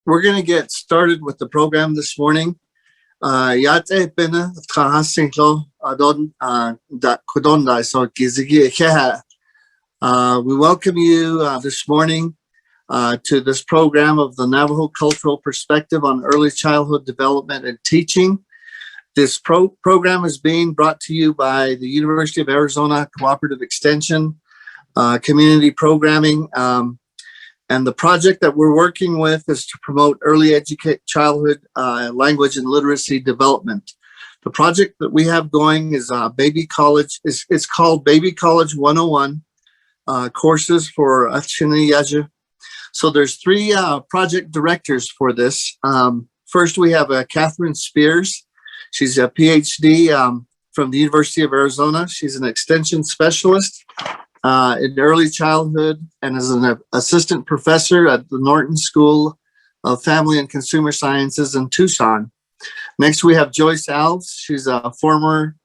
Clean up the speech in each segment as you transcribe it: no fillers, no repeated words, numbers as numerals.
we're going to get started with the program this morning. Yate pena kahasinglo adon da kudonda so gizigi keha. We welcome you this morning to this program of the Navajo Cultural Perspective on Early Childhood Development and Teaching. This program is being brought to you by the University of Arizona Cooperative Extension Community Programming. And the project that we're working with is to promote early childhood language and literacy development. The project that we have going is Baby College. It's called Baby College 101 courses for Achiniyaja. So there's three project directors for this. First, we have Catherine Spears. She's a PhD from the University of Arizona. She's an extension specialist in early childhood and is an assistant professor at the Norton School of Family and Consumer Sciences in Tucson. Next, we have Joyce Alves. She's a former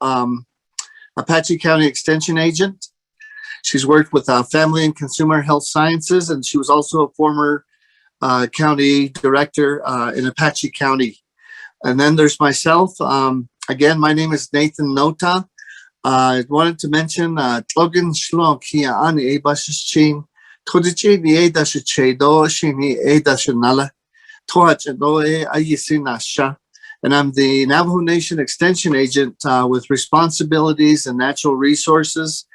Apache County Extension agent. She's worked with Family and Consumer Health Sciences, and she was also a former county director in Apache County. And then there's myself. Again, my name is Nathan Nota. I wanted to mention Tlogan Shlong Kia Ani Ebashichin, Todichi Ni Edashiche Do Shini Edashinala, Tohachadoe Ayisinasha. And I'm the Navajo Nation Extension Agent with responsibilities in natural resources,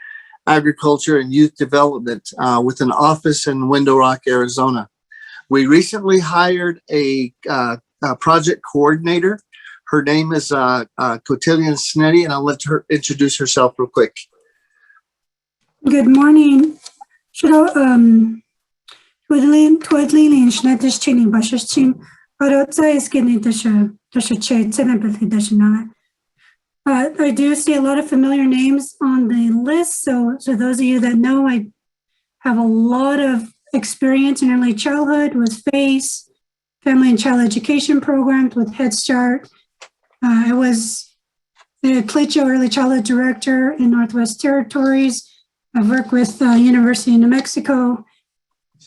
agriculture, and youth development with an office in Window Rock, Arizona. We recently hired a project coordinator. Her name is Cotillion Sneddy, and I'll let her introduce herself real quick. Good morning. Twadlilin Schneidish Chini Bashichin, Arotza is getting I do see a lot of familiar names on the list. So those of you that know, I have a lot of experience in early childhood with FACE, Family and Child Education programs with Head Start. I was the Clecho Early Childhood Director in Northwest Territories. I've worked with University of New Mexico.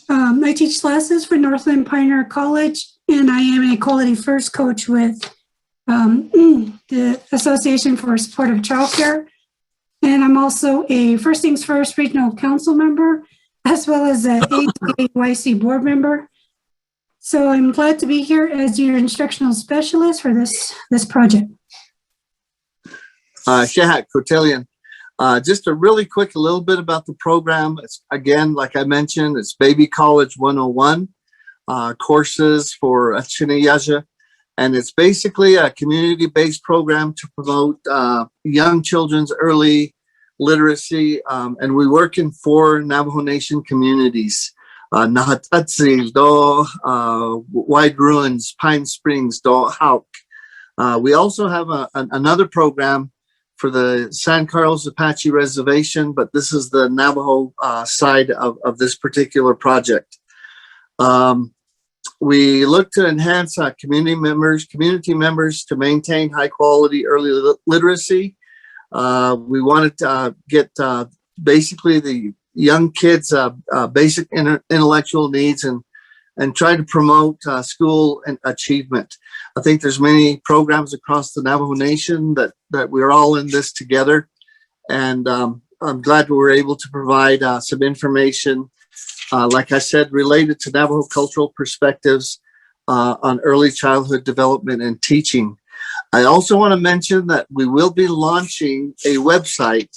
I teach classes for Northland Pioneer College, and I am a Quality First coach with the Association for Supportive Childcare. And I'm also a First Things First Regional Council member, as well as a AYC board member. So I'm glad to be here as your instructional specialist for this project. Cotillion. Just a really little bit about the program. It's, again, like I mentioned, it's Baby College 101 courses for Achiniyaja. And it's basically a community-based program to promote young children's early literacy. And we work in 4 Navajo Nation communities. Nahatatsi, Do, Wide Ruins, Pine Springs, Do, Hauk. We also have another program for the San Carlos Apache Reservation, but this is the Navajo side of this particular project. We look to enhance community members to maintain high quality early literacy. We wanted to get basically the young kids basic intellectual needs and try to promote school and achievement. I think there's many programs across the Navajo Nation that we're all in this together. And I'm glad we were able to provide some information, like I said, related to Navajo cultural perspectives on early childhood development and teaching. I also want to mention that we will be launching a website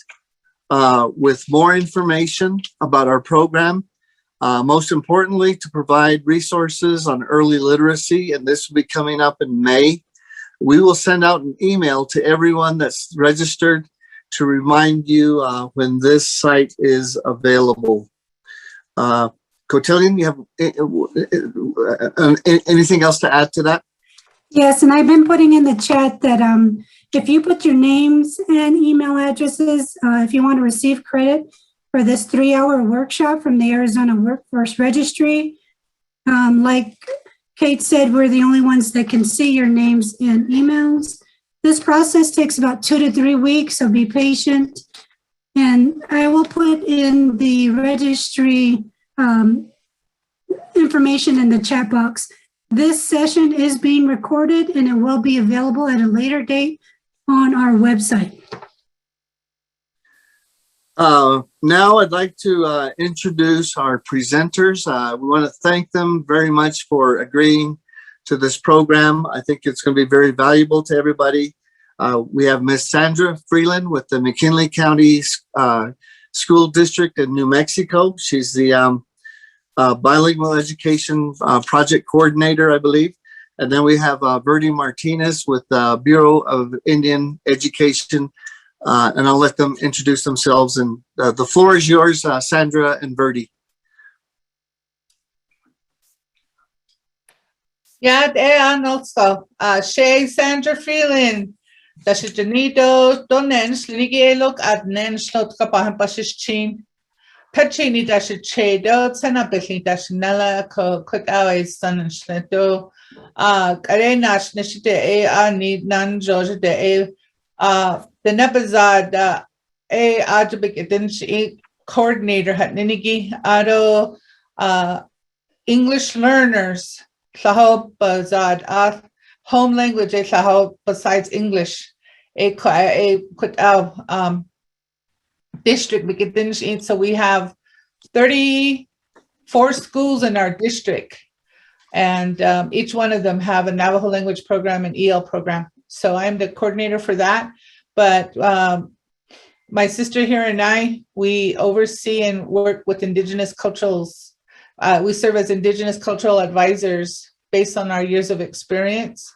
with more information about our program. Most importantly, to provide resources on early literacy, and this will be coming up in May. We will send out an email to everyone that's registered to remind you when this site is available. Cotillion, you have anything else to add to that? Yes, and I've been putting in the chat that if you put your names and email addresses, if you want to receive credit for this 3-hour workshop from the Arizona Workforce Registry, like Kate said, we're the only ones that can see your names and emails. This process takes about 2 to 3 weeks, so be patient. And I will put in the registry information in the chat box. This session is being recorded and it will be available at a later date on our website. Now I'd like to introduce our presenters. We want to thank them very much for agreeing to this program. I think it's going to be very valuable to everybody. We have Miss Sandra Freeland with the McKinley County School District in New Mexico. She's the bilingual education project coordinator, I believe. And then we have Verdie Martinez with the Bureau of Indian Education. And I'll let them introduce themselves. And the floor is yours, Sandra and Verdie. Yeah, also. Shay Sandra Freeland. Das ist Janido, Donens, Linigelok, at Nenslot Kapahan Pashishin. Pachini dash Chedo, Sanabili dash Nella, Cook Always Son and Schleto. Karenash Nishite A. Need Nan Georgia de A. The Nebazad A. Adjubik coordinator had Ninigi Ado English learners. Sahob Bazad home language sahob besides English. A put out district. So we have 34 schools in our district, and each one of them have a Navajo language program and EL program. So I'm the coordinator for that. But my sister here and I, we oversee and work with Indigenous cultures. We serve as Indigenous cultural advisors based on our years of experience.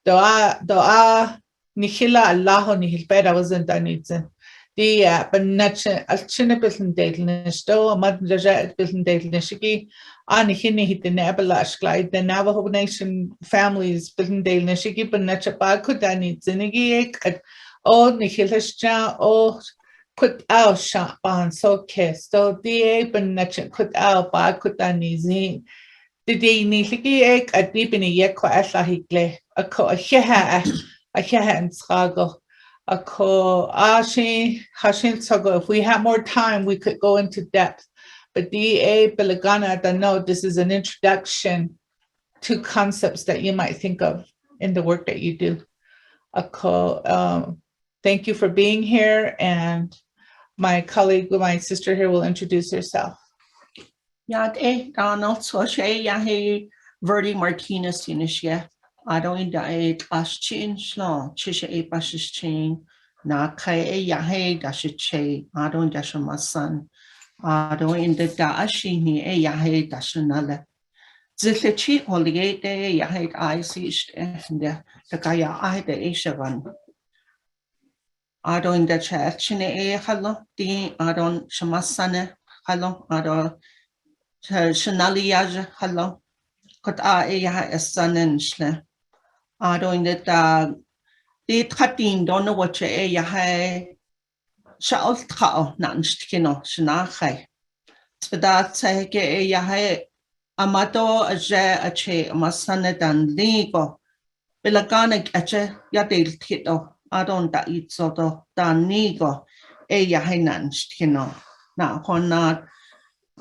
Doa nihila Allaho nihilpera wasn't anitzen. The Panacha Alchinabithan Datlinisto, a Madraja Bithan Datlnishiki, Anihini hit the Nabalash glide, the Navajo Nation families Bithan Datlnishiki, Panacha Bakudani Zinigi, at old Nihilashja, old put out Shaban, so kiss, so the Panacha put out Bakudani Zin. The day Nihiki egg at deep in a yekwa asahigle, a heha and srago. If we have more time, we could go into depth. But DA Belagana, I know this is an introduction to concepts that you might think of in the work that you do. Thank you for being here, and my colleague, my sister here, will introduce herself. Donald, so Verdie Martinez initiate. I don't die as change law, Chisha a passes chain, na kai yahe dash che, I don't dash my son. I don't in the dashini a yahe dash another. Zitla cheat holiday day yahe I see the Kaya I the Asian. I don't in the church in a hello, I don't shamasane, hello, I don't shanaliaj, hello. Could I a son and shle. I don't that the cutting don't know what you have. Shall cow, Nanskino, Shanahai. So that's a gay yahe Amato a je a che, my son and legal. Bilaganic a che, Yadil Tito, I don't that eat sort of dan nego, a yahe Nanskino. Now, when not.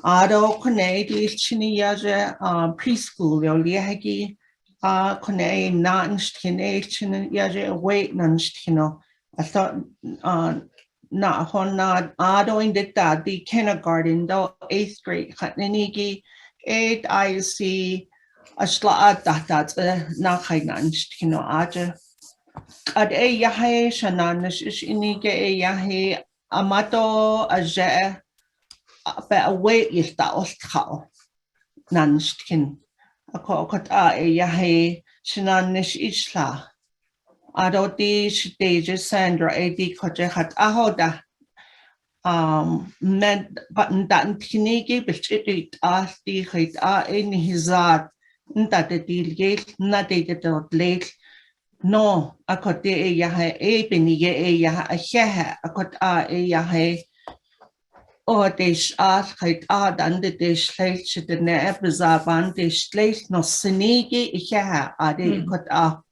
Ado Conadi Chini Yaja preschool, Yoliagi. Kone non-skin yaje wait non-skino. I thought not honad ado in the kindergarten though 8th grade hatnigi 8 I see a slat that na hai non-skino aja. Ad e yahe shananish is inige e yahe amato aje be away is that ostao non-skin. Akot yahe shinanish isla. Adoti stage Sandra AD kojehat ahoda. Med button that tinigi bichit asti hit in his art. That the deal gate, not a late. No, akot yahe a penige yaha a heha akot yahe. Oh, this art height and the dish late to the nebezaban dish late no sinigi yeah ade got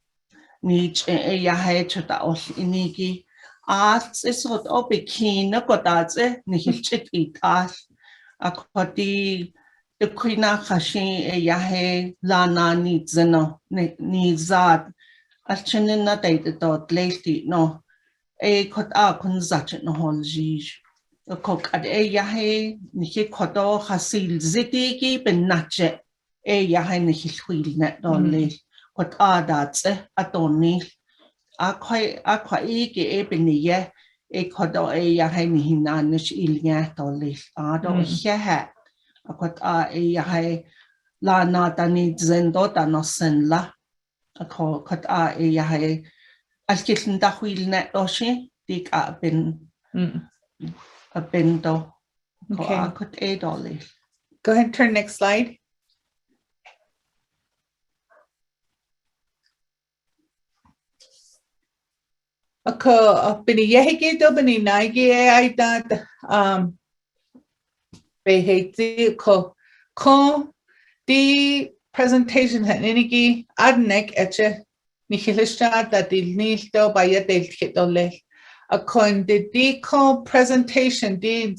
niche a yahe to the os inigi arts is what opikin no got that's it nihit it as a cotty the Quina Hashi a Yahe Lana needs no needs that Alchinina dated dot lately no a cot a consumption no whole gij. A cock at a Yahe Niki Koto Hasil Zitiki ben Nache a Yahe Niki wheel net only what are that's a Tony. A quite a ben ye a Kodo a Yahe Nihinish Ilya only. I don't hear. Akot a yahay la na tani zendo tano sen la ako kot a yahay alkilin da huil net oshi dik a bin do ko Okay. akot a dolly. Go ahead and turn next slide. Ako bini yehiki do bini naigi ai dat beheti ko the presentation haniki adnek etche nihilishta that il nilto bayet el kitole akon the ko presentation the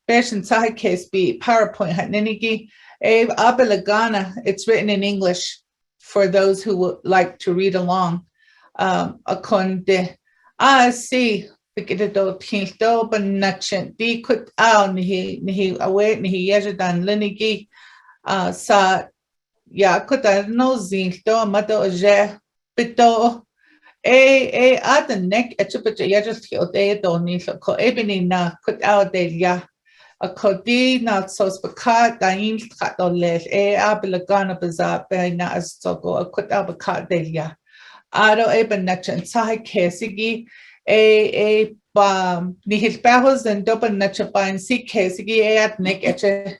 version side case be PowerPoint haniki a abelagana. It's written in English for those who would like to read along. Akon de see Bigida do tinto ban naction di kut out nihi away nihi yajadan linigi sa ya kuta no zinto mato je pito at the neck etchupet yajus de do ni ko ebini na kut out de ya a kodi not so spakat dain katole abelagana baza na as so go a kut abakat de ya ado eben naction sahi kesigi a nihil pahos and dopen nachapan si kesigi at neck etche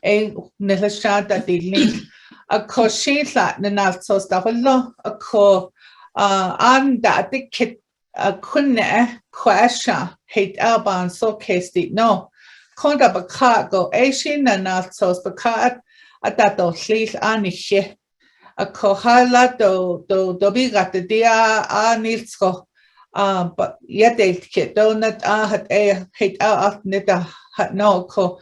a nilashad that the link a ko shila nanal so stafalo a ko an that the kit a kunne kwasha hate alban so kesti no konda baka go a shin nanal so spakat at that do sleep anishe a ko hala do bigat the dia nilsko but yet they kit donut had a hate out nita had no ko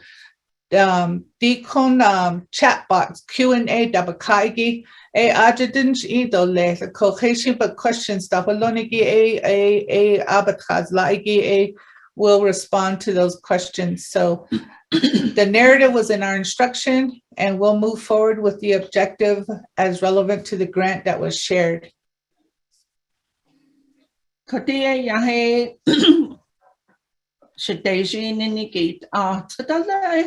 decon chat box Q&A dabakaigi a adjudant either les a cohesion but question stuff alonigi a abatraz laigi a will respond to those questions. So the narrative was in our instruction and we'll move forward with the objective as relevant to the grant that was shared. Kodia yahe Shadation indicate Tadala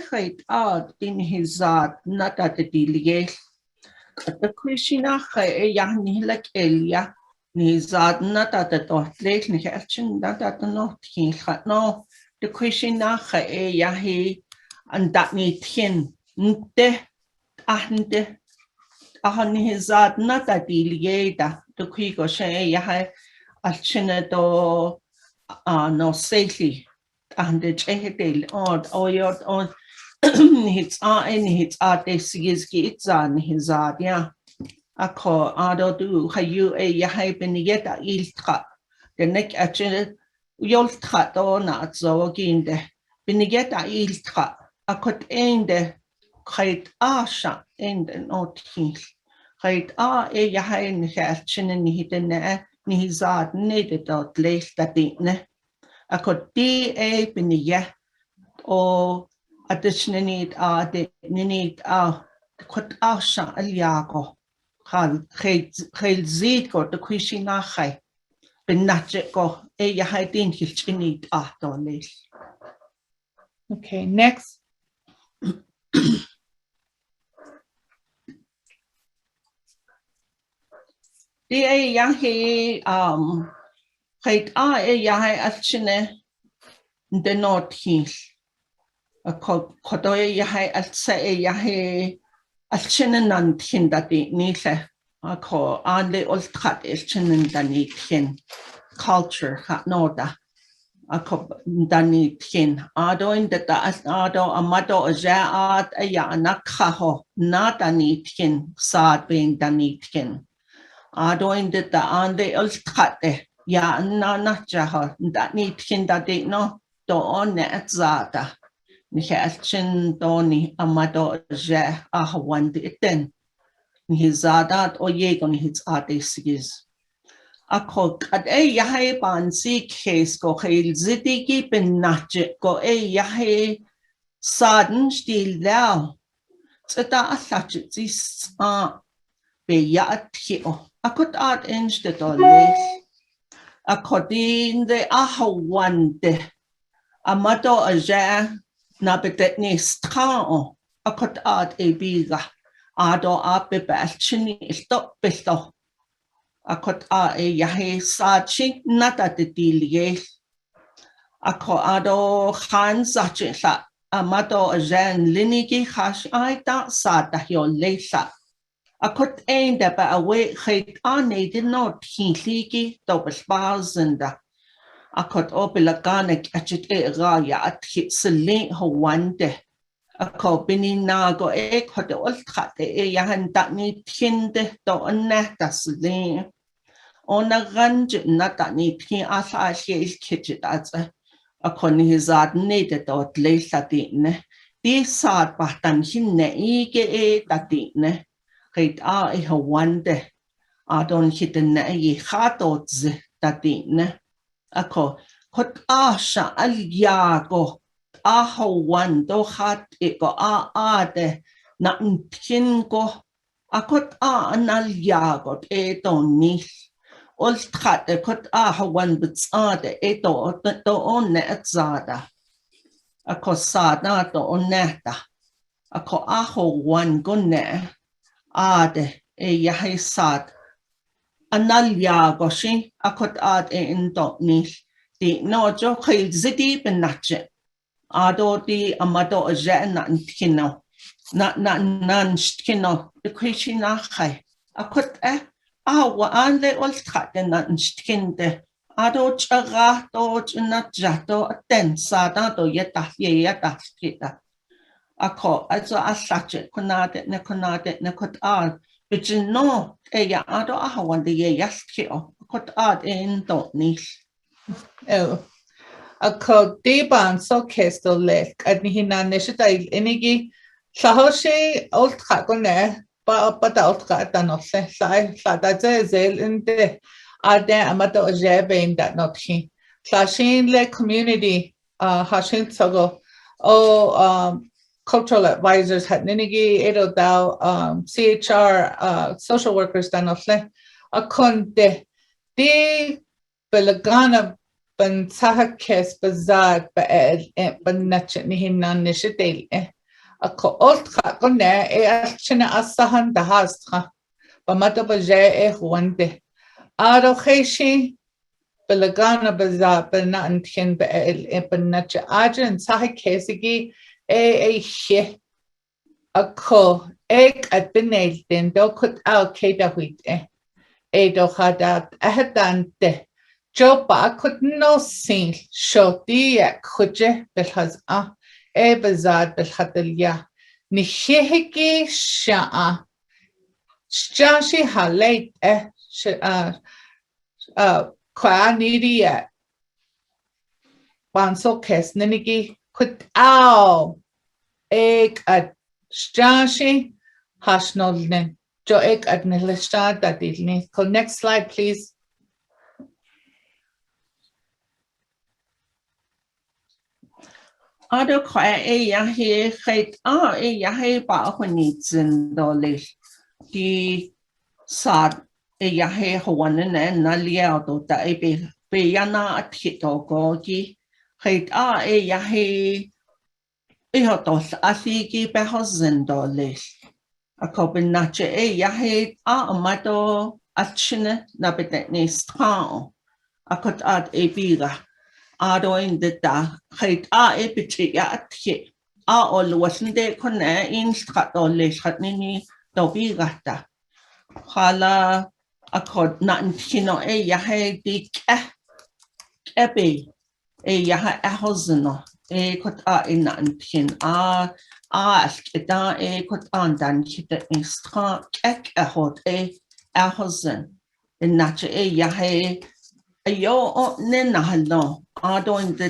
in his not at the delegate. The Krishna Yahni like Elia, Nizad not at the dot late action, not at the not king. No, the Krishna Yahi and that need him. Nte ahne Ahnizad not at delegate, the Quigo Shay Yahi Alchinato no safely. And the Chehedel or your own hits are any hits are they sees gits on his yeah. A call Ado do you a yahapen yet a iltra. The neck actually you'll cut or not so again the Benigetta iltra. I could end the kite asha in the not heel. Kite a yahain hatchin and hidden nihizad needed out late that dinner. I could DA Benia or additional need the need could asha aliago. Hail zid the Krishna high. Benacheko a yahidin hitchinid donate. Okay, next. DA yahi Kait yahay alchine the North Hill. A kodoy yahay alse yahay alchine nantin that the nile. A ko ande old cut elchinen danitin culture hat noda. A ko danitin. Ado in the ado amado ajaat a yanakaho, not danitin, sad being danitin. Ado in the ande old cut. Ya na jaha that need kin that they no do on net zata Ni helchin doni amado je ahawandi iten. Ni hizadat o yego ni hits adesigis. Ako at yahe bansi case go hail zidigi ben natje go yahe saden stil lao. Tseta atlachit zis be yaat hio. Akot at instead of less. According the ahawande amado aja nabetetni strao akot at ebiga ado ape belchini stop besto akot a yahe sachi nata de dilie ako ado khan sachi amado aja linigi hash aita sata hio lesa akot ein da ba awe khait ane did not hinligi double bazenda akot opilaganek achit raya at hit sele hawande ako bininago hot ultrate yahan datni tinde do anata sele ona ranj natani tin asa hil kitchit as akon hizad needed dot lesadine di sad batan hinne ige datine Kait hawande adon hitene ye hatot tatine ako kot asha al yago hawando hat ego ade na tingo akot anal yagot edoni ol khat kot hawan bitsade edo to on etzada ako sada to oneta ako hawan gone ade yahe sad analia goshi akot ad indo ni di no jo khil zidi benache ado di amado aja na nkino na nan skino de kwishina khai akot wa ande ol khat na skinde ado chaga to na jato ten sada to yeta yeta kita ako also asache konade ne kot ad which no ya ado ahawande ye yaskio kot ad in dot ni ako deban so kesto lek at ni hina neshita inigi sahoshi old kagone pa da old katanose sai da zel inde ade amato jebe in that not he slashin le community hashin sogo cultural advisors had ninigi edo dao CHR social workers danofle akonde di belagana ban saha kes bazad ba ban nachet ni hinan nishitel ako oltka konne achina asahan dahastra ba mataba je wande aro kheshi belagana bazad ban antien ba ban nache ajen saha kesigi she ako ek at binel den do kut al keda huit do hadat ahdante joba kut no sin shoti kuje belhaz bezad belhadlia ni shehiki sha shashi halait kwa nidia banso kes ninigi kut au ek at shashi hashnolne jo ek at nilishta datilni. So next slide please. ado kwa yahe khait yahe ba honi zindole di sad yahe hawane na liao do da be yana atito gogi khait yahe ihotos asigi behozendole akobin nache yahe amato achine na betetni strao akot ad ebiga ado in the da khait epichi ya athe ol wasnde kone in stratole khatni do bigata hala akot nan kino yahe dik ebe yaha ahozno kot in nantin skeda kot andan kita instra ek hot ahozen in nache yahe ayo ne nahalo ado in the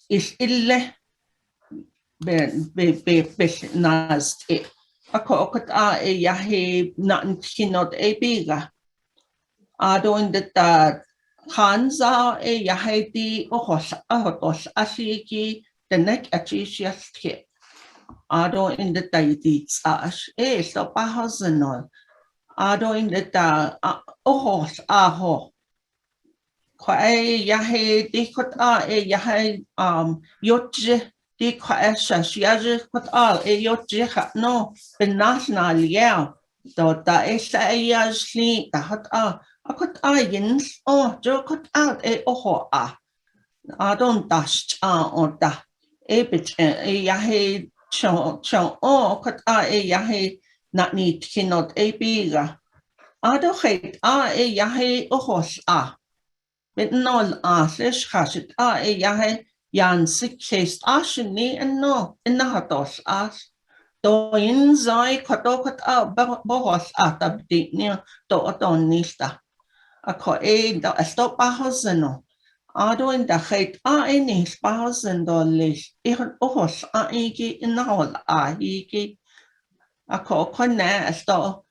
is ille be nas e ako okot e yahe nan kinot e biga adoin that Hansa e yahe di ohos ahotos asiki the neck achisiaske adoin the taiti ash e so pahosenol adoin the ohos aho kwae yahe di kot e yahe yotje di kwae shashiaje kot e yotje no benasnal yeah do da e sa yasli da hot akot yins jo kot out e oho don't dash on da e bit e yahe chon kot e yahe not need kinot e biga do het e yahe ohos Met nol aslish hashit e yahe yan sick case ashni and no in the hatos as do in zoi kotokot bohos atabdi near do oton nista a ko do a stop bahoseno ado in the het any spousand dollars ihan ohos igi in the hall hiki a ko kona a sto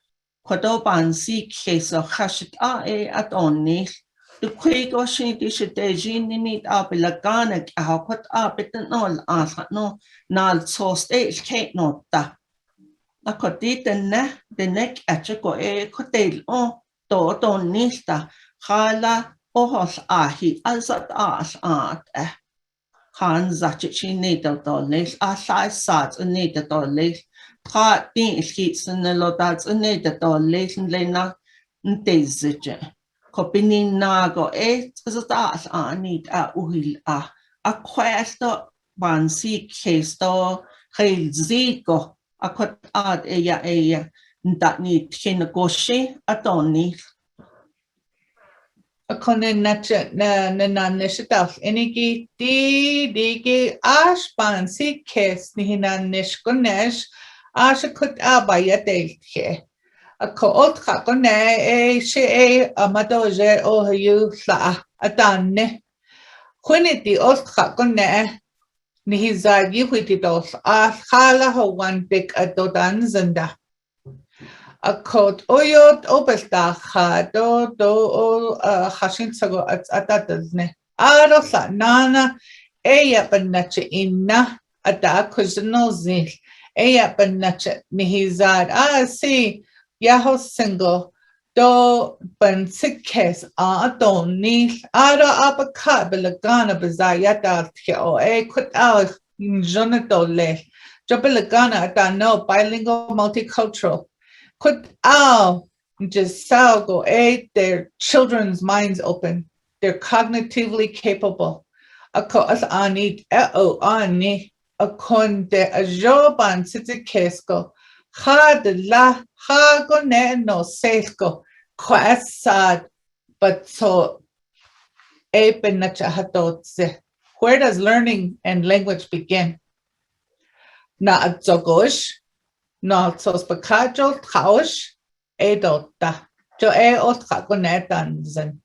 kodoban sick case of hashit e at on nist the quick or she dished need up a lagana how put up it no no nal so stage cake not that a cotit the neck at go a cotel don nista hala ohos he azat Hans that she need of dollars sat and need the dollars caught being sheets and the lotats and need the dollars and lena desert. Kopini nago zatas need uhil a questo bansi kesto heil zigo a kot ea that need kinagoshi atoni a konen na nishitaf inigi digi ashpan si kes nihina nishkonesh ashakut abayate a kootha kone she amadoje ohayu la adanne Quinity otha kone nihizagi huitidos khala howan big adodan zanda a coat oyot obelta do hashin sago atadne arosa nana eya banache inna ada kuznozil eya banache nihizad see Yaho single do ban sikes don ni ara abakat belagana bazayata o kut out jonatole jobelagana da no bilingual multicultural kut out just go their children's minds open they're cognitively capable ako as anit ani akon de ajoban sitikesko Had la hago ne no sesko kwasad but so epenachahatotse. Where does learning and language begin? Na atzogosh, na atzospakajo taush, edota. Jo otkagonetanzen.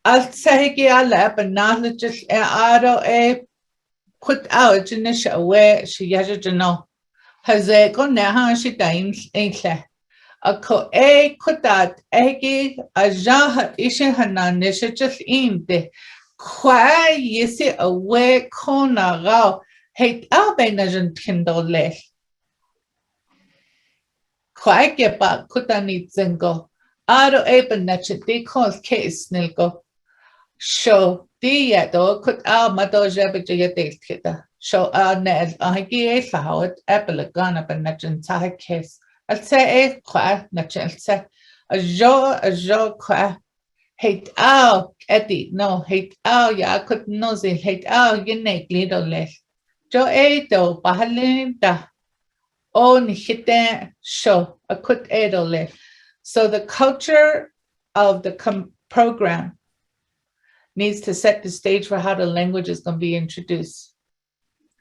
Altsahiki ala banalajis aro put out jinish away she yajano. Haze go neha she times aintle. A ko kutat egi a jahat ishe hanan just inde. Qua yisi away kona rao hate albenajan kindole. Qua gepa kutanit zingo. Aro eben nache de calls case nilgo. Show dia do kut al madoja bejayate. So ned hagi fahot epilagana ben nachen tahakes. I'll say qua nachel se a jo qua hate out Eddie no hate out ya could nozi hate out unique little less. Jo do bahalinda on hite show a kut edole. So the culture of the program needs to set the stage for how the language is going to be introduced.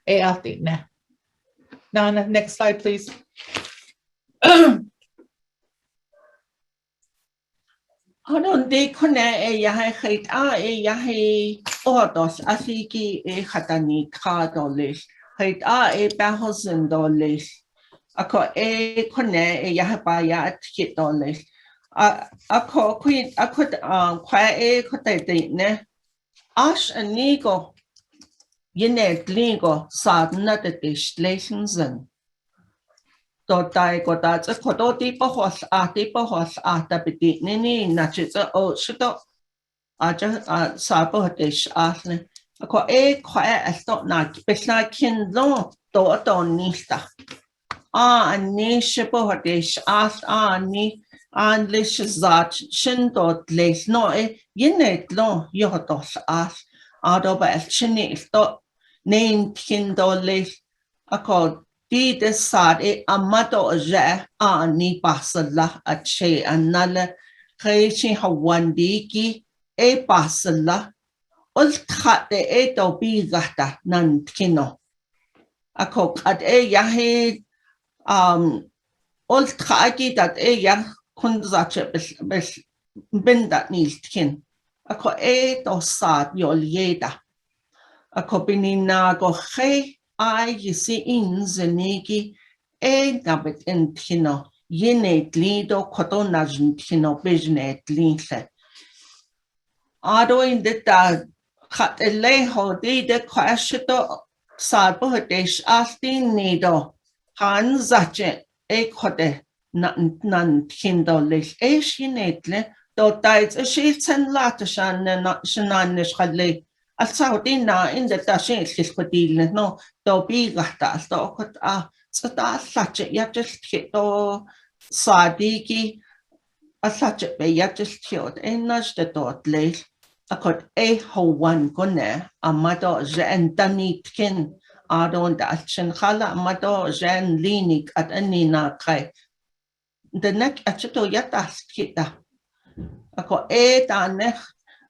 Nana, next slide, please. Hadon de kone yahe hate yahe odos asiki hatani kadolis. Hait bahosin dolis. Ako kone yahapaya at kitolis. Ako queen akut kwa kote ne. Ash anigo Yine ligo sadna de dishlations. Dodai godat a kodoti pohos atabiti nini nachita o shito aja sabo dish asne. A quiet as not nak besna kin lo do nista. Ni shipo dish as ni and lish zat shin dot lace no yine lo yodos as adoba el chini sto name kin do lace a called. Di de sad amato je ni basala at she anala krechi hawandiki basala ul khate to bigata nan kino akok at yahe ul khaki that ya kunzache bes bindat niltkin ako to sad yol yeda akopinina go he you see in Zenigi, nabit in Tino, Yene Lido, Cotonajin Tino, Bijanet Linse. Ado in the dad, cut a leho, de quashito, Sabo desh astin nido, Han zache, cote, nan tindo lis, shinetle, do dies a sheets and latashan and not shananish hadley. Al Saudina in the Tashin Kispadil, no, do be gata, do cut such a just hit or Sadiki, a such a bay just killed, and nudged the dot lace. I could ho one gunner, a mother zen danitkin, I don't action hala, mother zen linik at any na kai. The neck at Chito yatas kita. I could neck.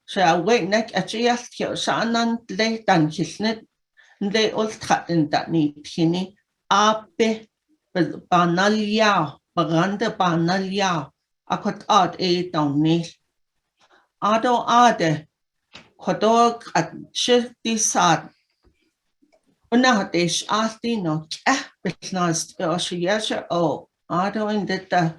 So wait neck at just kill Shannon lay than his net, they all cut in that need tinny, ape, banalia, baganda banalia, I could add down knees. Ado ade, kodog at shift this sad. Unahadish astino, business, or she yes, Ado in the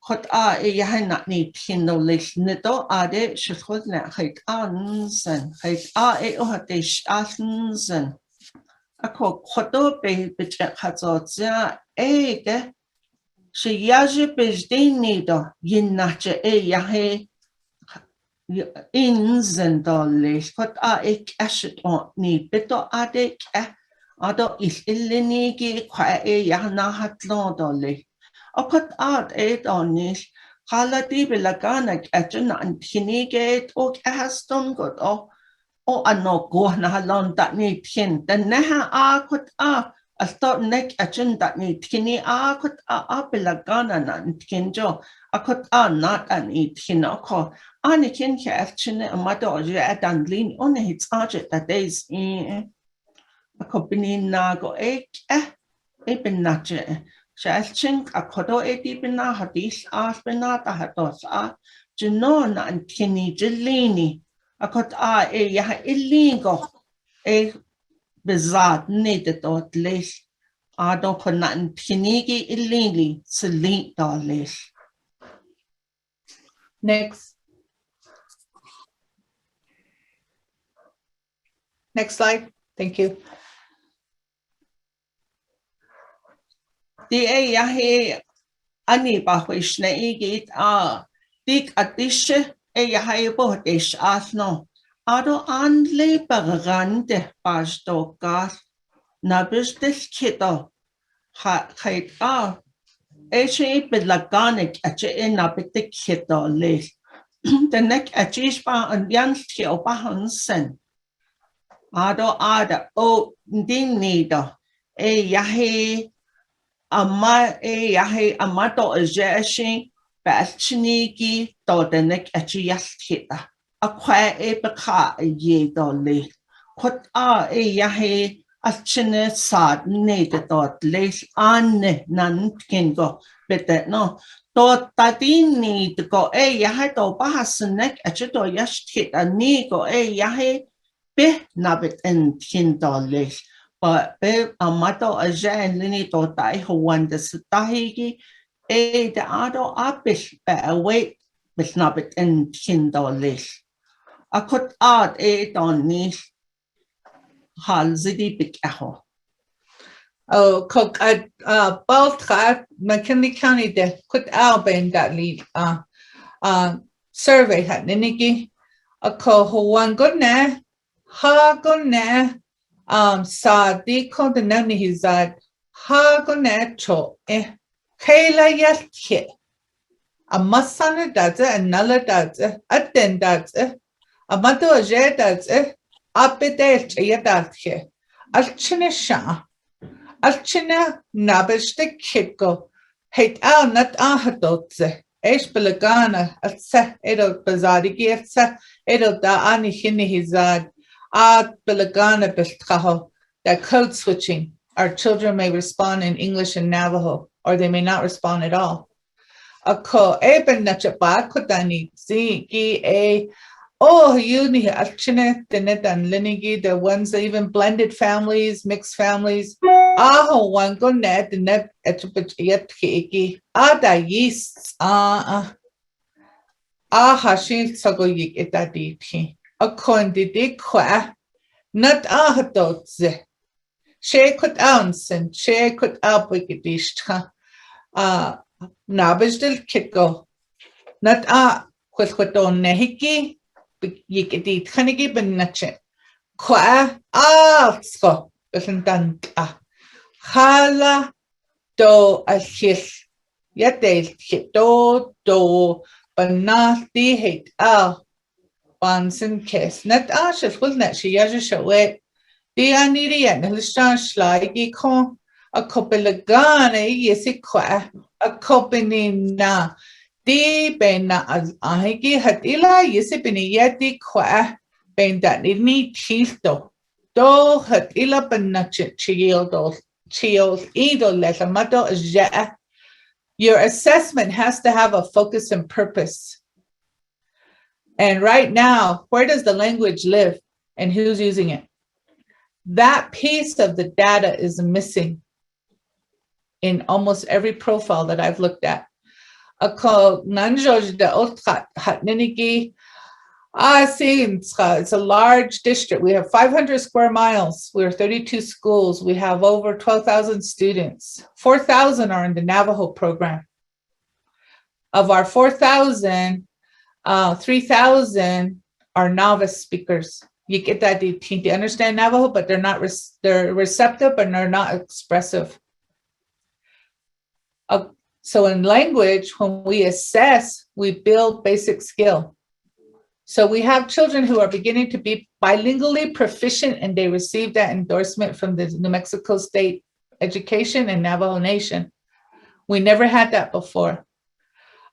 Kot not need Hindo Lisnito ade shutna hate ansen hate ohatish asensen. A koto be bitch hatzia ege. She yaji bijdinido yinache yahe insen dolis. Kot ashet on need bito ade ado is illinigi qua yahna hatlon dolly. O put out 8 on this, Haladi Bilaganak at and Tinigate or Aston good or a no go halon that need tin. The neha could a thought neck at that need tinny could Bilagana and Kinjo. I could not an eat hinoko. Anikin chin a mother jet and lean on its archet that days in a company nago eben nache. Chink a codo edibina hadis aspenata hados Genona and Tinny Gelini. A cot yaha illegal bizarre needed or less. I don't put nothing Tinigi illegally select or less. Next. Next slide. Thank you. The yahe ani bahwish na igit dik adishe yahe bohdish asno. Ado anle bagande pasto gas nabis this kiddo hait Eche bedlaganik ache nabit the kiddo les. The neck achish ba and yanski obahansen. Ado ada o din nido yahe yahe amato ajeshi Batchniki dodenek achiastita. A qua baka ye dolly. What yahe alchine sad ne de dot leis anne nan kin go bete no to tadini de go ya ha to bahasnek achuto yashkit ani go ya he be nabit en kin do leis but be amato aja lini to tai ho wanda stahigi de ado apish be away with nabit en kin do leis a could add don ni hal zidi big echo. Oh, cook both McKinley County de kut alben that lead survey hat ninigi a ko huan gunne ha gunne sa di ko the nani hizad ha gunne cho kayla yatke a masana does it and nala does it a den does it a mato a je does it a bit yatke al chinisha Alchina nabish de kiko. Hate al nat ahadotze. Esh belagana at se edo bazadi gifsa edo da ani hini hizad. Ad belagana biltraho. That code switching. Our children may respond in English and Navajo, or they may not respond at all. Ako eben nachaba kudani zigi a oh, you need alchine tenet and linigi, the ones that even blended families, mixed families. Aho one go net the net etchipit yet kiki. Ada yeasts hashin sago yik etaditi. A condidi qua not ahadotze. She could ounce she could outwikidishka. Nabish del kitgo. Not quilquaton nehiki. Yikiti Kanigi Benache. Qua Alsko Besantanta. Hala do a his. Yet they hit do but not the hate al. Bansen kiss. Net ashes will net she yajish away. The anidi and Halistan slagi con a copelagane yesi qua a copinina. Di bena as ahigi hatila yisipini yeti qua ben that ni chisto do hatila benach chios idol lesamato ja. Your assessment has to have a focus and purpose. And right now, where does the language live and who's using it? That piece of the data is missing in almost every profile that I've looked at. Ako nanjoj de otkat hatninigi. It's a large district. We have 500 square miles. We're 32 schools. We have over 12,000 students. 4,000 are in the Navajo program. Of our 4,000, 3,000 are novice speakers. You get that they understand Navajo, but they're receptive, but they're not expressive. So in language, when we assess, we build basic skill. So we have children who are beginning to be bilingually proficient, and they receive that endorsement from the New Mexico State Education and Navajo Nation. We never had that before.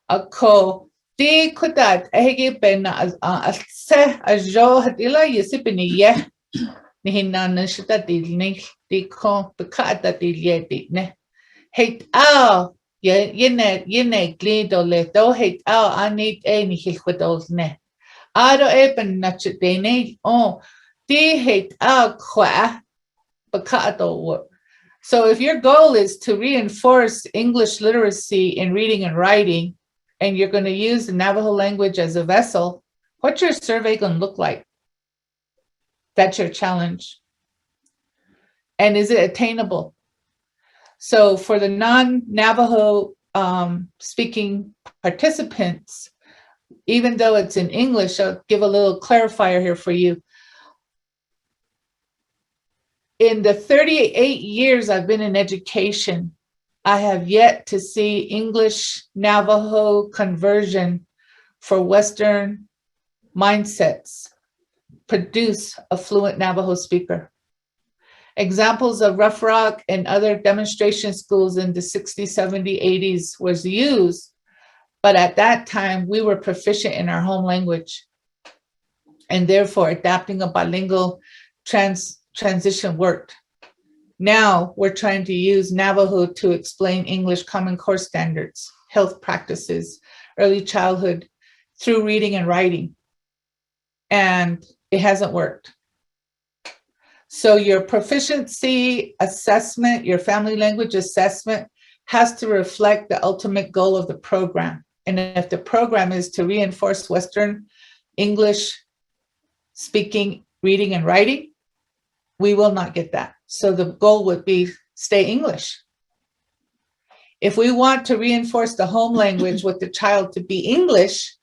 Ako di kudat ehigi bena ase ajo hadila yisipini ye nihina nishita dilni di ko bekata dilye ditne hate al yene glido le do hate al anit e nihilquados ne ado eben nachit dene oh di hate al qua bekata work. So if your goal is to reinforce English literacy in reading and writing, and you're going to use the Navajo language as a vessel, what's your survey going to look like? That's your challenge. And is it attainable? So for the non-Navajo speaking participants, even though it's in English, I'll give a little clarifier here for you. In the 38 years I've been in education, I have yet to see English Navajo conversion for Western mindsets produce a fluent Navajo speaker. Examples of Rough Rock and other demonstration schools in the 60s, 70s, 80s was used, but at that time we were proficient in our home language, and therefore adapting a bilingual transition worked. Now we're trying to use Navajo to explain English Common Core standards, health practices, early childhood through reading and writing. And it hasn't worked. So your proficiency assessment, your family language assessment has to reflect the ultimate goal of the program. And if the program is to reinforce Western English speaking, reading, and writing, we will not get that. So the goal would be stay English. If we want to reinforce the home language with the child to be English,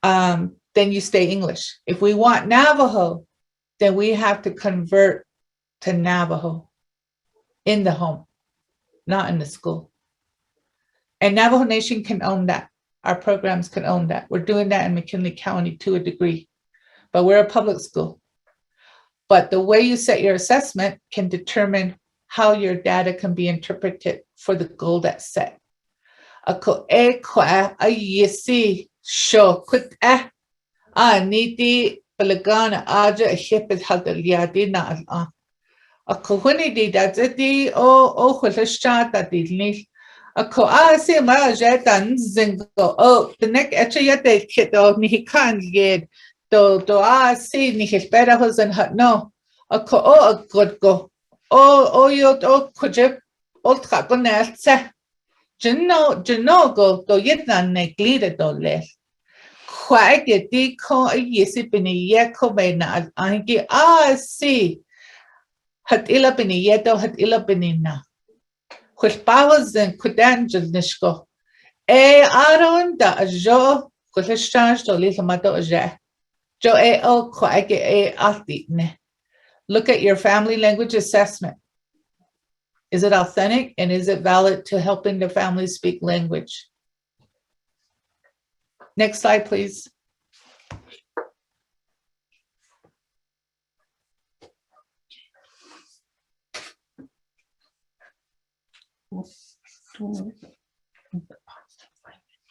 then you stay English. If we want Navajo, then we have to convert to Navajo in the home, not in the school. And Navajo Nation can own that. Our programs can own that. We're doing that in McKinley County to a degree, but we're a public school. But the way you set your assessment can determine how your data can be interpreted for the goal that's set. Ako e kwa ayisi sho kut niti palagana aja hipit hadaliadi na ako huni di dazati o khulashata dilni ako si ma jatan zingo the neck achayate kito ni kan get do si ni espera hosan no ako a good go yo kujip otra konelsa Jano go do yetna ne glide do le quite get di ko yesi bini yeko bena angi si hat ila bini yeto hat ila bini na which powers and kudanjal nishko aron da jo kushtanj do little mato ja jo o quite ati ne. Look at your family language assessment. Is it authentic and is it valid to helping the family speak language? Next slide, please.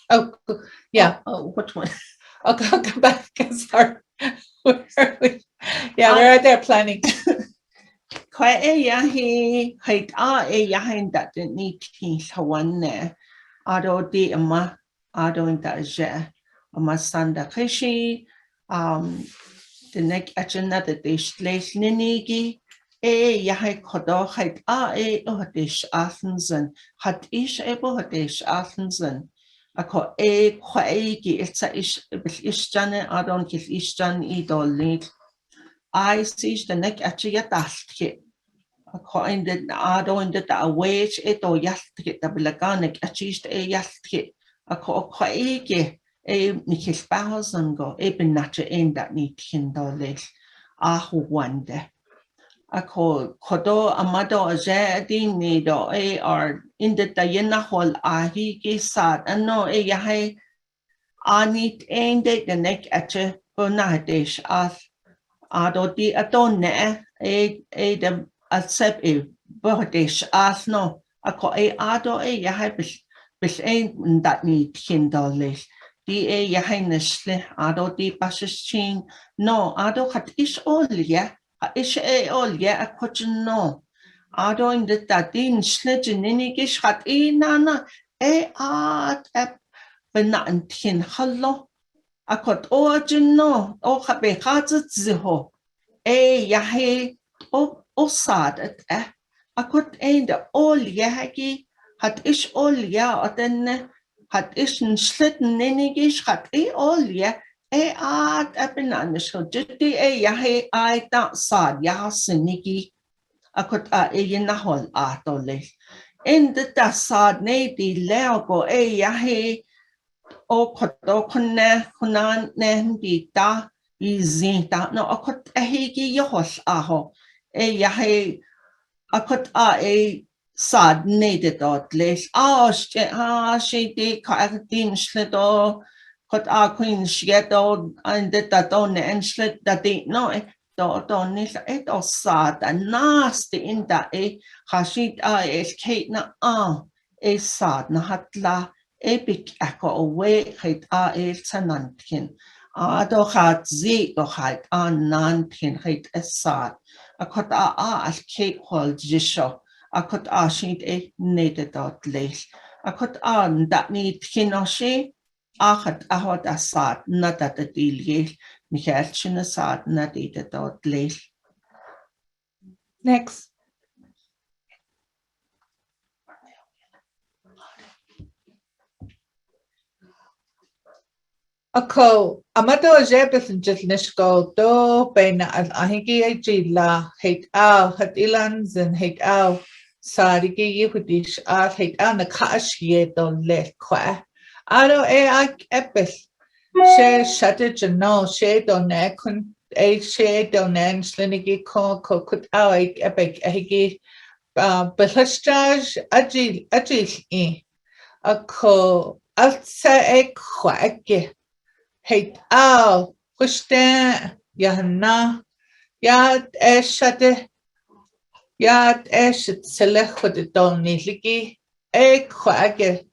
Oh, yeah. Oh, which one? I'll come back. Sorry. Yeah, we're right there planning. Kwa yahi hait yahin that the need hawan ne ado di ama ado in that je ama sanda kishi the neck achana the dish lace ninigi yahi kodo hait dish athensen hat ish able dish athensen ako kwa it's a ish jane adon kis ish jan idol I see the neck actually at according to Ado the wage it or yastic the Bilaganik achieved a yastic a quaike a Nikis Bowers and go a benature in that need $10 who wonder. I call Kodo Amado a Zadin Nido a or in the Diana Hall he gets sad and no a yahay I need end the neck at a bonadish as Ado di adone dem accept birdish as no ako ado yahay bis ein that need $10 di yahay nesle ado di pasishin no ado hat ish all ya ish all ya ako no ado in the din snitchininigish hat nana at benatin hallo akot no o kabe ziho yahe o sad akot the all yahaki hat ish all ya oten hat ish slitten nenigish hat all ya at benanish jiti yahe da sad ya sinigi akot yenahol atole in the sad ne di leogo yahe o koto kunan ne ta izinta no akot higi yohos aho yahe akot sad ne dot les she di katin shledo kot queen shgedo and the don and slet that no do nis sad nasty in that hashit kate na sad na hatla epic echo away hate sanantin do hat zi do hat nantin hate sad Akot al cake hall jisho. Akot shint needed dot leil. Akot that need kinoshi. Achat ahot asad not at the deal yale. Michaelchin asad not needed dot leil. Next. Ako, amato jebeth just nishko do bena al ahiki jila hate out hat ilans and hate out sarigi yehudish al hate out na kash ye don le kwa. Ado ak epith she shate jano she don ne kun she don ne slinigi ko kut out epic ahiki belhastaj ajil e ako altsa kwa Hate out, Kushten, Yahna, Yad Eshade, Yad Eshet Selech with the Doniligi, Quagge,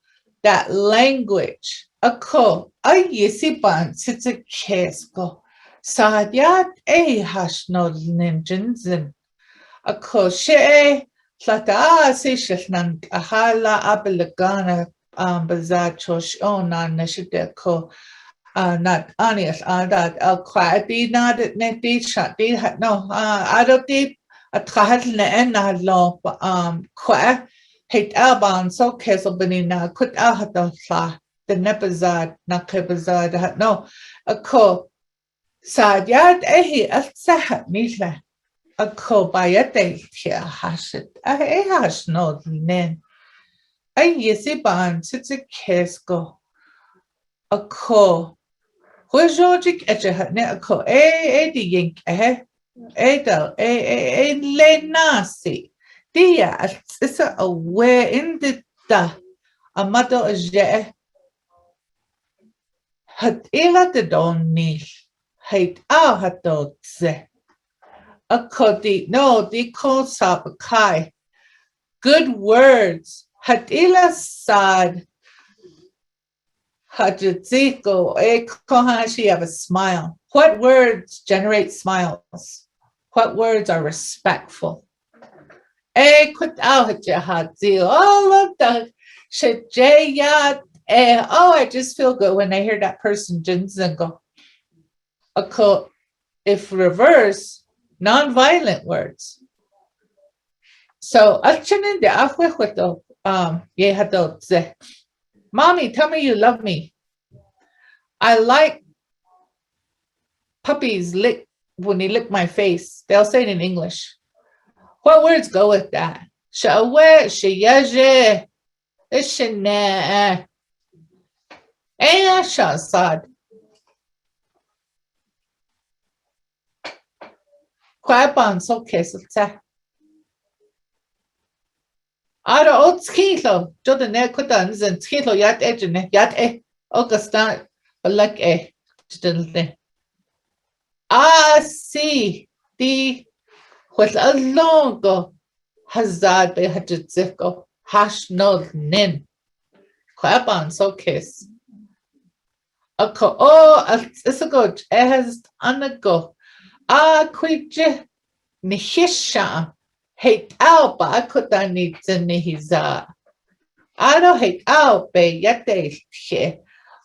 that language, a ko, a yisiban, sits a kesko, Sad Yad hash no ninjinzen, a ko she, Flata Sishnan, Ahala Abelagana, Bazachosh, Onan Neshideko. Not honest, that quietly not net shot no, I don't think a trial and not long, quiet hate album so castle benina could out the fly the nepazad, not kebazad, no, a co sad yard a sahat nila a co by a day here hash it a hash no nen a yesi ban sits a case go a co. Hojojic etchehatneko di yink lenasi. Dia is a way in the da a mother a je hat ila the don nil hate out hat ze a kodi no di ko sap kai good words hat ila sad. Hajiziko, kohashi have a smile. What words generate smiles? What words are respectful? Kut out all of the shajayat. Oh, I just feel good when I hear that person jinzingo. If reverse, non-violent words. So achinin de afwehuto yehato ze. Mommy, tell me you love me. I like puppies lick when they lick my face. They'll say it in English. What words go with that? Shawe, shayaje, ishane, shasad. Quaban so kesata. Ara oats kilo, Jordan Kudan, and kilo yat edgene, yat Augustin, like see the with a longo hazard be hajiziko, hash no nin. Quaban so kiss. It's a good, has anago. Quije nihisha. Hate out, but I could not need to nihiza. I don't hate out, be yate here.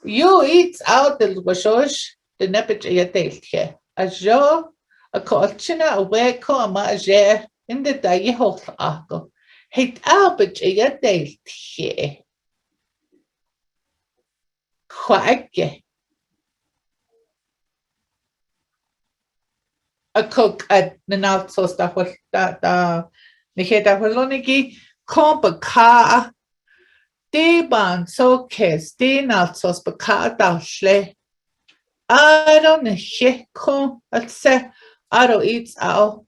You eat out the washosh, the nepage yate here. A jo, a coachina, a way coma, a je, in the day hot argo. Hate out, but yate here. Quack. A cook at the now so stuff with that the head that was only compa car de ban so kiss de not so car down shle. I don't know com at say I don't eat out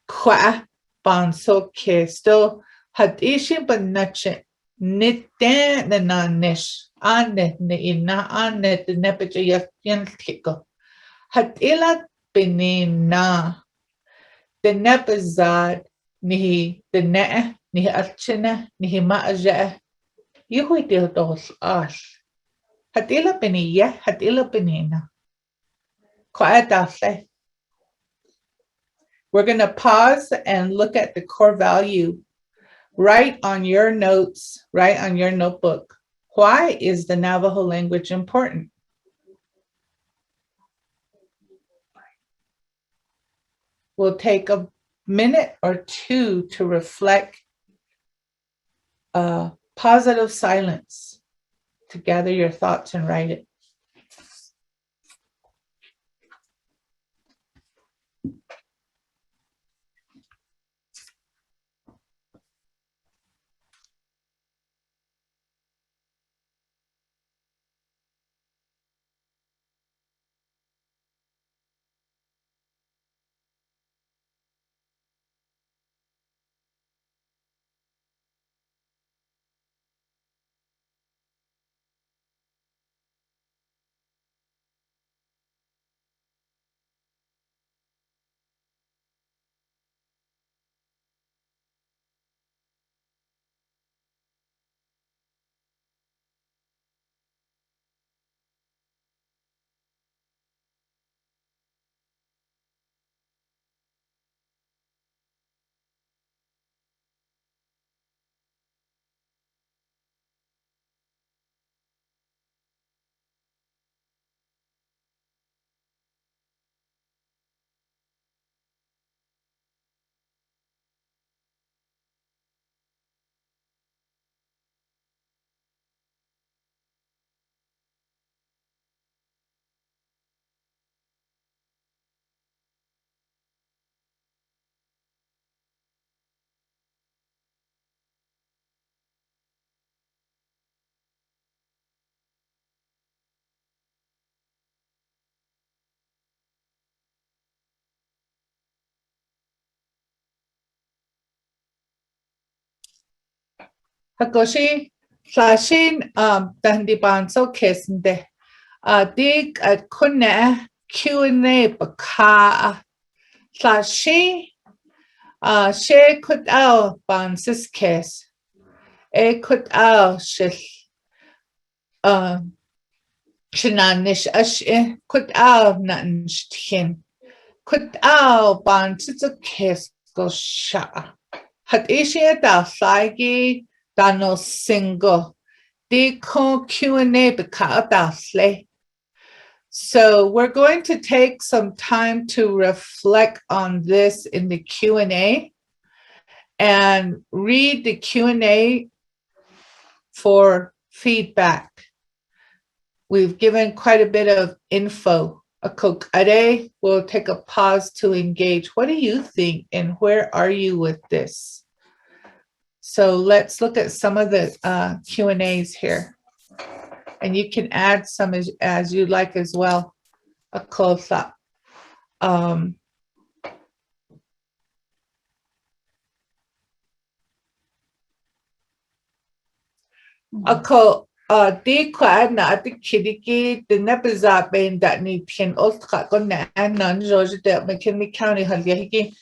qua ban so kiss still had ishin but nache nit den the non nish on it na on it the nepage yan kiko had ila Benina the nepazad nihi the ne nihi archina nihi maaja yuhui dos ash hatila beniya hatila benina quite afle We're going to pause and look at the core value. Write on your notes, write on your notebook. Why is the Navajo language important? We'll take a minute or two to reflect. Positive silence to gather your thoughts and write it. Hakoshi, Slashin, Dandiban, so kissende. Dig at Kune, Q&A, Baka, Slashi, She could out, Bansis kiss. E could out, Shish, Shinanish, Ash, could out, Natin, Shin. Could out, Bansis kiss, go sha. Had Asia da Flaggy. Dano single. Q&A. So we're going to take some time to reflect on this in the Q&A and read the Q&A for feedback. We've given quite a bit of info. We'll take a pause to engage. What do you think and where are you with this? So let's look at some of the Q&As here. And you can add some as you like as well, a close-up. Ako, di kwa na ati kidiki, the nepizabe that need can also go na and non Georgia that McKinley County Halyahiki.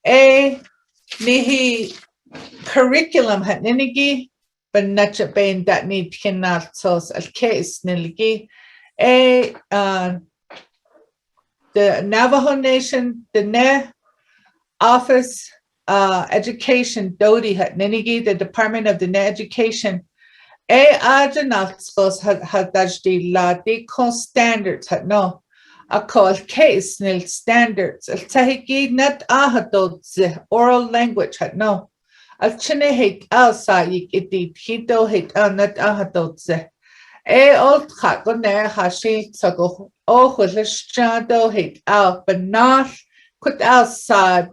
Nihi curriculum had ninigi, but not a bain that need cannot source a case niligi. The Navajo Nation, the Ne Office Education, Dodi had ninigi, the Department of the Ne Education. Ajanatskos had dajdi la deco standards had no. A call case nil standards. A tahiki not ahadodze oral language had no. Al chine hate outside it hito hate not ahadodze. Old hakone hashi sago oh shado hate out but not could outside.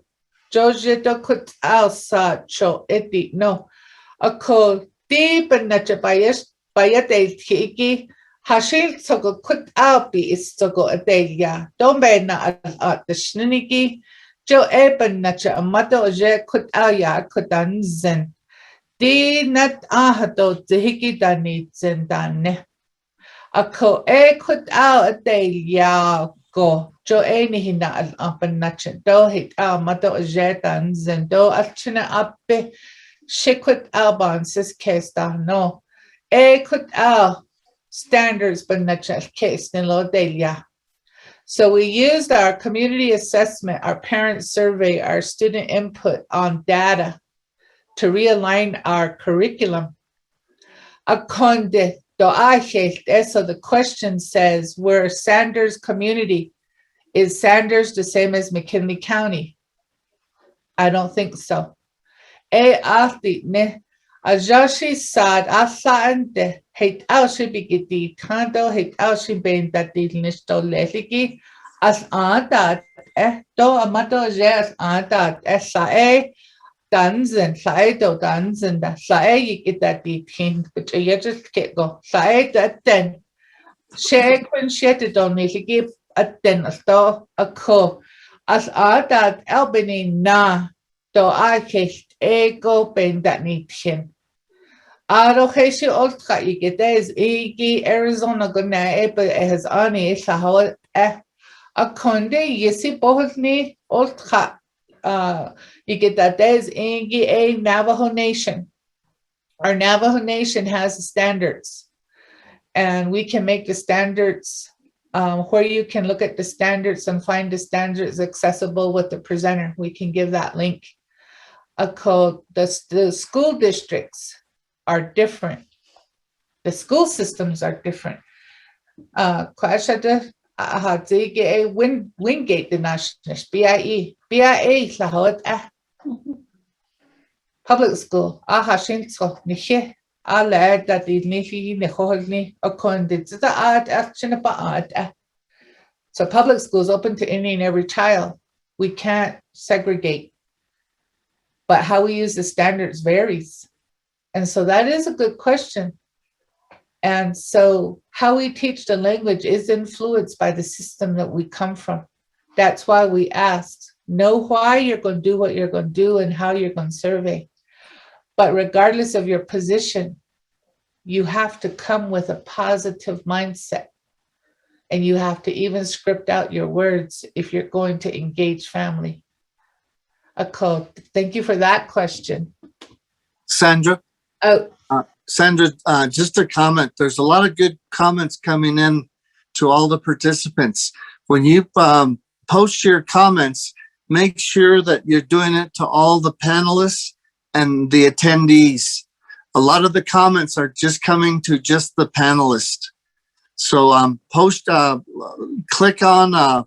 Jojo could outside show it no. A call deep and not by a day tiki. Hashil sogo could out be is sogo a day. Don't be not at the shniki. Joe Eben nacha a motto je could aya could done zen. Di not ahado the hiki dani zen dane. A co could out a day go. Joe any hina up and nacha do hit our motto je done zen do achina up be. She could alban sis case down no. Could out standards but not just case in lo delia. So we used our community assessment, our parent survey, our student input on data to realign our curriculum. Akonde do'ahe, so the question says, where Sanders community, is Sanders the same as McKinley County? I don't think so. Ahti ne ajashi sad asaande hate aushi bigiti kando hate aushi ben dati nisto leliki as andat do amato jes andat sae danzen sae do danzen da sae yikitati kin which I just get go sae that then she when she don't niliki at then sto a ko as andat albany na do I kist ego ben that nitchen. Aroheshi oltka is igi Arizona gonna but has ani sahot a conde yesi bohni oltka you get that there's igi a Navajo Nation. Our Navajo Nation has standards, and we can make the standards where you can look at the standards and find the standards accessible with the presenter. We can give that link. The school districts are different. The school systems are different. Wingate the national BIA public school. So public school is open to any and every child. We can't segregate. But how we use the standards varies. And so that is a good question. And so how we teach the language is influenced by the system that we come from. That's why we ask, know why you're going to do what you're going to do and how you're going to survey. But regardless of your position, you have to come with a positive mindset. And you have to even script out your words if you're going to engage family. Thank you for that question. Sandra? Oh, Sandra, just a comment. There's a lot of good comments coming in to all the participants. When you post your comments, make sure that you're doing it to all the panelists and the attendees. A lot of the comments are just coming to just the panelists. So click on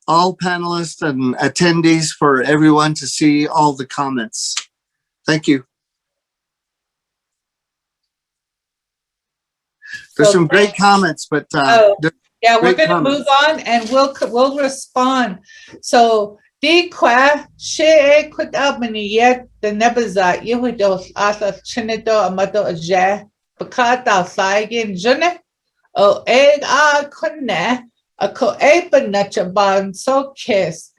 all panelists and attendees for everyone to see all the comments. Thank you. There's some great comments, but yeah, we're great going to move comments. on and we'll respond. So di kwa she kut abani yet the nebaza yehudos asa chinido amato aje bakata saigin june o egg kunne a ko nachaban so kiss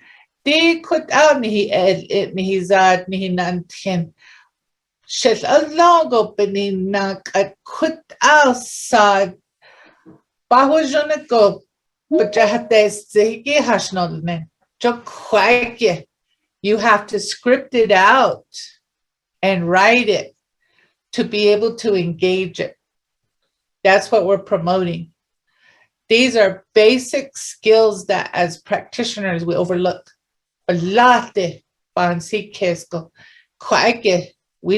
di kut out ni it ni zad ni nantin shes a logo beninnak at kut outside bahujunako but jahate hashnodne. You have to script it out and write it to be able to engage it. That's what we're promoting. These are basic skills that as practitioners we overlook. We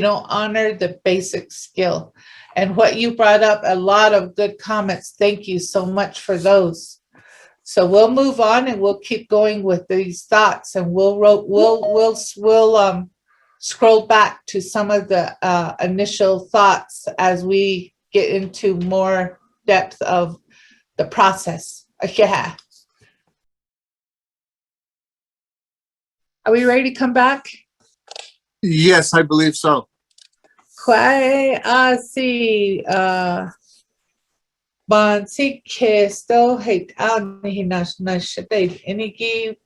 don't honor the basic skill. And what you brought up, a lot of good comments. Thank you so much for those. So we'll move on and we'll keep going with these thoughts, and we'll scroll back to some of the initial thoughts as we get into more depth of the process. Yeah. Are we ready to come back? Yes, I believe so. See. Bansi kesto hate ani nash date iniki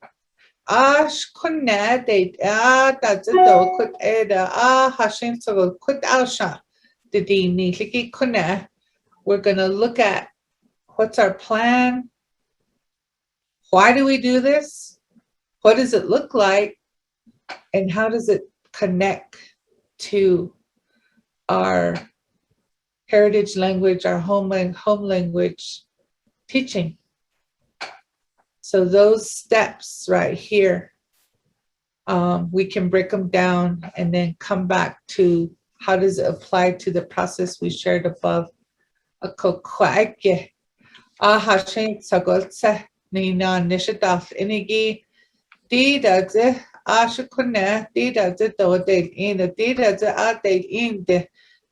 ash kunna date that's do kut eda hashin so kut alsha didi ni liki kunna. We're gonna look at what's our plan, why do we do this, what does it look like, and how does it connect to our heritage language, our home language teaching. So those steps right here, we can break them down and then come back to how does it apply to the process we shared above. A kokwake, a hashin sagolse, nina nishadaf inigi, di does it, a shukune, di does it, though they in the di does it, a they in the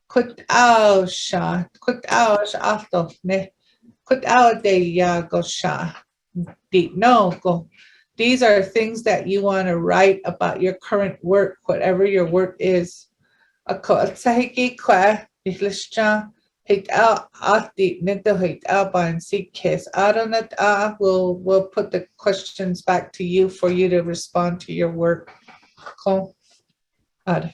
kut out shot, kut out after ne, kut out de go shot, di no go. These are things that you want to write about your current work, whatever your work is. A kotsahiki kwa, Englishcha, hit out the nito hit out by and seek kiss. Adonat we'll put the questions back to you for you to respond to your work. Cool. Ad.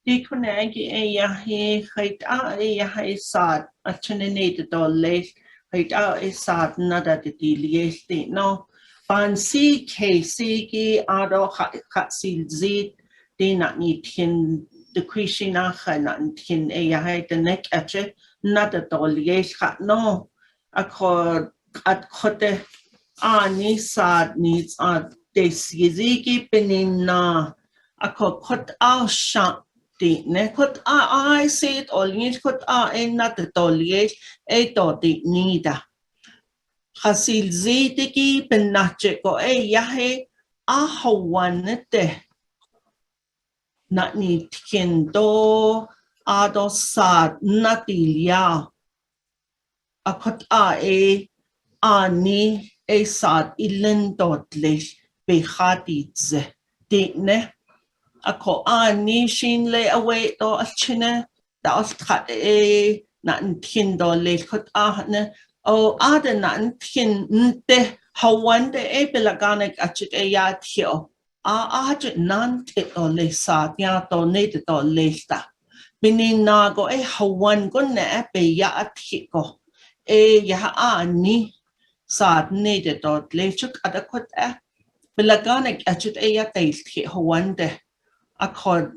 Di kunagi yahi yahi sad achinate dolle hit out a sad nada de diliesti no ban si ki ado hatsil zit di not need hin the Krishna not hin yahi the neck at it nada dolle hat no accord at kote ani sad needs de siziki penina accord kot out shot. Ne kot I say it all you kot not the dolly a dotty nida. Hasil zitiki penache go yahe one de not need kendo ado sad natilia a kot ani a sad ilen dotlish behaditze ne. Ako ani shin lay away to alchine da kat nan tin do le kot ne o ada nan tin nte hawan de e pelaganik achit ya thio ajit nan te do le sa ya to ne de do le sta minin na go e hawan go ne be ya athi go ya ani sa ne de do le chuk ada kot pelaganik achit ya te thi hawan de accord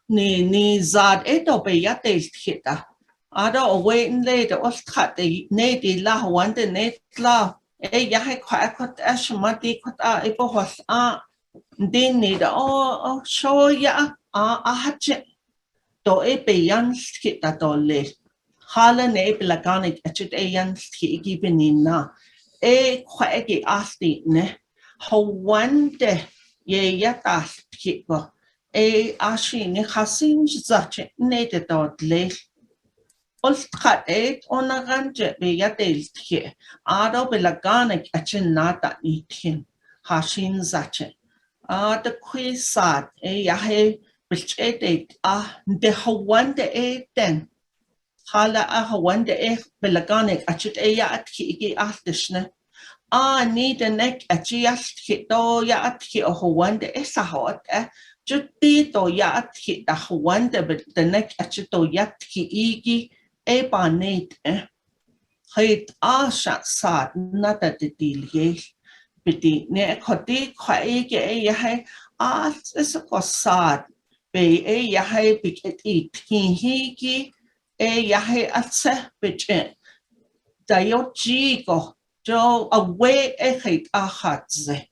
ni zad eto be yate hita ado away in later was cut the nady la one the net la yahe quackot ashmati kota epo was din need show ya hatchet do e be yan hita dole hala ne pelagonic achit yan hiki benina quacky asti ne how one day ye yata hiko ashini hasin zache nete dot le oltkat onaganje be yatel tie ado belaganek achinata itin hashin zache the quisat yahe bichete de hawande den hala hawande belaganek achit ya atki altishne need the neck achias hito ya atki hawande esahot Juti to yat hit the wonder but the neck at to yat ki banate hit shot sad not at the deal ye biti ne koti quaike yahe is a sad be yahe big eat hiki yahe atse bitch dayo jigo jo away hit hatze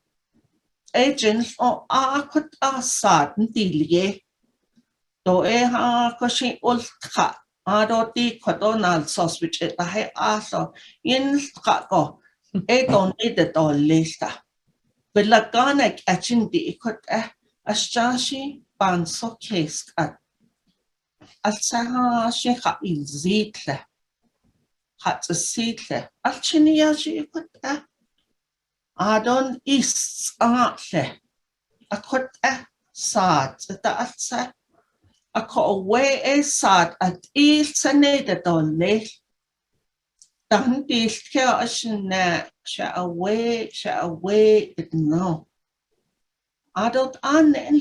agents or could sad deal do cushion old cat ado di codonal sauce which it I also in go don't need it all later but lagonic etching the could a shashi ban so case at a she in zitle hat a seatle a chinia she could Adon is a could sad at a call away a sad at each and nated on late. Don't be scared, shall away, but no. I don't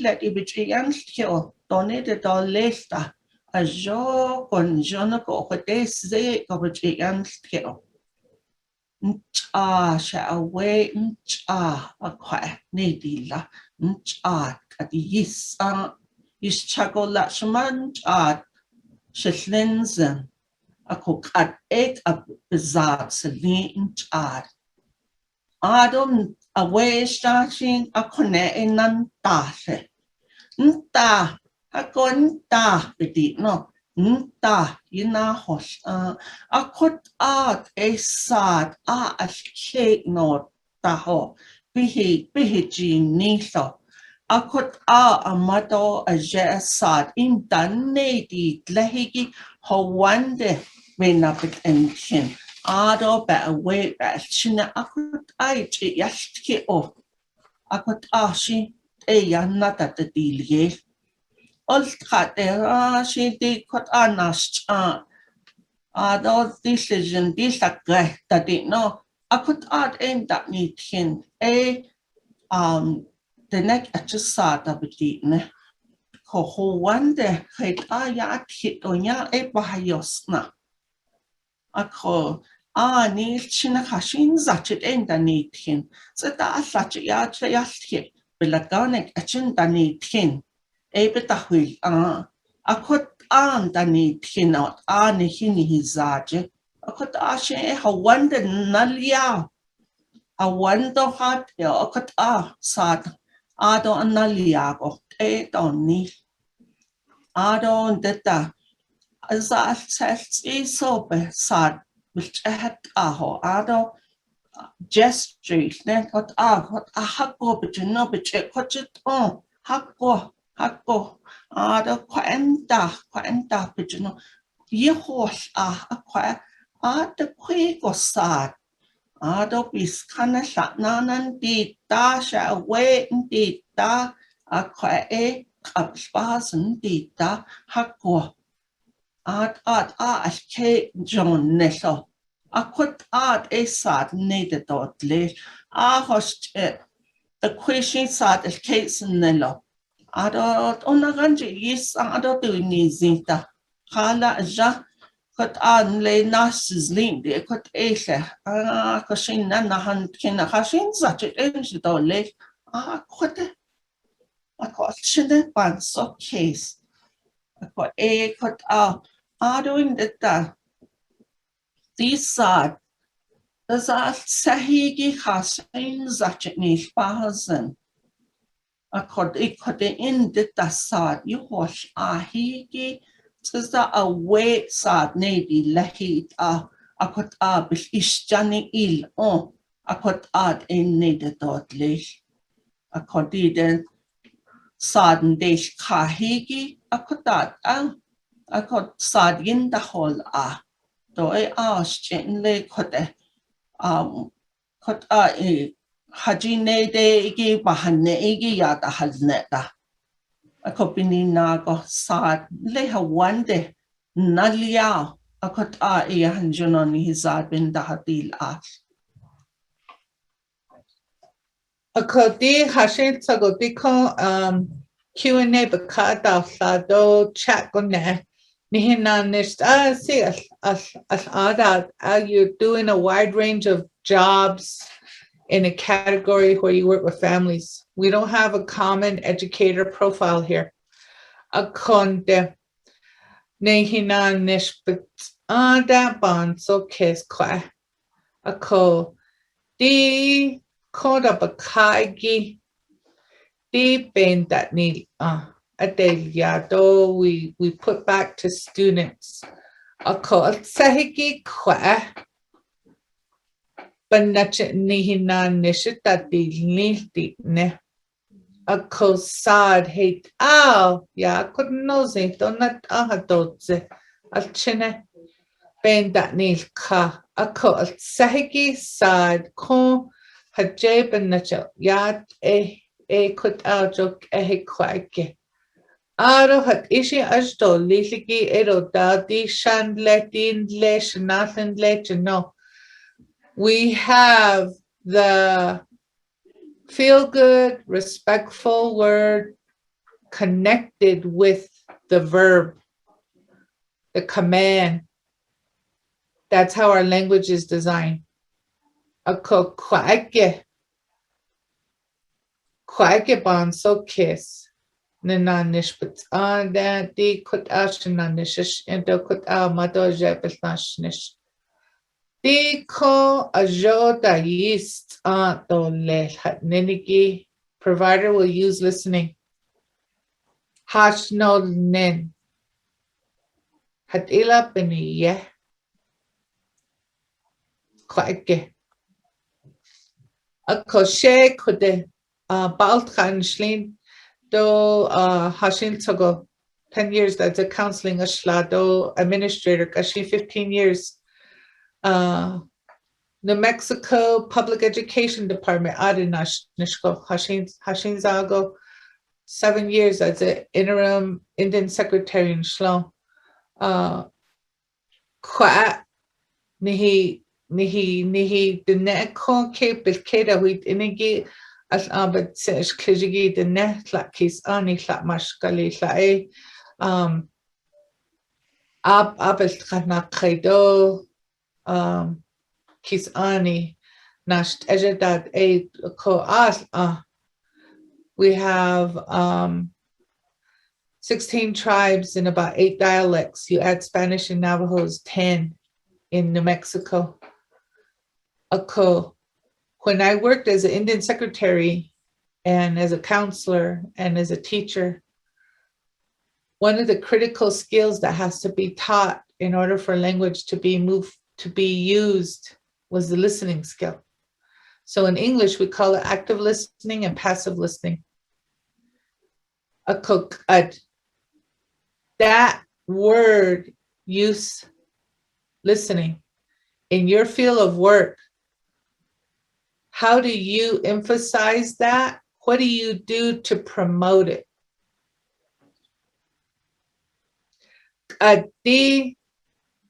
let it be against you, donated all later. A joke on Jonako, what they say of it against you. Shall away, a quiet nedilla, at the yes, is chago lachman, Shetlensen, Ako kat ek a bizarre selin chad. Adon away starting a connect in nantase. Nta, ako nta, petit no. Nta, yina hos. Akot art a sad, a cake no taho. Bihi niso. Akot a mato a jesad in danedi lehigi hawande menapit engine. Ado ba away ba china akot ai chi yashki o. Akot ashi e yanata the delie. Old cat there she did cut anast ado decision this a guy that did no. Akot art aim that need him the neck at just sad of it ne. Ho wonder hate ya hit on ya e bahayosna. Ako ni china hashin zachet en da need him. So that such ya yashki belaganek a chin da need him. E betahui akot da need him out ni hini hizaje. Akot ashe ha wonder nalia. A wonder heart akot sad. Ado analiago e donni. Ado detta as a test is so sad which I had ado gesture then what a hako but you know but it hako ado quenta but you know ye horse the quick or sad. Ado bis kana sa nanan di ta sha we di ta a kwa e kapspasen di ta hakko at a ke John neso a kut e sad needed dot le a host the question sad is case nello ado onaganji yes ado tu ni zinta kala ja Kot le nasis link de kot eche kashin na han kina kashin such it le kote a kot shinde ban so case a kot doing that these sad as a sahigi kashin such it ni bahazen a kot in the sad you wash higi Tza a way sad nedi lahit akot bil ishjani il akot in nede dot lish akot den saden desh kahigi akotat akot sad yin da hol do e chen le kote kot hajine de igi bahane igi yata halneta Ako pininago sad leha wande nalia akot iyan junon hizad bin dahatil Ako di hashin sago di ko Q&A bakata flado chat gone nihina nisht see as you're doing a wide range of jobs in a category where you work with families. We don't have a common educator profile here. Akonde nehina nishbit da ban so kes kwa. Ako di koda bakagi di ben that need adelyado we put back to students. Ako sahigi kwa. Banache nihina nishita di nilti ne. A cosad hate ya couldn't know it donat ahadotze al chine ben that nil ka a co sahigi sad ko haje banache yat could jok quake. Aro hat ishi ashto liligi ero dadi shan letin lesh nothing let you know. We have the feel-good, respectful word connected with the verb, the command. That's how our language is designed. Ako kwaike ban so kiss. Nananish but that the kut ashananish and the kut mado jebelnashnish. The ko ajoda yeast to let ninigi provider will use listening. Hash no nin. Hatila beniye. Quake. A crochet could the Baltran Schlin do Hashin Togo 10 years that's a counseling a shlado administrator kashi 15 years New Mexico Public Education Department Adinash Nishko Hashin Zago 7 years as an interim Indian secretary in Shlom Kwa Nihi the neko ke bilkeda huit inigi as abet sesh klejigi the net la kis ani la mashkali la abet kana kredo kis ani nasht ejedat a ko as we have 16 tribes and about 8 dialects. You add Spanish and Navajo's 10 in New Mexico. When I worked as an Indian secretary and as a counselor and as a teacher, one of the critical skills that has to be taught in order for language to be used was the listening skill. So in English, we call it active listening and passive listening. That word use, listening, in your field of work, how do you emphasize that? What do you do to promote it? The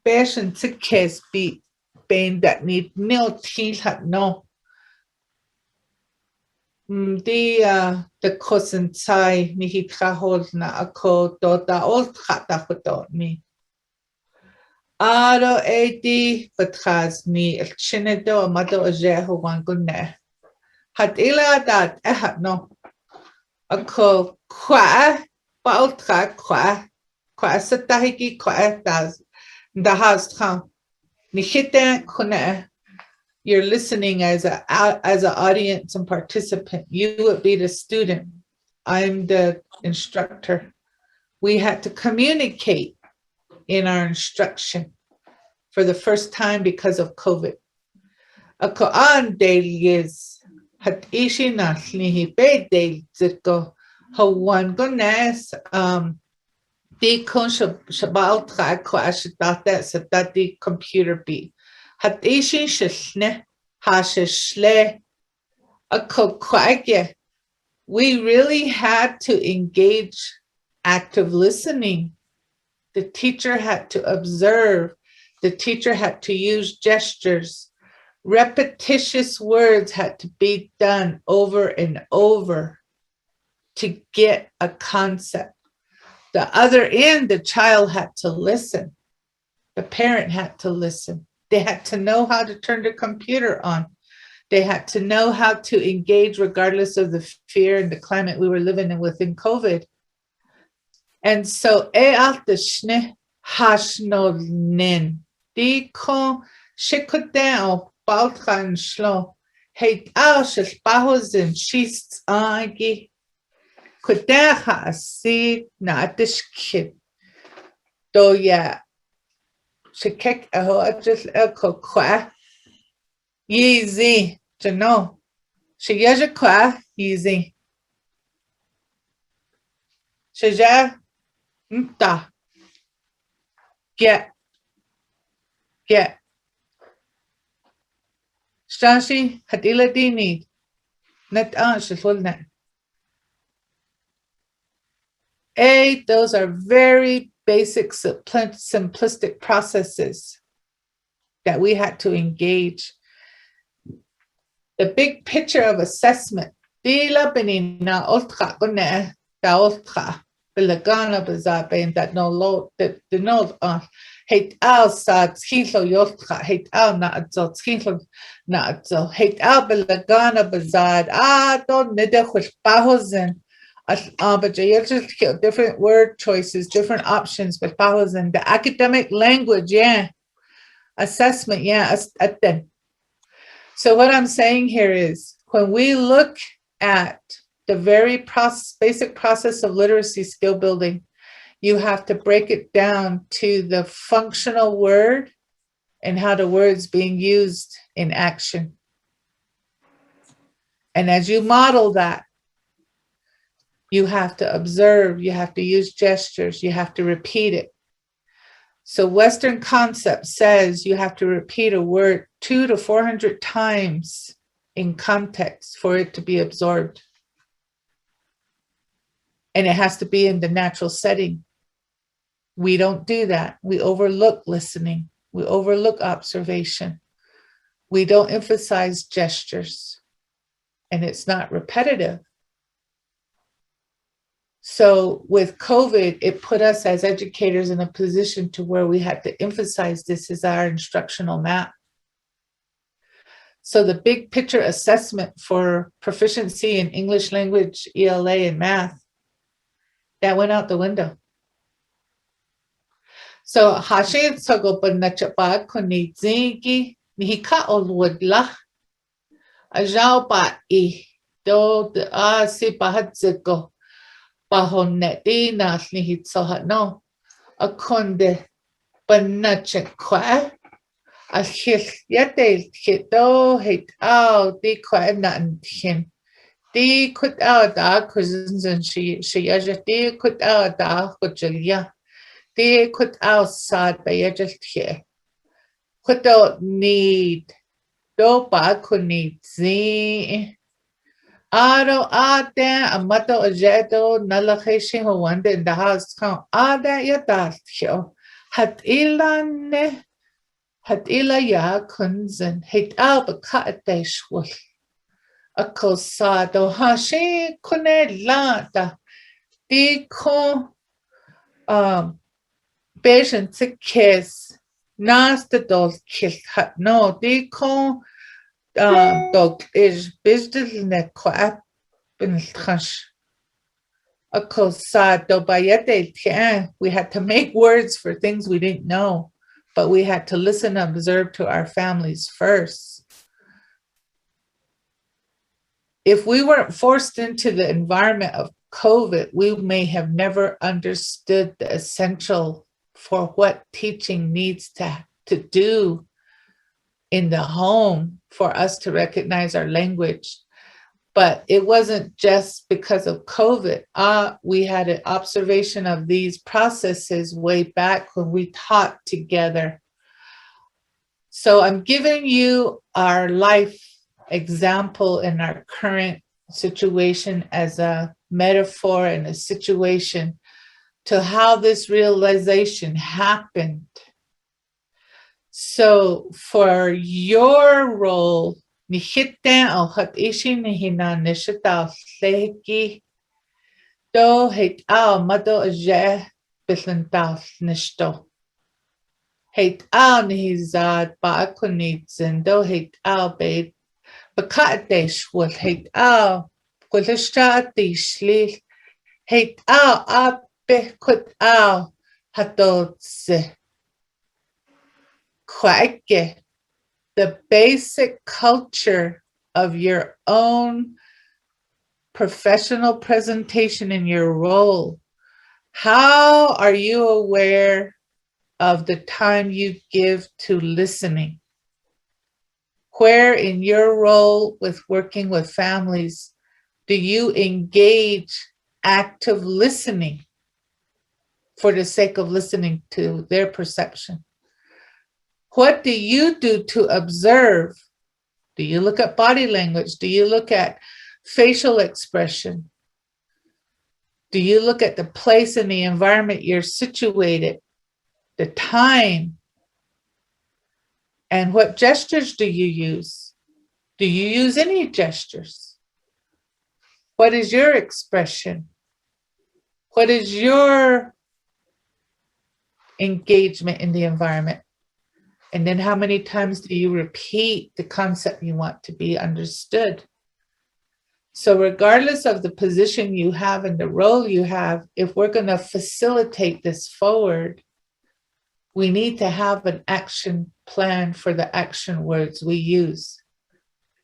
passion to kiss be pain that need no teeth no. The cousin sai ni hit hold na ako dota old hata hoto me. Aro edi patras ni el chinedo amado ajeho wangune. Hat ila dat no. Ako kwa baultra kwa satahiki kwa das the house come. Ni hite kune. You're listening as an audience and participant. You would be the student. I'm the instructor. We had to communicate in our instruction for the first time because of COVID. Ako an dailies hat ishi naslihi be dail zitko hawan gones di kon shabal tra ko ashidata satati computer be. Hat ishi shishne hashishle ako kwake. We really had to engage active listening. The teacher had to observe. The teacher had to use gestures. Repetitious words had to be done over and over to get a concept. The other end, the child had to listen. The parent had to listen. They had to know how to turn the computer on. They had to know how to engage regardless of the fear and the climate we were living in within COVID. And so, hashno nin, di ko shikudeo baltran shlo, heit aushes bahozin shists agi, kudeha si na dishkid, do ya shikek aho ajus elko kwa, yeezy, to know, shiyaja kwa, yeezy. Shaja, nta, get. Shashi hadila dini, net shulna. Those are very basic, simplistic processes that we had to engage. The big picture of assessment. Dila benina ultra gune da ultra belagana bazabe that no load that the note hate al sad skilo yoltra hate al na adzot skilo na adzot hate al belagana bazad don't nida with bahozen But you just different word choices, different options, but follows in the academic language, yeah. Assessment, yeah. So what I'm saying here is when we look at the very basic process of literacy skill building, you have to break it down to the functional word and how the word's being used in action. And as you model that, you have to observe, you have to use gestures, you have to repeat it. So Western concept says you have to repeat a word 200 to 400 times in context for it to be absorbed. And it has to be in the natural setting. We don't do that. We overlook listening. We overlook observation. We don't emphasize gestures. And it's not repetitive. So with COVID, it put us as educators in a position to where we had to emphasize this as our instructional map. So the big picture assessment for proficiency in English language, ELA, and math, that went out the window. So hashin sogo panachapa kuni zingi nihika olwodla ajao pa I do a si pahatziko pahoneti na nihitsoha no akonde panachakwa ahil yate hito hit out di kwa nantin di kut out da kuzin she aja di kut out da kujelia di kut outside by just here kut out need do pa kuni zi aro ate amato ajeto nalakeshi ho wanda in the house count ada yata hyo hat ilane hat ila ya kunzen hit out a cut shwul a cosado hashi kune lata di ko patient to kiss nas the dog kiss hat no di ko dog is business ne kwap bin trash a cosado bayete we had to make words for things we didn't know, but we had to listen and observe to our families first. If we weren't forced into the environment of COVID, we may have never understood the essential for what teaching needs to do in the home for us to recognize our language. But it wasn't just because of COVID. We had an observation of these processes way back when we taught together. So I'm giving you our life example in our current situation as a metaphor and a situation to how this realization happened. So for your role, nihiten o hat ishi nihina nishita leki do hate ao mado aje bislentao nishto. Hate ao nihizad ba akunitsin do hate ao bait bakaadesh will hate ao kulishta tishli hate ao abe kut ao hatotse. Kwake, the basic culture of your own professional presentation in your role. How are you aware of the time you give to listening? Where in your role with working with families do you engage active listening for the sake of listening to their perception? What do you do to observe? Do you look at body language? Do you look at facial expression? Do you look at the place and the environment you're situated, the time? And what gestures do you use? Do you use any gestures? What is your expression? What is your engagement in the environment? And then how many times do you repeat the concept you want to be understood? So regardless of the position you have and the role you have, if we're going to facilitate this forward, we need to have an action plan for the action words we use.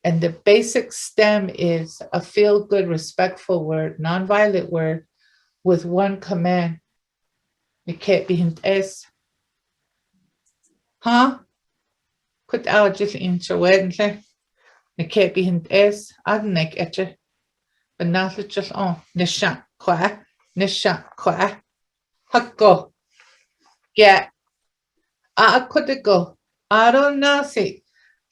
And the basic stem is a feel-good, respectful word, non-violent word with one command. It can't be es. Huh? Put out just into Wednesday. It can't be es. I'd make it. But not just on. Nisha kwa. Nisha kwa. Hakko. Yeah. I could go. I don't know. See.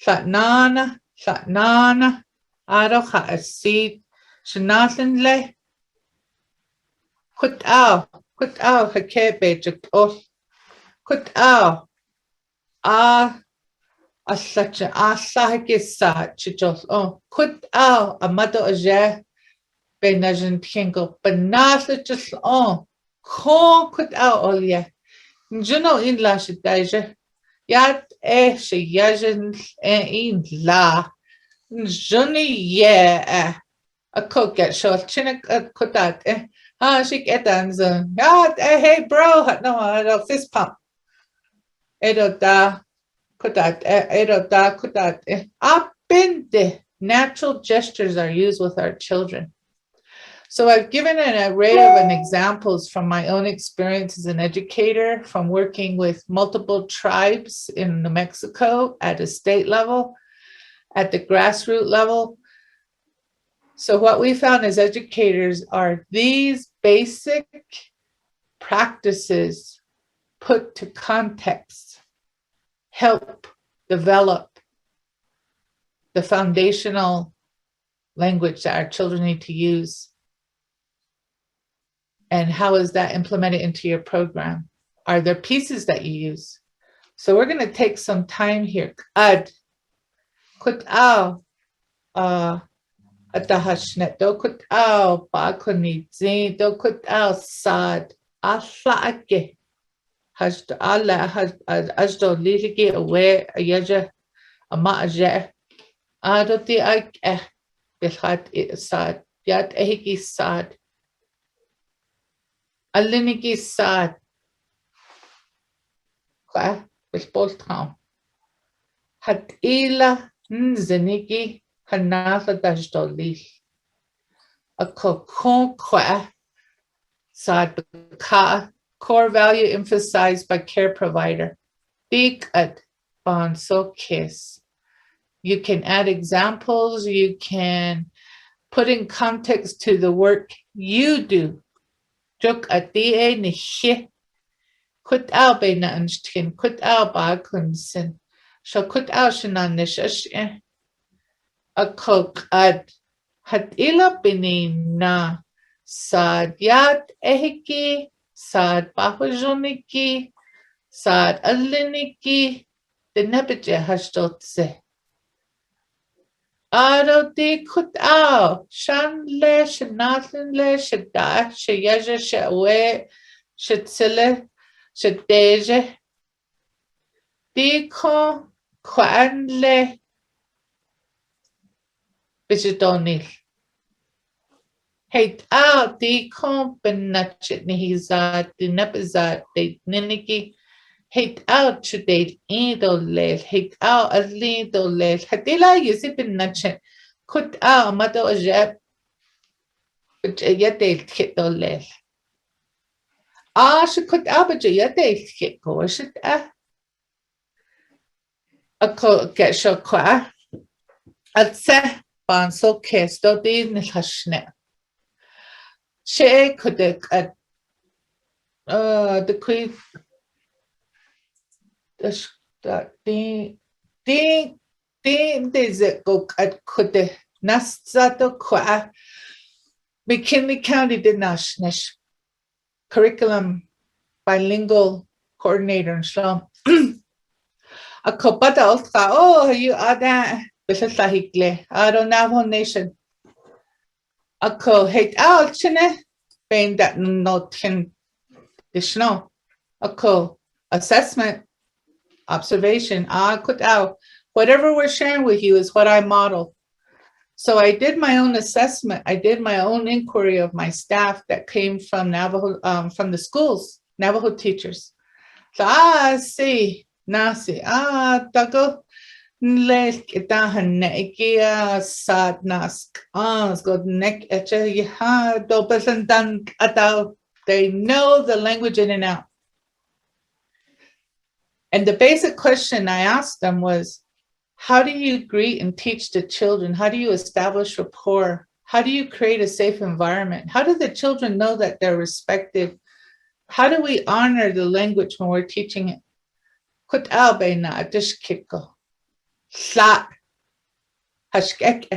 Satnana. Satnana. I don't have a seat. Shanasan le. Put out. Put out. Her can't be just off. Put out. Such an asahikisa. Chichos. Oh. Put out. A mother of Jay. Benajan Kingo. But not just on. Ko put out all yeah. Juno in la shitaja. Yat she yajan in la. Johnny yeah. A cook get short chinik put out she get danzon. Yat hey bro no I don't fist pump. Edo da put out edo da put out up in the natural gestures are used with our children. So I've given an array of examples from my own experience as an educator, from working with multiple tribes in New Mexico at a state level, at the grassroots level. So what we found as educators are these basic practices put to context help develop the foundational language that our children need to use. And how is that implemented into your program? Are there pieces that you use? So we're going to take some time here. Ad, kut ao, atahashnet, do kut ao, bakunizin, do kut ao, sad, aslaake, hajdo ala, hajdo liligi away, ayaja, amaaja, adoti ike, bilhat sad, yat ehiki sad. Aliniki sad. Kwa bispoltam. Hat ila nziniki hanafa dajdolil. A kokon kwa sad ka core value emphasized by care provider. Big at bon so kiss. You can add examples, you can put in context to the work you do. Juk a die ni he. Kut au be na anstkin. Kut au ba kunsin. So kut au shana nishash. A cook ad. Hat ila bini na. Sad yat ehiki. Sad bahujoniki. Sad aliniki. The nebije hashtotse. Aro di kut au shan le shanathin le shada shayaja shawe shatsile shadeje di ko kwan le bijidonil hate out di ko benachit nihizat di nepizat de niniki hate out today idolel hate out alidolel hadila yusibin nachet kut out mato ajab but yate kitolel she kut out but yate kit go shit a ko get sho kwa at se ban so kes do di nilhashne she could at the queen that ding is go at kude nasato kwa McKinley County did nash curriculum bilingual coordinator and shalom a kopata ultra oh you are that bisahigle I don't Navajo Nation a ko hate out chine being that not can the snow a ko assessment observation, kut out. Whatever we're sharing with you is what I model. So I did my own assessment. I did my own inquiry of my staff that came from Navajo, from the schools, Navajo teachers. So see, tago lek itahan nekia sad nask god nek eche ha do dan atao. They know the language in and out. And the basic question I asked them was, how do you greet and teach the children? How do you establish rapport? How do you create a safe environment? How do the children know that they're respected? How do we honor the language when we're teaching it? Kut al beina adish kiko. Sla. Hashkek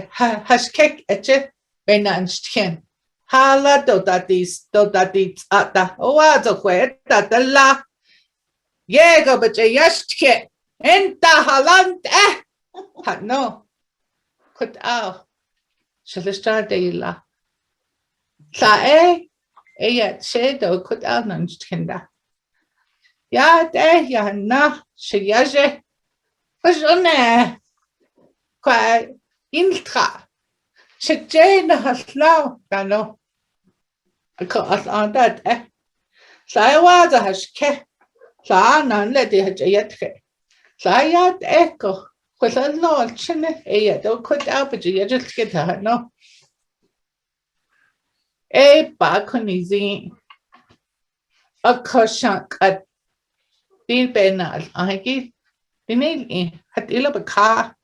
eche beina anshtien. Hala do datis ata. Owazo kwe tata la. Yego bache yashtke. Enta halant no. Kut al. Shalishta deila. Sa yet shedo kut al nanshtinda. Ya de ya na shiyaje. Fashone. Kwa intra. Shije na haslau. Gano. Ako as on that Sa was a hashke. Sa nan let the hajayatke. Sa yat echo. Was a lot chine. Don't kut out, but you just get her no. Bakunizi. A koshank at Dil Benal, Agi, Dinil, Hatila Baka,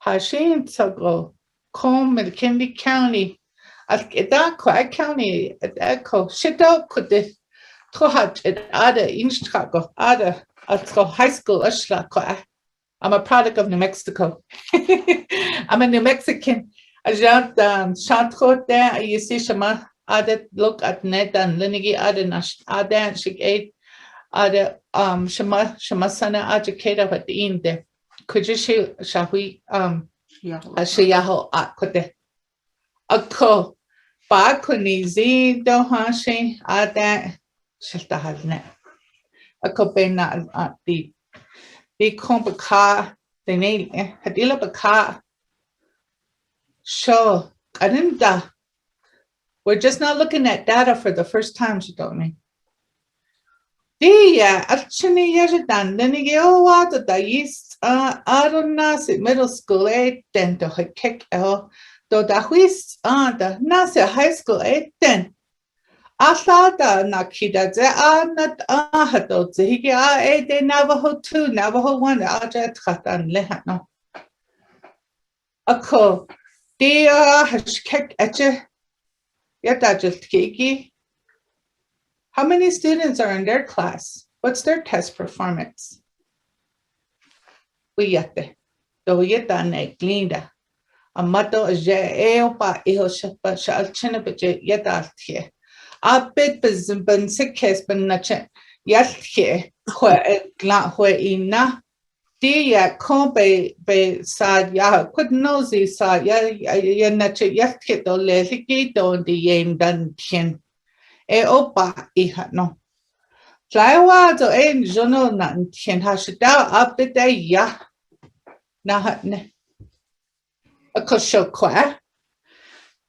Hashin Sago, Combe, McKinley County, at Edakwa County, at Echo, Shito could this Trohat at Ada Instrago, Ada, at high school, Ashla. I'm a product of New Mexico. I'm a New Mexican. I just Shantro there, you see Shama, Ada look at Net and Linigi, Ada Nash, Ada and Shik 8. Ada Shama Sana educator at the end there. Could you show Shahui Ashiyaho Akode? Ako Bakunizi Dohashi Ada Shiltahazne. Ako Bena at the Compaka, the name Hadila Baka. Sure, Adinda. We're just not looking at data for the first time, she told me. Actually, then you go what the East Aronas middle school, then to her kick though the whist the Nasa high school, then. I thought that Nakida, they are not Hado, the Navajo 2, Navajo 1, Aja Tratan Lehano. A co, dear has kicked at you. Yet I just kiki. How many students are in their class? What's their test performance? We yete. Do yeta ne glinda. Amato je eopa iho shapa shal chinapje yeta here. A bit ben sickes ben nache yet here where glant where ina. Dear combe be sad ya could nosy sad ya nache yet hit or lesiki don't the yam done tin. Opa iha no. Flyward or ein journal nan tien hashida up the day ya. Nahatne. A kosho qua.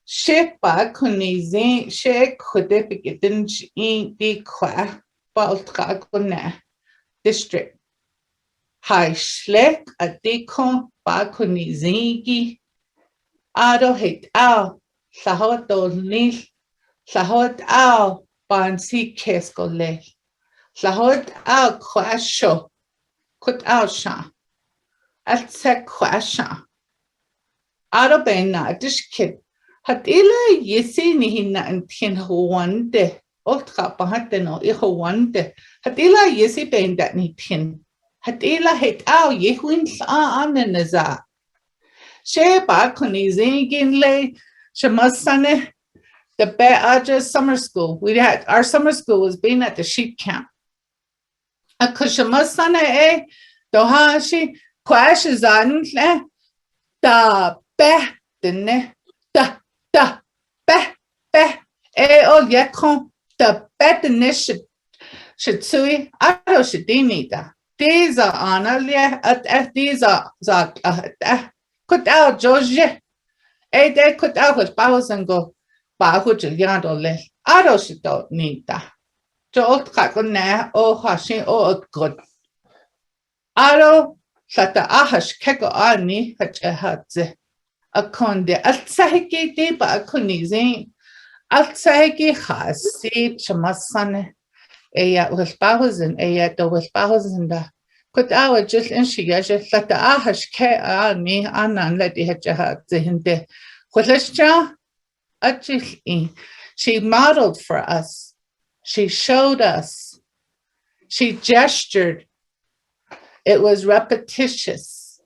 Shepa kunizi she could begin in the qua Baltragona district. High schleck a decon bakunizingi. Ado hate out. Sahoto nil. Sahot ao bansi keskole. Sahot ao kwasho. Kut ao sha. At se kwasha. Ado bena dish kid. Hat ila yesi nihina and tin wande. Otra pahateno iho wande. Hat ila yesi ben that ni tin. Hat ila het ao yehuin sa amenaza. She bakuni zingin le. Shamasane. The Aja summer school. We had our summer school was being at the sheep camp. A kushamasana dohashi kwashizan da be da be o yakon da betinish shitsui aro shidinida. These are analia at these are zak kut out George de kut ahus pausen go bahujil yandole. Aroshito nita. Jolt kakone o hashi o good. Aro sata ahash keko ani hachahatze. Akonde altsahiki deba akunizin. Altsahiki hasi chamasane. Eya wilpausen, eya do wilpausen da. Kut awa jil inshiyaja sata ahash ke ani anan ledi hachahatze hinde. Hulashja achil. She modeled for us. She showed us. She gestured. It was repetitious.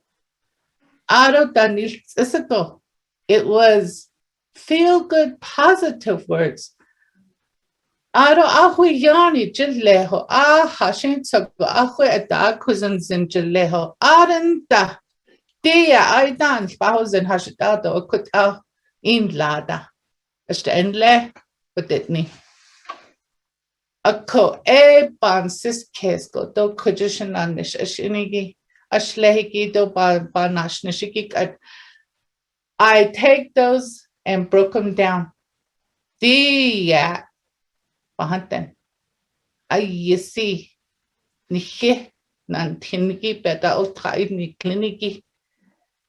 It was feel good, positive words. Aro ahuyani jilleho hashin tsago ahu eta kuzanzin jilleho arenda dia aidan spausen hashidado kut in lada. Enle beditni. Ako bansis kesko do kujishanish ashinigi ashlehiki do banashnishiki. I take those and broke them down. Dia bahanten. You see, nihe nantinigi beta ultraid ni kliniki.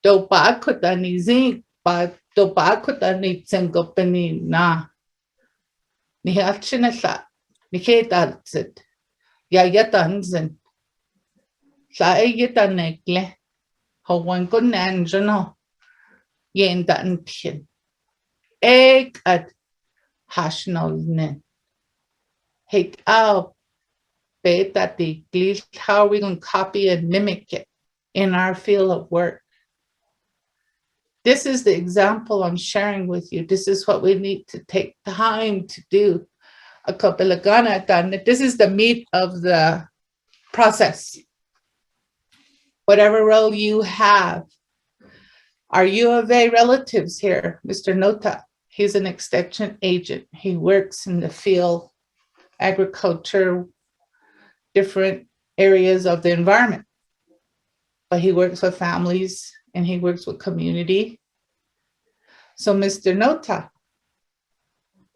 Do bakutani zinc, but do bakutani zengopeni na. Nihalchinasa. Niketalzit. Ya yatanzen. Sa yetanekle. Hawan kunan jano. Yen dantin. Egg at hashnolnen. Hate out. Beta the glis. How are we going to copy and mimic it in our field of work? This is the example I'm sharing with you. This is what we need to take time to do. This is the meat of the process. Whatever role you have. Our U of A relatives here, Mr. Nota, he's an extension agent. He works in the field, agriculture, different areas of the environment. But he works with families and he works with community. So Mr. Nota,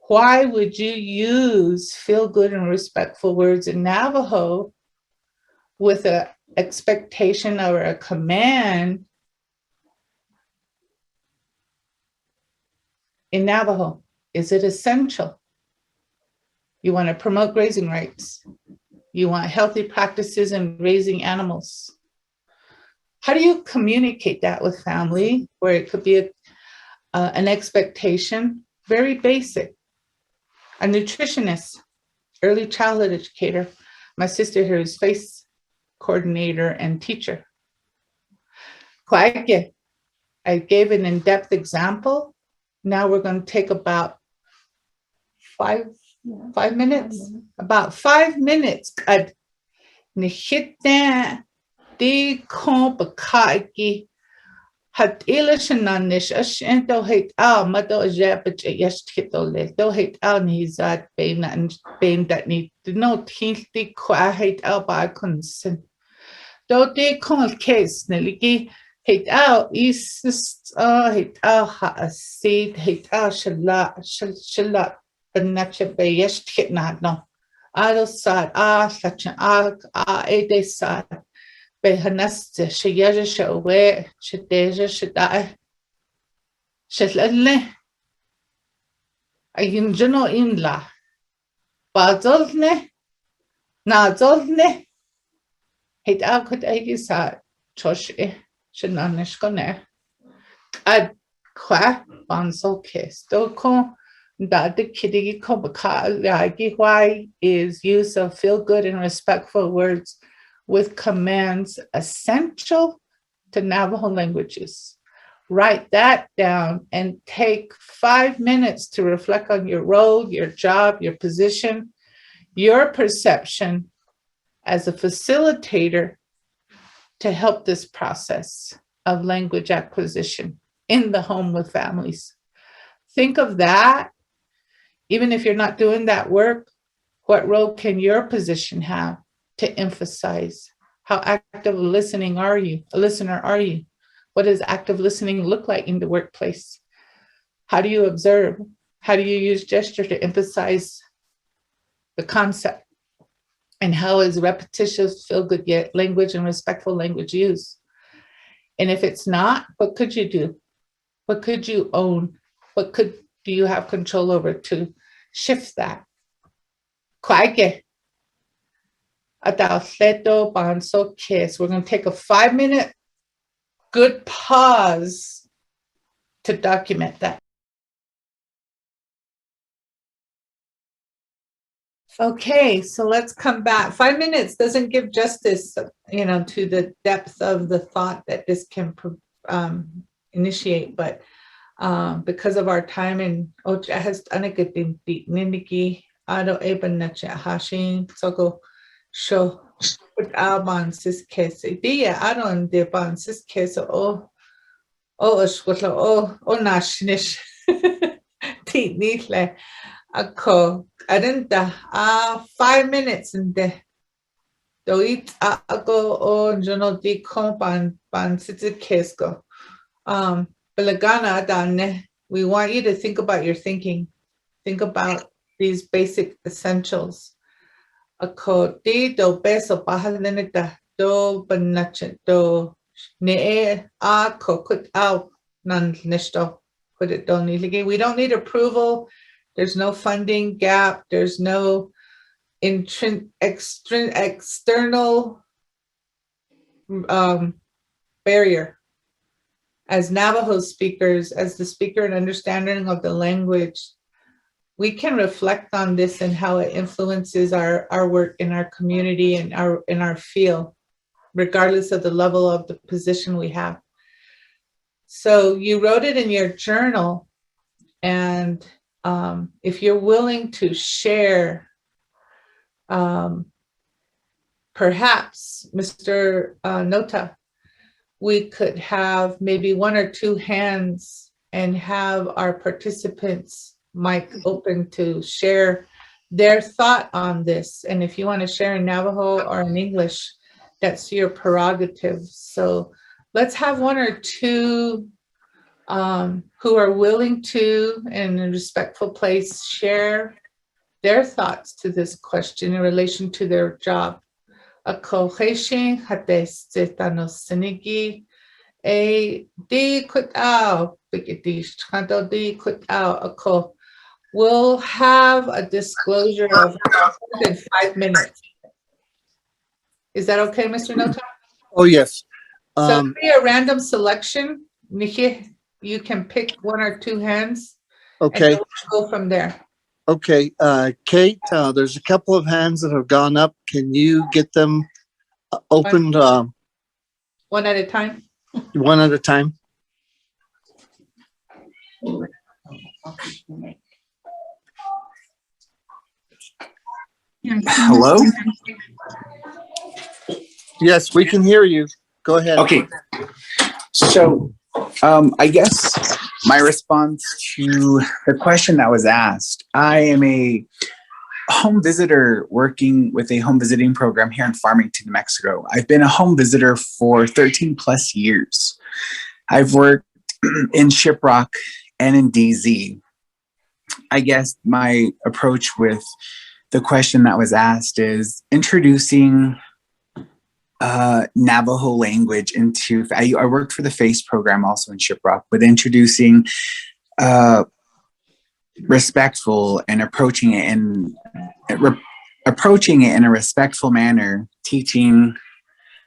why would you use feel good and respectful words in Navajo with an expectation or a command in Navajo? Is it essential? You want to promote grazing rights. You want healthy practices in raising animals. How do you communicate that with family where it could be an expectation? Very basic. A nutritionist, early childhood educator. My sister here is FACE coordinator and teacher. I gave an in-depth example. Now we're going to take about 5 minutes. About 5 minutes. Hat ilishananish ashento hate mado jabach yestkitole do hate nizat bain that need to know tinti qua hate by consent. Do de con case neliki hate is hate ha seed hate shala but nacha be yestkit not no. Ado sad such an a day sad. Behaneste sheyaja shewe shedeja shedai shelale ayin jano inla bazolne nazolne hit akut agisa chosh shenanish kone ad kwa banso kes doko that the kidigi kobaka lagi why is use of feel good and respectful words with commands essential to Navajo languages. Write that down and take 5 minutes to reflect on your role, your job, your position, your perception as a facilitator to help this process of language acquisition in the home with families. Think of that. Even if you're not doing that work, what role can your position have to emphasize? How active listener are you? What does active listening look like in the workplace? How do you observe? How do you use gesture to emphasize the concept? And how is repetitious, feel-good language and respectful language used? And if it's not, what could you do? What could you own? What do you have control over to shift that? Kwaike. Atauleto banso kiss. We're going to take a 5-minute good pause to document that. Okay, so let's come back. 5 minutes doesn't give justice, to the depth of the thought that this can initiate, but because of our time and Ocha has anakatin nindiki ado eben nacha hashin soko show put alban sis case idea adon de ban sis case o nashnish ti nitle ako adenta 5 minutes and de do it ago o jono di kompan ban sis case go we want you to think about your thinking. Think about these basic essentials. Akoti do beso pahalinita do banachin do ne a kokut out nan nishto put it don't need again. We don't need approval. There's no funding gap. There's no external barrier. As Navajo speakers, as the speaker and understanding of the language, we can reflect on this and how it influences our work in our community and in our field, regardless of the level of the position we have. So you wrote it in your journal, and if you're willing to share, perhaps, Mr. Nota, we could have maybe 1 or 2 hands and have our participants mic open to share their thought on this. And if you want to share in Navajo or in English, that's your prerogative. So let's have 1 or 2 who are willing to, in a respectful place, share their thoughts to this question in relation to their job. A cohesion hates sinigi a d quit out a co. We'll have a disclosure of more than 5 minutes. Is that okay, Mr. Nota? Oh, yes. So it'll be a random selection. Nikki, you can pick 1 or 2 hands. Okay. And we'll go from there. Okay. Kate, there's a couple of hands that have gone up. Can you get them opened 1 at a time? 1 at a time? Hello? Yes, we can hear you. Go ahead. Okay. So I guess my response to the question that was asked, I am a home visitor working with a home visiting program here in Farmington, New Mexico. I've been a home visitor for 13 plus years. I've worked in Shiprock and in DZ. I guess my approach with the question that was asked is introducing Navajo language into, I worked for the FACE program also in Shiprock, but introducing respectful and approaching it in a respectful manner, teaching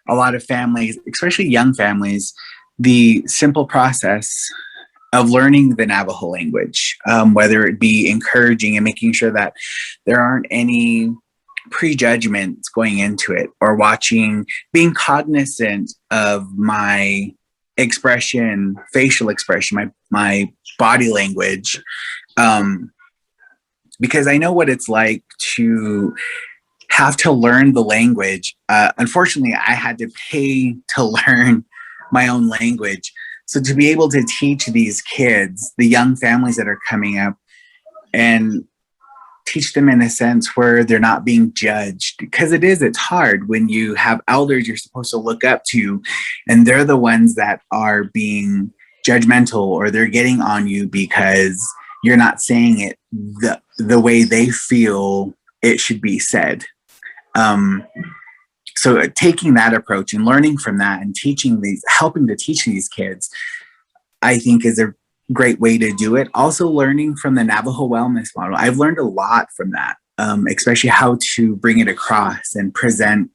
a lot of families, especially young families, the simple process of learning the Navajo language, whether it be encouraging and making sure that there aren't any prejudgments going into it, or being cognizant of my expression, facial expression, my body language, because I know what it's like to have to learn the language. Unfortunately, I had to pay to learn my own language. So to be able to teach these kids, the young families that are coming up, and teach them in a sense where they're not being judged, because it's hard when you have elders you're supposed to look up to, and they're the ones that are being judgmental or they're getting on you because you're not saying it the way they feel it should be said. So taking that approach and learning from that and helping to teach these kids, I think is a great way to do it. Also learning from the Navajo wellness model. I've learned a lot from that, especially how to bring it across and present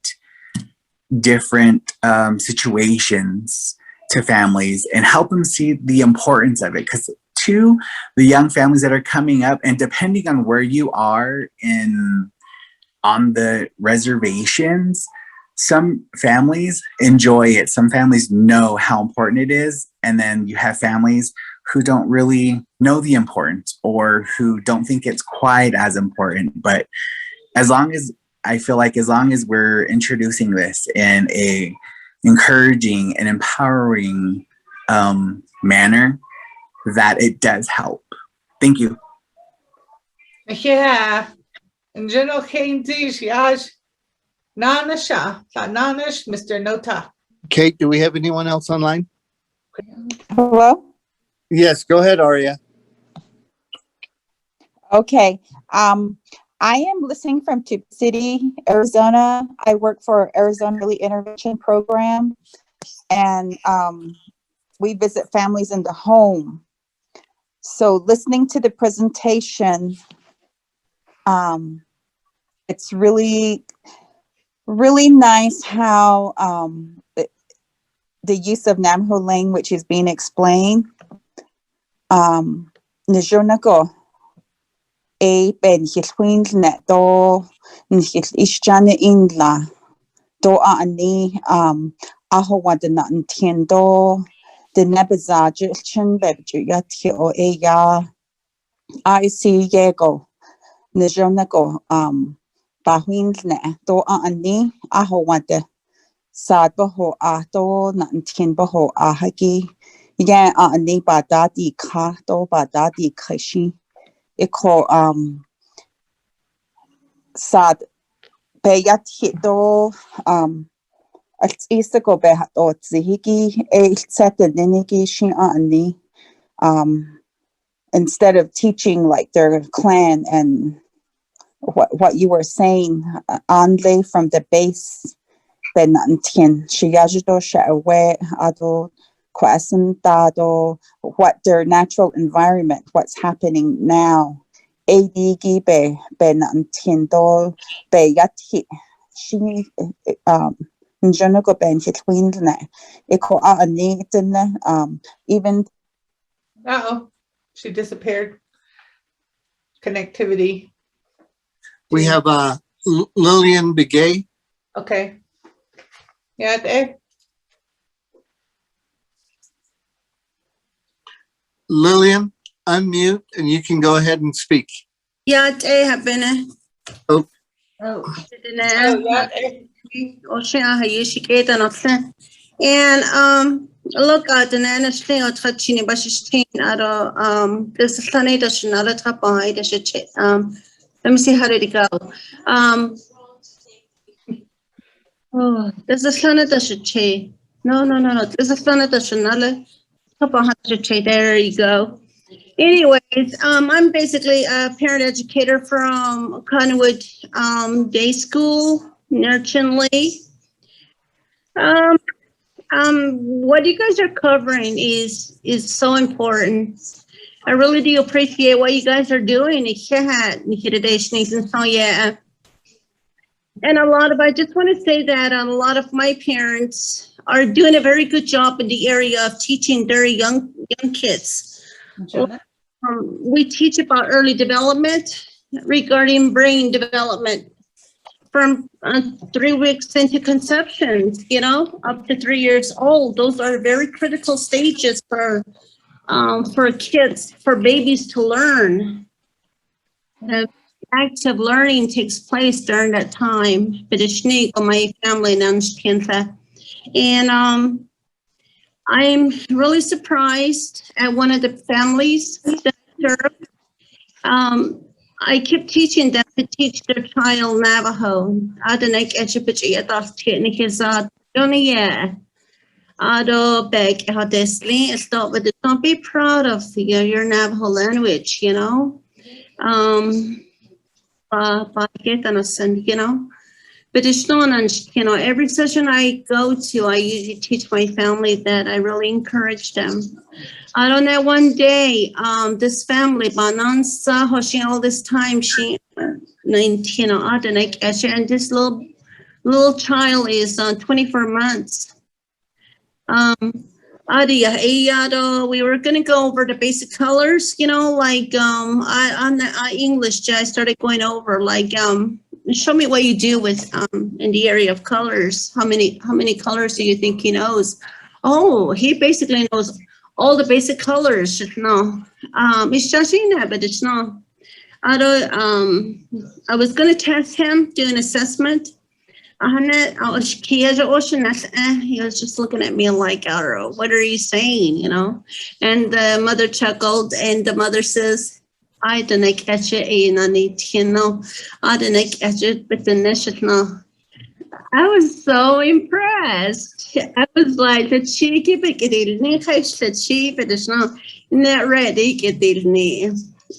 different situations to families and help them see the importance of it. Because to the young families that are coming up, and depending on where you are on the reservations, some families enjoy it. Some families know how important it is. And then you have families who don't really know the importance or who don't think it's quite as important. But I feel like as long as we're introducing this in a encouraging and empowering manner, that it does help. Thank you. Yeah. And General Keynes, Yaj, Nanasha, Nanash, Mr. Nota. Kate, do we have anyone else online? Hello? Yes, go ahead, Aria. Okay. I am listening from Tuba City, Arizona. I work for Arizona Early Intervention Program, and we visit families in the home. So listening to the presentation, it's really, really nice how the use of Navajo language is being explained. Nijunako. A ben hilwin net do nhil ishjane indla do ani ahowa de na entiendo de nebezaje chen bebju yati o ya I see yego nijonako bahwin ne do ani ahowa de sad boho a do na entien boho a hagi ya ani badadi ka do badadi kashi Iko sad beyat hito als isa go behat o zihigi set the ninigi shi ani instead of teaching like their clan and what you were saying only from the base ben antien shiyajido shawe ado dado, what their natural environment, what's happening now. Adigi be nantiendo be yati she njonogo ben hitwindne. Iko ani even Uh-oh, she disappeared. Connectivity. We have Lillian Begay. Okay. Yeah, there. Lillian, unmute and you can go ahead and speak. Yeah, they have been. Oh. And look at the nana string or touching but she's there's a sunny does another top behind the let me see how did it go. Oh, there's a sunny does no. There's a sunny does another top behind the there you go. Anyways, I'm basically a parent educator from Conwood Day School near Chinley. What you guys are covering is so important. I really do appreciate what you guys are doing. And I just want to say that a lot of my parents are doing a very good job in the area of teaching their young kids. We teach about early development regarding brain development from 3 weeks into conception, up to 3 years old. Those are very critical stages for kids, for babies to learn. Active learning takes place during that time. My family understands that. And I'm really surprised at one of the families that I serve. I keep teaching them to teach their child Navajo. Ado beg how this start with it. Don't be proud of your Navajo language, you know. You know. But it's not, you know, every session I go to, I usually teach my family that. I really encourage them. I don't know, one day, this family, Banansa, Hoshi, all this time, she, 19, I don't know, and this little child is 24 months. We were gonna go over the basic colors, you know, like on the English, I started going over like show me what you do with in the area of colors. How many colors do you think he knows? Oh, he basically knows all the basic colors. No, it's just in there, but it's not. I was gonna test him, do an assessment. He was just looking at me like, what are you saying, you know? And the mother chuckled, and the mother says, I didn't catch it, you know. I didn't catch it, but the national. I was so impressed. I was like, the cheeky, but the cheap, but it's not ready.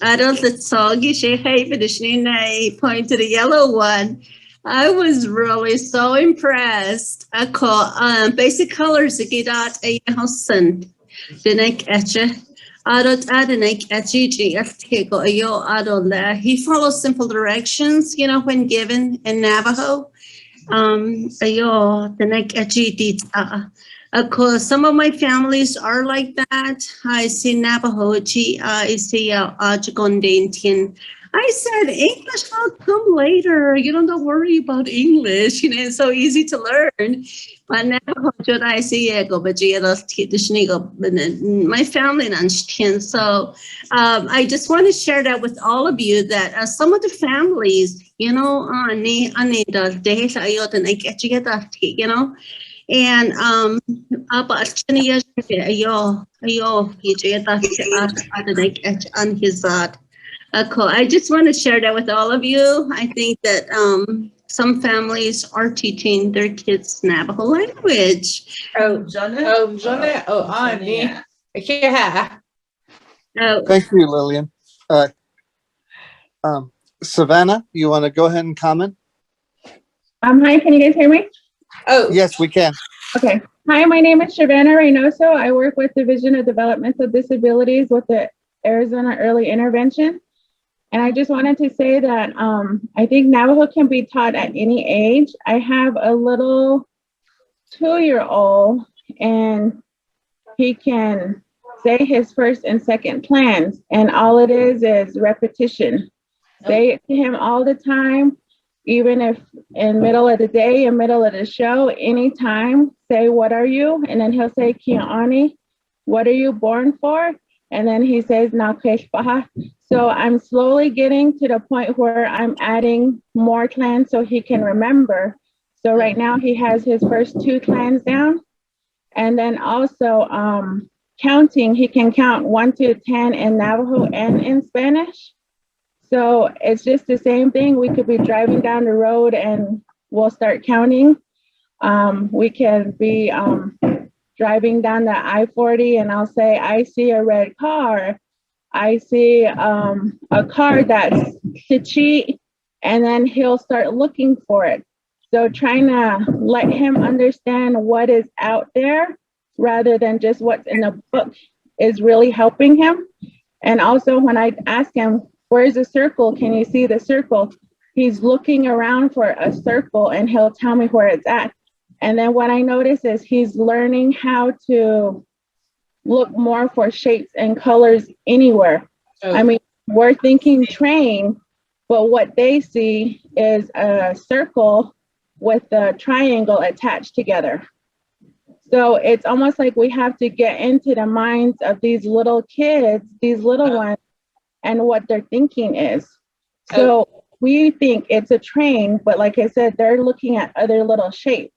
I don't let soggy, she hate, but it's point to the yellow one. I was really so impressed. I call basic colors to get out a house and didn't catch it. I don't catch it. He follows simple directions, you know, when given in Navajo. Of course, some of my families are like that. I see Navajo, I see Ajagondentian. I said, English will come later. You don't worry about English. You know, it's so easy to learn. But now, I see my family understands. So I just want to share that with all of you that some of the families, you know, you know, and on his cool. I just want to share that with all of you. I think that some families are teaching their kids Navajo language. Ani. Yeah. Thank you, Lillian. Savannah, you want to go ahead and comment? Hi, can you guys hear me? Oh, Yes, we can. Okay. Hi, my name is Savannah Reynoso. I work with Division of Developmental Disabilities with the Arizona Early Intervention. And I just wanted to say that I think Navajo can be taught at any age. I have a little 2-year-old, and he can say his first and second plans, and all it is repetition. Say it to him all the time, even if in middle of the day, in middle of the show, anytime, say, what are you? And then he'll say, Kia'ani, what are you born for? And then he says, Nakeshpaha. So I'm slowly getting to the point where I'm adding more clans so he can remember. So right now he has his first 2 clans down. And then also counting, he can count 1 to 10 in Navajo and in Spanish. So it's just the same thing. We could be driving down the road and we'll start counting. We can be driving down the I-40 and I'll say, I see a red car. I see a car that's Chichi, and then he'll start looking for it. So trying to let him understand what is out there rather than just what's in the book is really helping him. And also when I ask him, where's the circle? Can you see the circle? He's looking around for a circle and he'll tell me where it's at. And then what I notice is he's learning how to look more for shapes and colors anywhere. I mean, we're thinking train, but what they see is a circle with a triangle attached together. So it's almost like we have to get into the minds of these little kids, these little ones, and what their thinking is. So we think it's a train, but like I said, they're looking at other little shapes.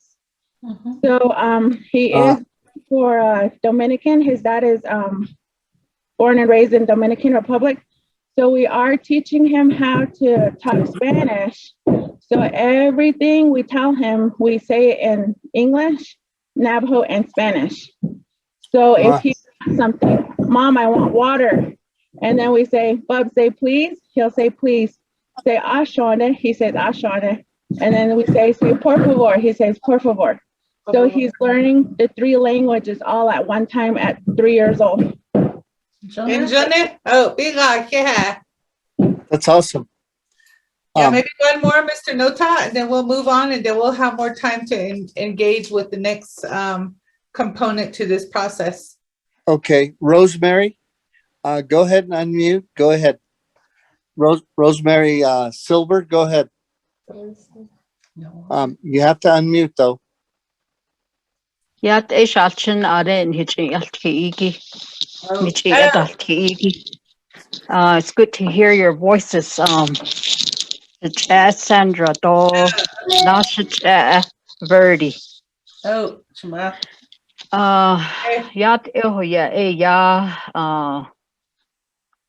So he is for Dominican. His dad is born and raised in Dominican Republic. So we are teaching him how to talk Spanish. So everything we tell him, we say it in English, Navajo and Spanish. So if he wants something, Mom, I want water. And then we say, Bub, say please. He'll say please. Say ashone. He says ashone. And then we say por favor. He says por favor. So he's learning the 3 languages all at one time at 3 years old. Oh, biga, yeah. That's awesome. Yeah, maybe one more, Mr. Nota, and then we'll move on, and then we'll have more time to engage with the next component to this process. Okay, Rosemary, go ahead and unmute. Go ahead. Rosemary Silver, go ahead. You have to unmute though. Yat ish alchin are in hitching alki. It's good to hear your voices. Sandra do Nasha Verdie. Oh, Shema. Yat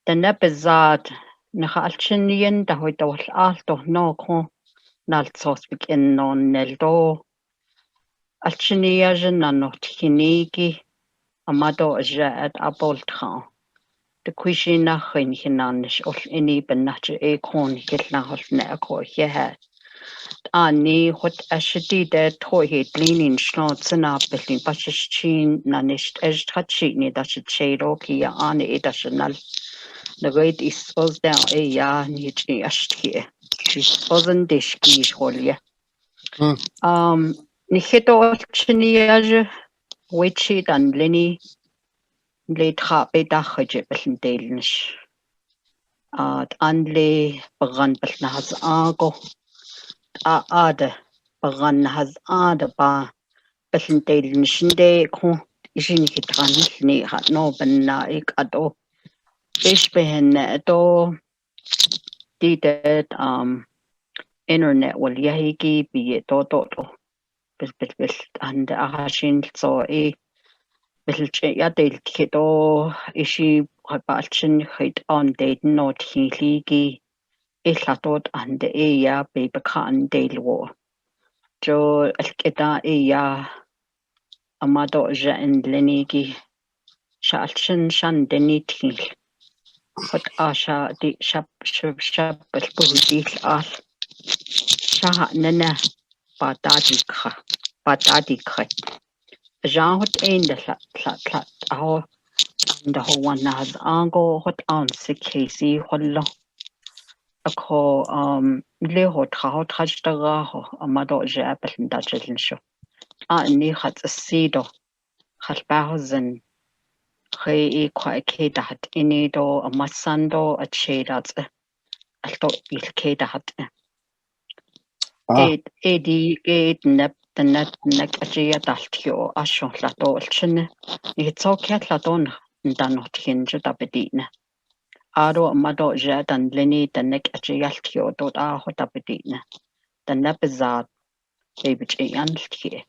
the nepizad Nahalchinian the hoitol alto no con nalsos in non neldo Alchiniajan not hinigi amado at aboltran. The cuisine in Hinanish or any benach a corn hit na hot neck or he had. Annie, what a shitty dead toy hit leaning schnots and up between Bash's chin, nanished edged hot sheet, that should shade okay, Annie, national. The weight is was down a yarn hitching ashed here. She's wasn't dish geese holia. Nihito chiniage, witchy and Lenny. Late happy dachje bel deelnish. Anle began bel has ago. Ade began has ade ba bel deelnish de kon ishin hitran ni hat no benna ik ado. Ish behen do did internet wal yahiki be do bel and ahashin so ya del kido ishi habalchin hit on date not hiligi ihlatot and ya baby can del war. Jo alkeda ya amado ja and lenigi shalchin shan denitil. Hot asha di shap buhil al shaha nana batadi kha. Jean hot ein the flat aho the whole one has ango hot answer Casey hollo ako le hot how touch the ho amado japel in that show. Ni hat a seedo hat bahozen he quite kid hat inido a masando a shade at I thought il kid hat eight nep the net neck a jia daltio a shon lato chin it's okay laton dan not hinge dabedina aro mado jet and lenny the neck a jia dot a hotabedina the nepizad baby janki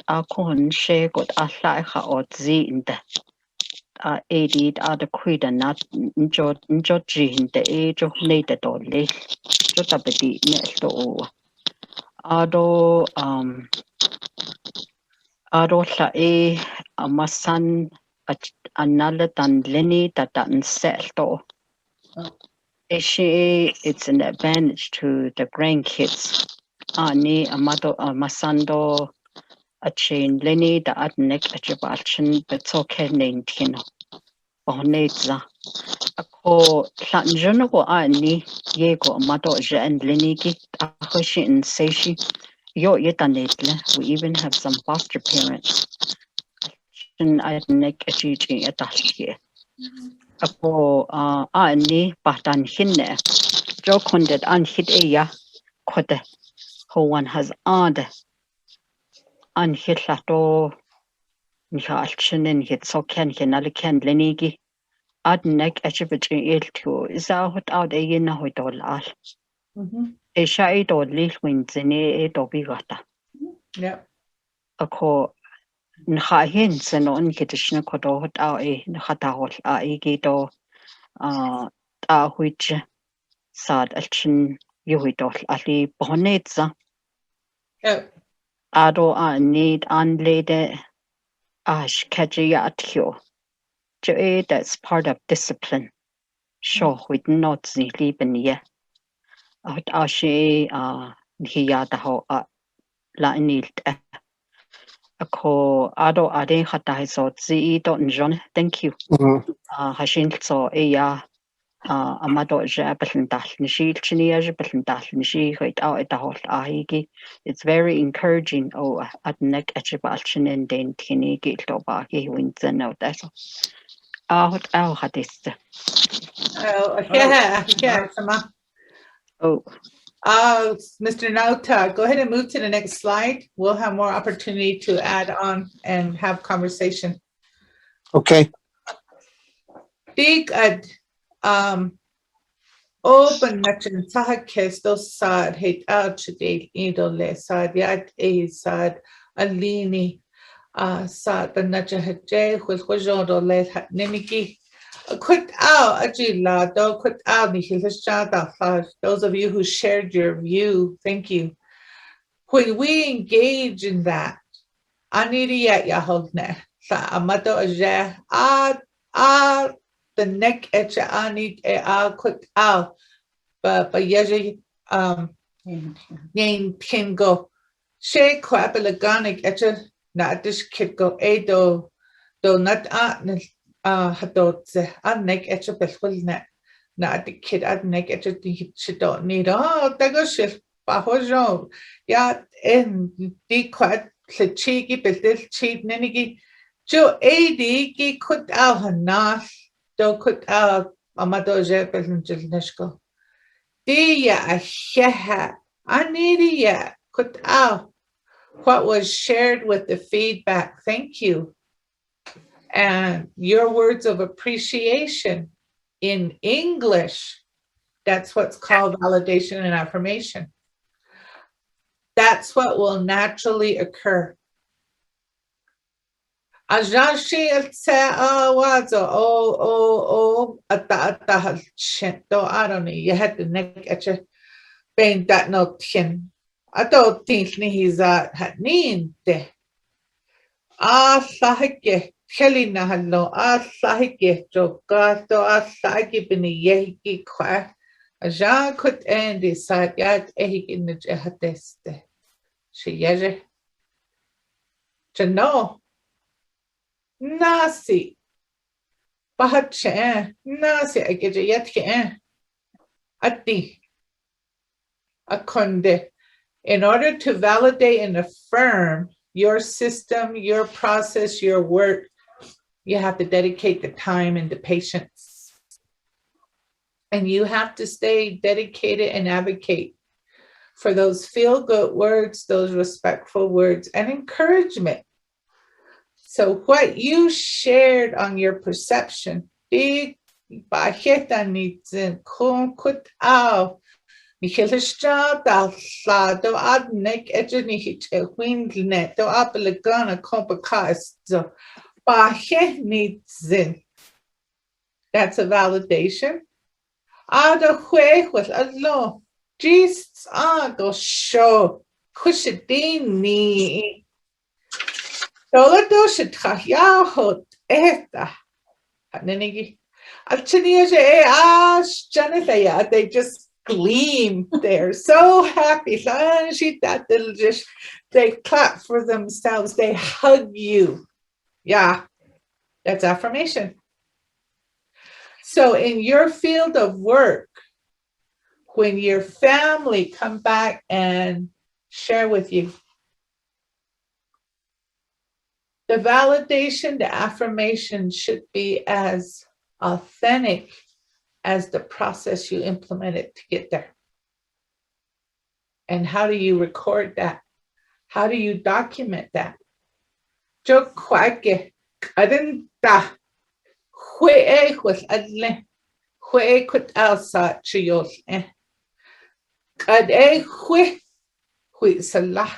a con she got a laika or z in the edit the quid and not enjoy in the age of native or late hotabedina to aro Arola amasan another than Lenny that settled. It's an advantage to the grandkids. Ani amado amasando a chain Lenny the adnek a jabalchin but so can name tino. Bonetza. A co Tlanjono ani yego amado and Lenny git a hushi and seishi. Yo yetanetle. We even have some foster parents. I neck a teaching at that here. Apo ani patan hinne. Joe conded unhit aya quade. Who one has ad unhit lato Nihalchin and hit so can hinalican lenigi. Ad neck a chivitching ill too. Is out a yina with all al. A shy or little wins in a dobigata. Yeah. A co Nhahin sen on kitishna kodot Nhatahol Aigido which sad alchin yuhidol Ali Bonetza. Oh. ado need unlede ash kajiyatio. That's part of discipline. Sure, with not the lieben ye. Out ashe hiya daho la nilt. Ako ado ade hatai so zi don John. Thank you. Hashin so amado jabal dal nishi chinia jabal dal nishi hoit out the whole ahigi. It's very encouraging. Oh, at neck etchibalchin and den tini git obaki wins and out that's out hadis. Oh, yeah, Sama. Oh, Mr. Nauta, go ahead and move to the next slide. We'll have more opportunity to add on and have conversation. Okay. Big ad open natin sahakes do sad hate out today idole sad yat a sad alini sad but nacha hajay with wajodo let nimiki quit out ajila do quit out those of you who shared your view, thank you. When we engage in that, aniriya yahogne sa amato aja the neck etcha anit quit out but yaji name tingo she quapelaganic etcha not this kid go do not hadotze neck etcha belfulnet not the kid at neck etcha she don't need tago shift bahojo ya in the quat cheeky betil cheap nenigi jo ki quit out hanaf do quit out amado jepel nishko dia aheha anidia quit out what was shared with the feedback. Thank you. And your words of appreciation in English, that's what's called validation and affirmation. That's what will naturally occur. Ajashi wazo ata shento aroni you had the neck at your pain that no tin. I don't think he's hat ninte. Sahike Kelly Nahalo Sahike Jogato Sahike Bini Yeki Kwa Aja could end this side yet ehik in the jehateste. She yeje. Jano Nasi Bahache Nasi I get a yetke Ati Akonde. In order to validate and affirm your system, your process, your work, you have to dedicate the time and the patience. And you have to stay dedicated and advocate for those feel-good words, those respectful words, and encouragement. So what you shared on your perception, big bajeta nitzen kun kut au. Michelstra dal do adnek ejenich windnet do abelegana compacast so bahe nitzen. That's a validation. Ada hue with a law. Jesus go show kushadini. Dola dosha yahot eta. Nenigi. Alchiniaje Jonathan, they just gleam. They're so happy. They clap for themselves. They hug you. Yeah, that's affirmation. So in your field of work, when your family come back and share with you, the validation, the affirmation should be as authentic as the process you implemented to get there. And how do you record that? How do you document that? Jo kwake adenta hue with adle hue kut alsa chiyos kade hue salah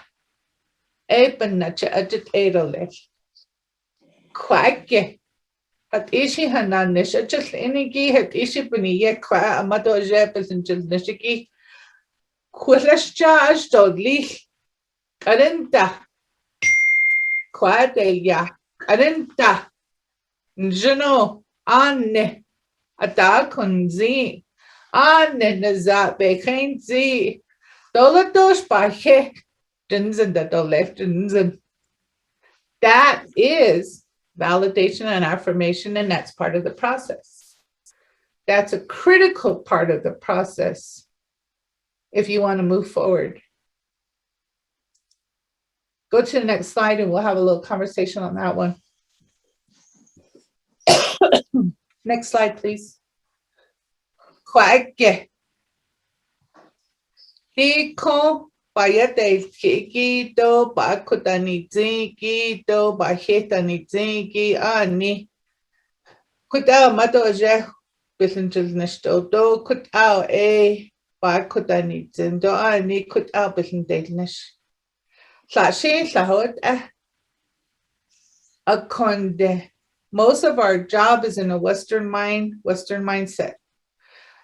ebenacha adit edole kwake at ishi hananesh just inigi hat ishi buni yekwa amado jepes and jilnishiki kwelashja ashdodli kadenta Quadeya, Adenta, Njano, Anne, Ada Kunzi, Anne Nazat Bekenzi, Doladosh Bahe, Dinzen that do left Dinzen. That is validation and affirmation, and that's part of the process. That's a critical part of the process if you want to move forward. Go to the next slide and we'll have a little conversation on that one. Next slide, please. Kwake. Diko bayate kiki do bakutani zinki do bahetani zinki ani. Kutao mato je bisintil nishto do kutao e bakutani zindo ani kutao bisintil nish. Slashi slahot akonde. Most of our job is in a Western mindset.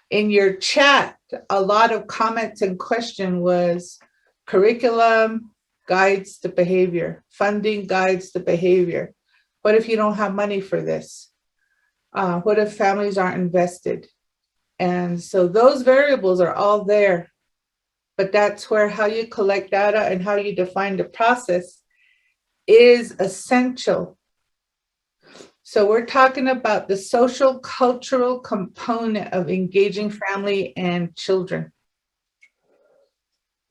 In your chat, a lot of comments and question was curriculum guides the behavior, funding guides the behavior. What if you don't have money for this? What if families aren't invested? And so those variables are all there, but that's where how you collect data and how you define the process is essential. So we're talking about the social cultural component of engaging family and children.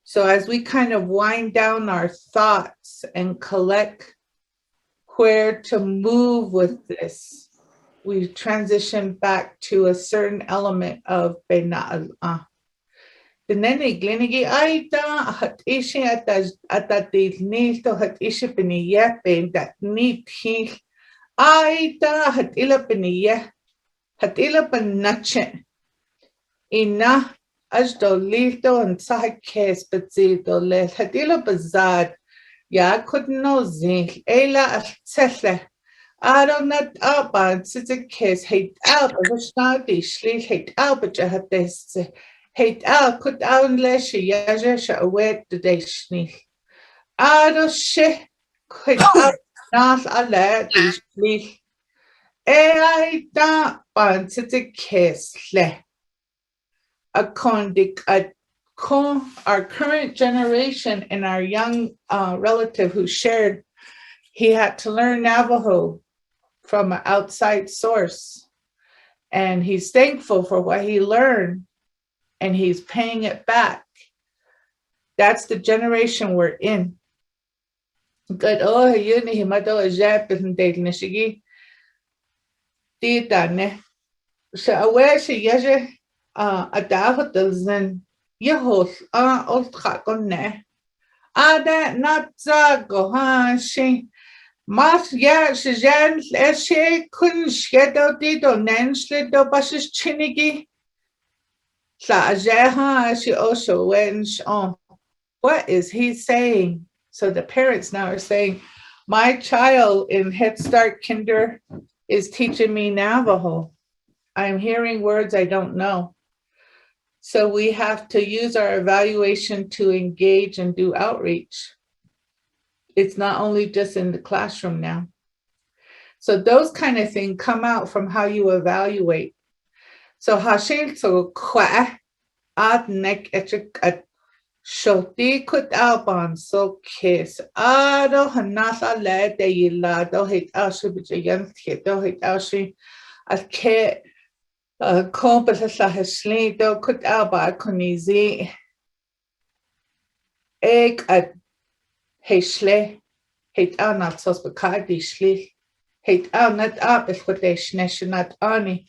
So as we kind of wind down our thoughts and collect where to move with this, we transition back to a certain element of Bena'al'ah. The nene glenigi aita hat ishi atatil nito hat ishi beniyepe that need he aita hat ila beniye hat ila benache ina ajdo lito and sahakes bezido le hat ila bazad ya kudno zinc ela atsele Aronat aban sitte kes hate out of snadi schlicht hate out but hat this hate out could unless she yaja away the day sneak. Ado she could out not a lad is sleep. I don't want to the kiss le. A condic a con our current generation and our young relative who shared he had to learn Navajo from an outside source. And he's thankful for what he learned. And he's paying it back. That's the generation we're in. Good. Oh, you need him. I don't know. Nishigi. Tita ne. So where she yaje a daho dozen yahos old hakon ne. That not zago ha she mas ya she jan she couldn't shed out dito nensle do bashes chinigi. She also went on. What is he saying? So the parents now are saying, my child in Head Start Kinder is teaching me Navajo. I'm hearing words I don't know. So we have to use our evaluation to engage and do outreach. It's not only just in the classroom now. So those kind of things come out from how you evaluate. So Hashil so kwa at neck at shoti kut alban so kiss ado hanasa le de yila do hit ashi bijan hit do hit ashi at ke compass la hesli do kut alba kunizi ek at hesle hit anat sos bakadi shli hit anat up is what they shnat ani.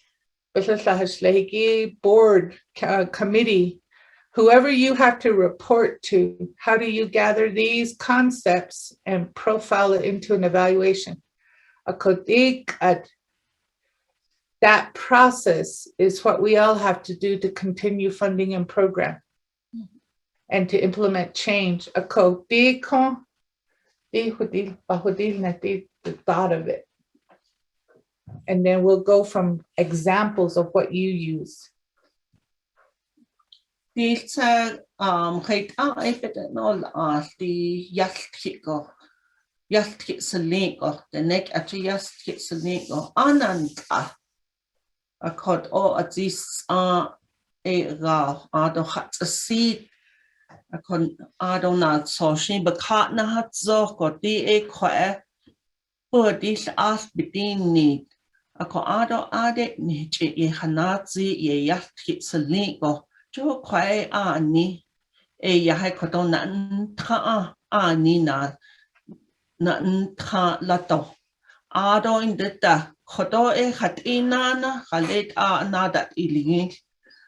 Board, committee, whoever you have to report to, how do you gather these concepts and profile it into an evaluation? That process is what we all have to do to continue funding and program and to implement change. The thought of it. And then we'll go from examples of what you use. These hate out if it all the yastiko. yalt saligo, the neck at yast saligo, ananta. A cod o at this a ra, ado hat a seed. A con ado not so she, but cat na hat zo, got the quae. But this ask between need. A co ado ade niche ye hanazi ye yat saligo, jo quae ani. Yahay codon nan ta ani na ta lato. Ado in the Kodo hat inana, halet nada ilin,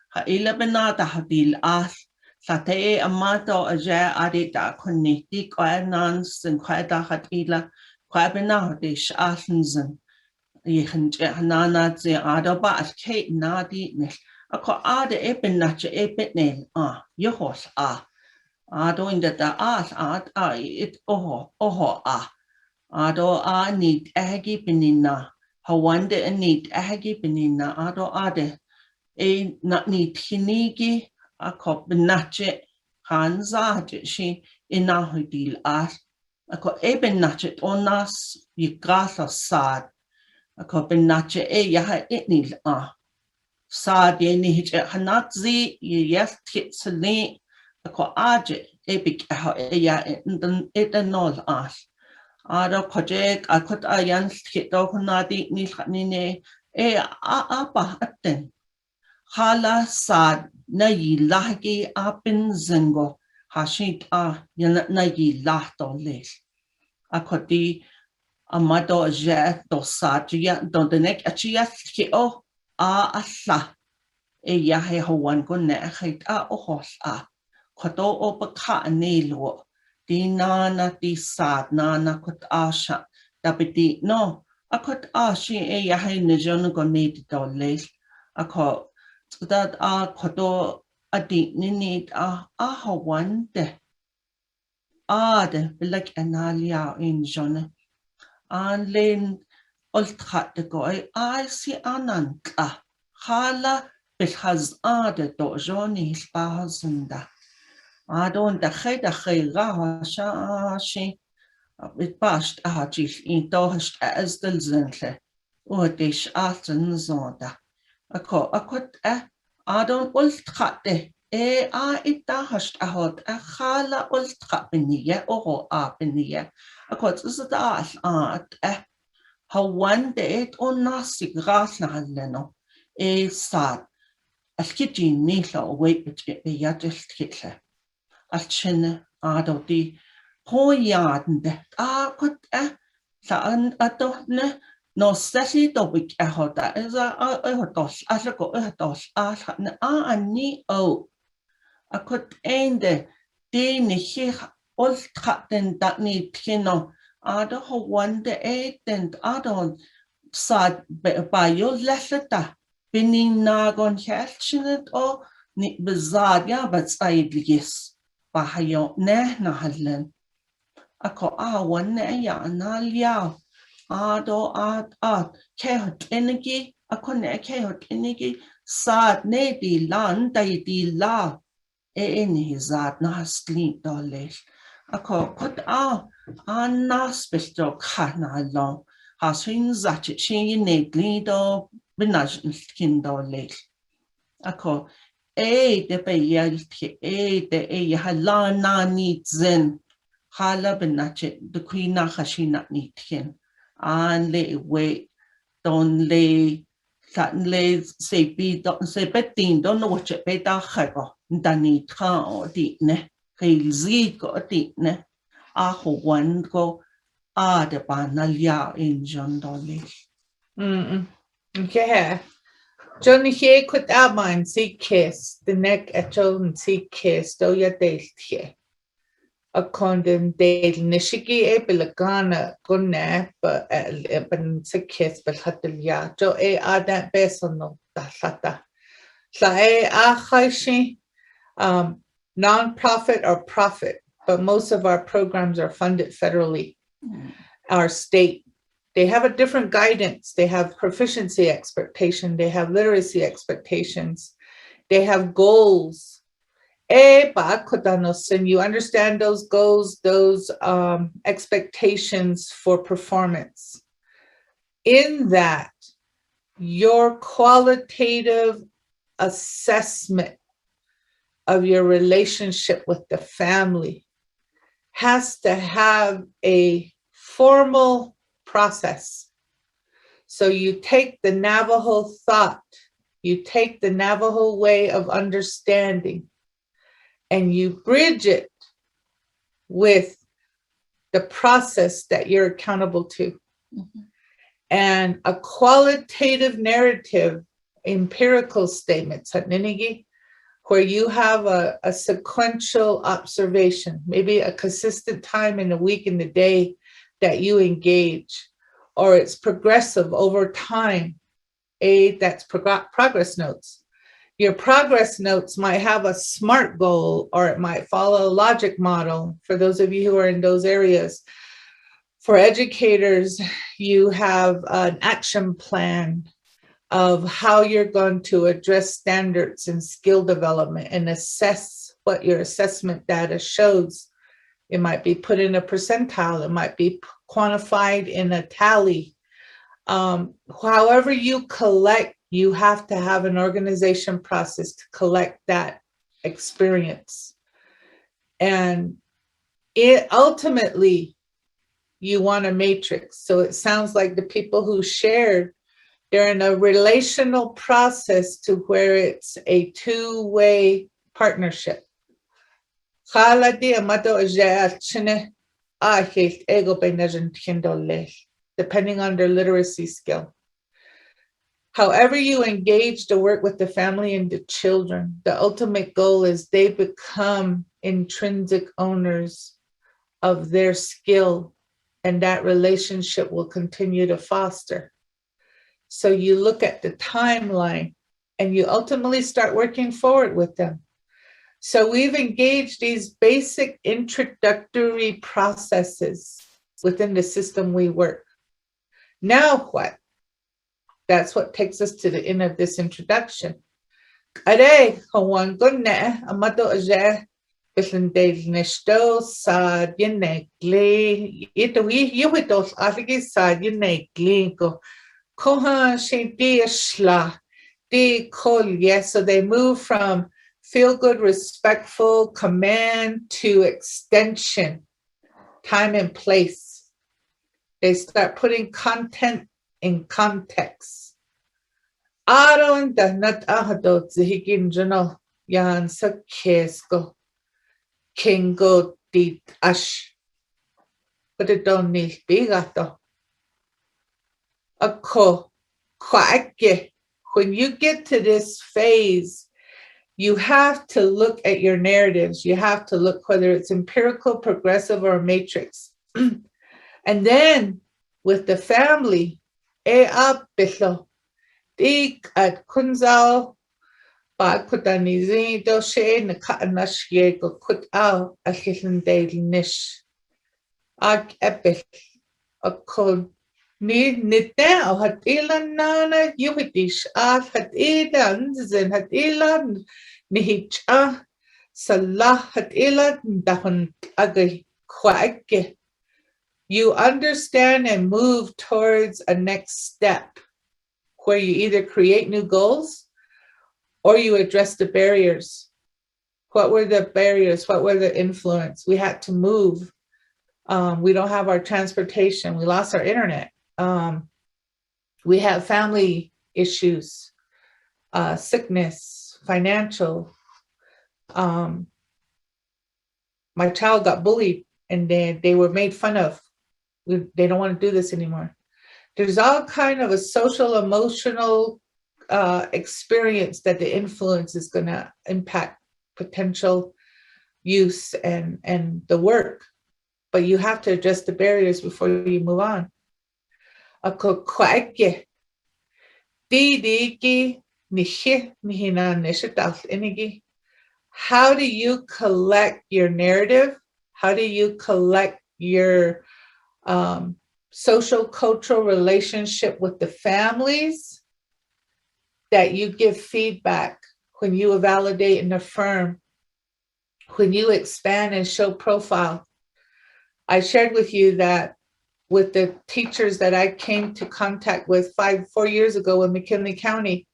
ha ilabenata hadil as, sate amato a ja adita connecti, quanans and quata hat ila, quabena dish asensen. Ye can nana ze adoba as Kate nadi nish. A co ade epenacha epetnel, yohos Ado in the as it oho Ado need agi benina. Hawande need agi benina. Ado ade not need hinigi a cop benache hanza she inahudil as a co eben nachet onas ye gasa sad a cop benache yaha itnil sad ye nihich hanatzi ye yes titsali a co aje epic ya etanol as. Ado project I could ayan hit dog nadi nilhanine apa atten. Hala sad na yi lahgi apin zingo hashit na yi lahto lis. A kodi amado jet do sad ya do the neck achia ki o asla yahe hawan go ne hit ohos kodo opaka nilo. Di nana di sad nana kot asha dabiti no a kot ashi yahay nijon go need do les a ko that kodo adi need hawande like analia in jone an len ultrat de go I see ananka hala bilhaz do joni spazunda Adon da she it passed in dohst as the zintle or dish aften zonda. A could Adon ultrate it dahst a hot a hala ultrapenia or apenia. A could is the art how one day it on nasi grass na leno sad a skitty nilo wait a yadist hitler. Alchin ado di hoyadende could saan adone no sessi do week ahoda is a hotos as a go hotos ani o a could end the nihi old captain that need kino ado ho one the and adon sad by your lesseta binning nagon helchinet o ni bizad ya but idlis. Bahayo ne na hadlen. Ako one ne ya na liao. Ado kehot energy. Ako ne kehot energy. Sad ne di lan day di la. Ni zad na sleep dollars. Ako put na special kana long. Haswin zat she ne glido binaj skin dollars. Ako de bayalti de hala na need zen hala benache the queen na hashina nitkin an le wait don le le say be don't say betin don't know what it beta hago dani tra o di ne heil zid go di ne ho one go de banalia in John Dolly. Okay. Johnny he could mine see kiss the neck at John see kiss do ya dale here. A condemn dale nishiki ebelagana gunna but sick kiss but hatalia jo that besono da sa non-profit or profit, but most of our programs are funded federally. Our state, they have a different guidance. They have proficiency expectation. They have literacy expectations. They have goals. And you understand those goals, those expectations for performance. In that, your qualitative assessment of your relationship with the family has to have a formal process. So you take the Navajo thought, you take the Navajo way of understanding, and you bridge it with the process that you're accountable to. Mhm. And a qualitative narrative, empirical statements, where you have a sequential observation, maybe a consistent time in the week, in the day that you engage, or it's progressive over time. That's progress notes. Your progress notes might have a SMART goal, or it might follow a logic model for those of you who are in those areas. For educators, you have an action plan of how you're going to address standards and skill development and assess what your assessment data shows. It might be put in a percentile, it might be quantified in a tally. However you collect, you have to have an organization process to collect that experience. And it ultimately, you want a matrix. So it sounds like the people who shared, they're in a relational process to where it's a two-way partnership. Depending on their literacy skill. However you engage to work with the family and the children, the ultimate goal is they become intrinsic owners of their skill, and that relationship will continue to foster. So you look at the timeline and you ultimately start working forward with them. So we've engaged these basic introductory processes within the system we work. Now what? That's what takes us to the end of this introduction. Are hawan gunne amato aje bislandel nesto sa yenekli itawi yuhitos afiki sa yenekli ko koha shinti ashla di kol. Yes, so they move from feel good, respectful command to extension, time and place. They start putting content in context. Aron dahnat ahadot zihigin jano yan sa kesko kingo dit ash. But it don't need bigato. Ako kwaake. When you get to this phase, you have to look at your narratives. You have to look whether it's empirical, progressive, or matrix. And then with the family, apilo, dik at kunzao, ba kutanizin do she nakanash yego kut ao ahilinday nish. Ak epil, akon ni nita hat ilan nana yuhidish at hat ilan zin hat ilan nihicha salah hat ilan dahun agay kwaike. You understand and move towards a next step where you either create new goals or you address the barriers. What were the barriers? What were the influence? We had to move. We don't have our transportation. We lost our internet. We have family issues, sickness, financial. My child got bullied and then they were made fun of. They don't want to do this anymore. There's all kind of a social, emotional experience that the influence is going to impact potential use and the work. But you have to address the barriers before you move on. How do you collect your narrative? How do you collect your social cultural relationship with the families that you give feedback when you validate and affirm when you expand and show profile. I shared with you that with the teachers that I came to contact with 4 years ago in McKinley County,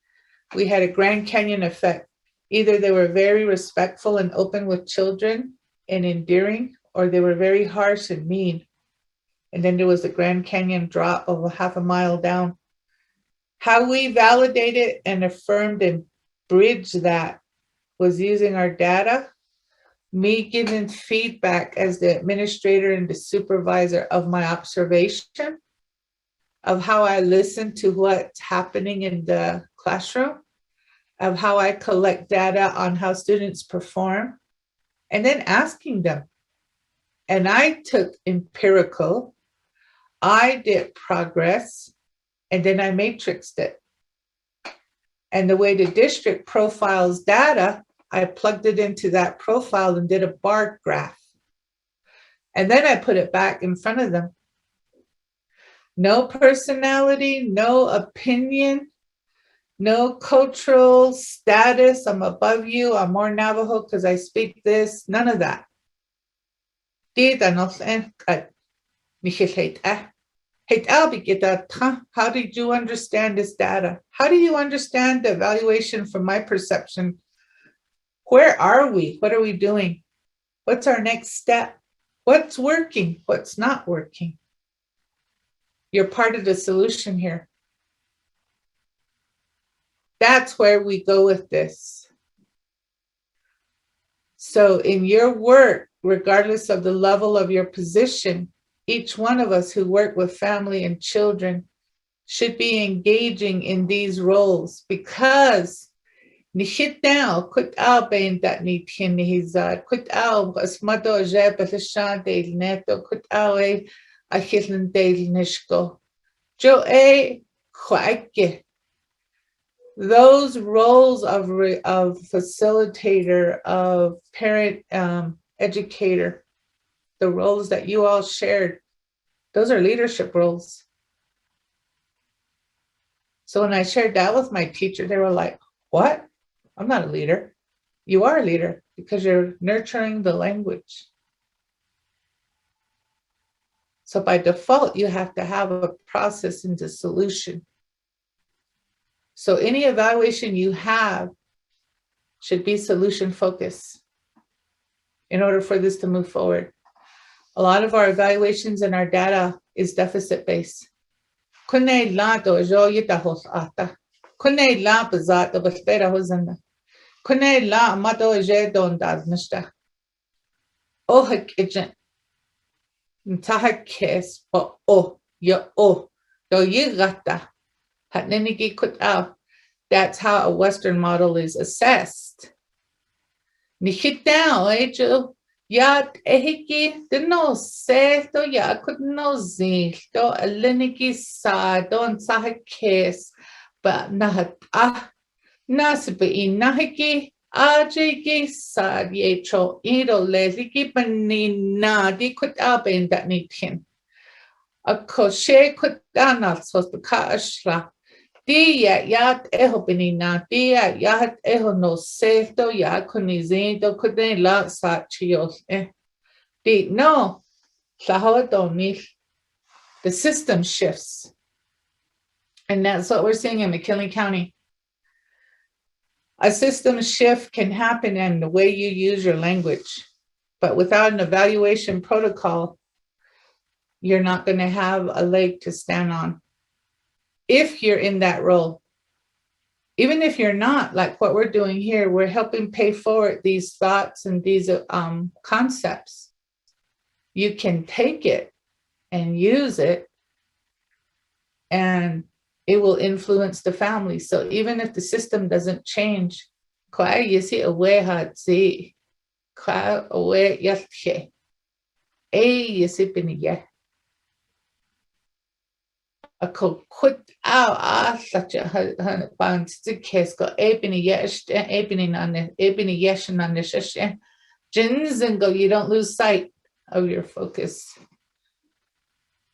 we had a Grand Canyon effect. Either they were very respectful and open with children and endearing, or they were very harsh and mean. And then there was the Grand Canyon drop of a half a mile down. How we validated and affirmed and bridged that was using our data, me giving feedback as the administrator and the supervisor of my observation of how I listen to what's happening in the classroom, of how I collect data on how students perform, and then asking them. And I took empirical, I did progress, and then I matrixed it. And the way the district profiles data, I plugged it into that profile and did a bar graph. And then I put it back in front of them. No personality, no opinion, no cultural status. I'm above you. I'm more Navajo because I speak this. None of that. How did you understand this data? How do you understand the evaluation from my perception? Where are we? What are we doing? What's our next step? What's working? What's not working? You're part of the solution here. That's where we go with this. So in your work, regardless of the level of your position, each one of us who work with family and children should be engaging in these roles, because Nishitao kut al bain that ni tin hizad kut al asmado je belishan de neto kut al a hitlen de nishko jo a kwaike. Those roles of facilitator, of parent educator, the roles that you all shared, those are leadership roles. So when I shared that with my teacher, they were like, what? I'm not a leader. You are a leader because you're nurturing the language. So by default, you have to have a process into solution. So any evaluation you have should be solution focused in order for this to move forward. A lot of our evaluations and our data is deficit based. Kune la do jo yita hos ata. Kune la bazat do bespera hosanda. Kune la mato je don dad nishta. Oh hak agent. Ntaha kes o ya do yigata. Hatneniki kut out. That's how a Western model is assessed. Nishit down, Joe. Yat ehiki the no se to ya could no zi to a liniki sa don sahakes but nahat nasibi nahiki ajiki sa yecho ido lesiki panina di kut abin that need him. A koshe kut danat sos the kaashla. Dia yat eho benina, dia yat eho no sefto ya kunizindo kudin la sachios. Di no, sahoadoni. The system shifts. And that's what we're seeing in McKinley County. A system shift can happen in the way you use your language, but without an evaluation protocol, you're not going to have a leg to stand on. If you're in that role, even if you're not, like what we're doing here, we're helping pay forward these thoughts and these concepts. You can take it and use it, and it will influence the family. So even if the system doesn't change, a could out such a bounce to kiss go ebony yes ebony on the ebony yes and on the session jins and go, you don't lose sight of your focus.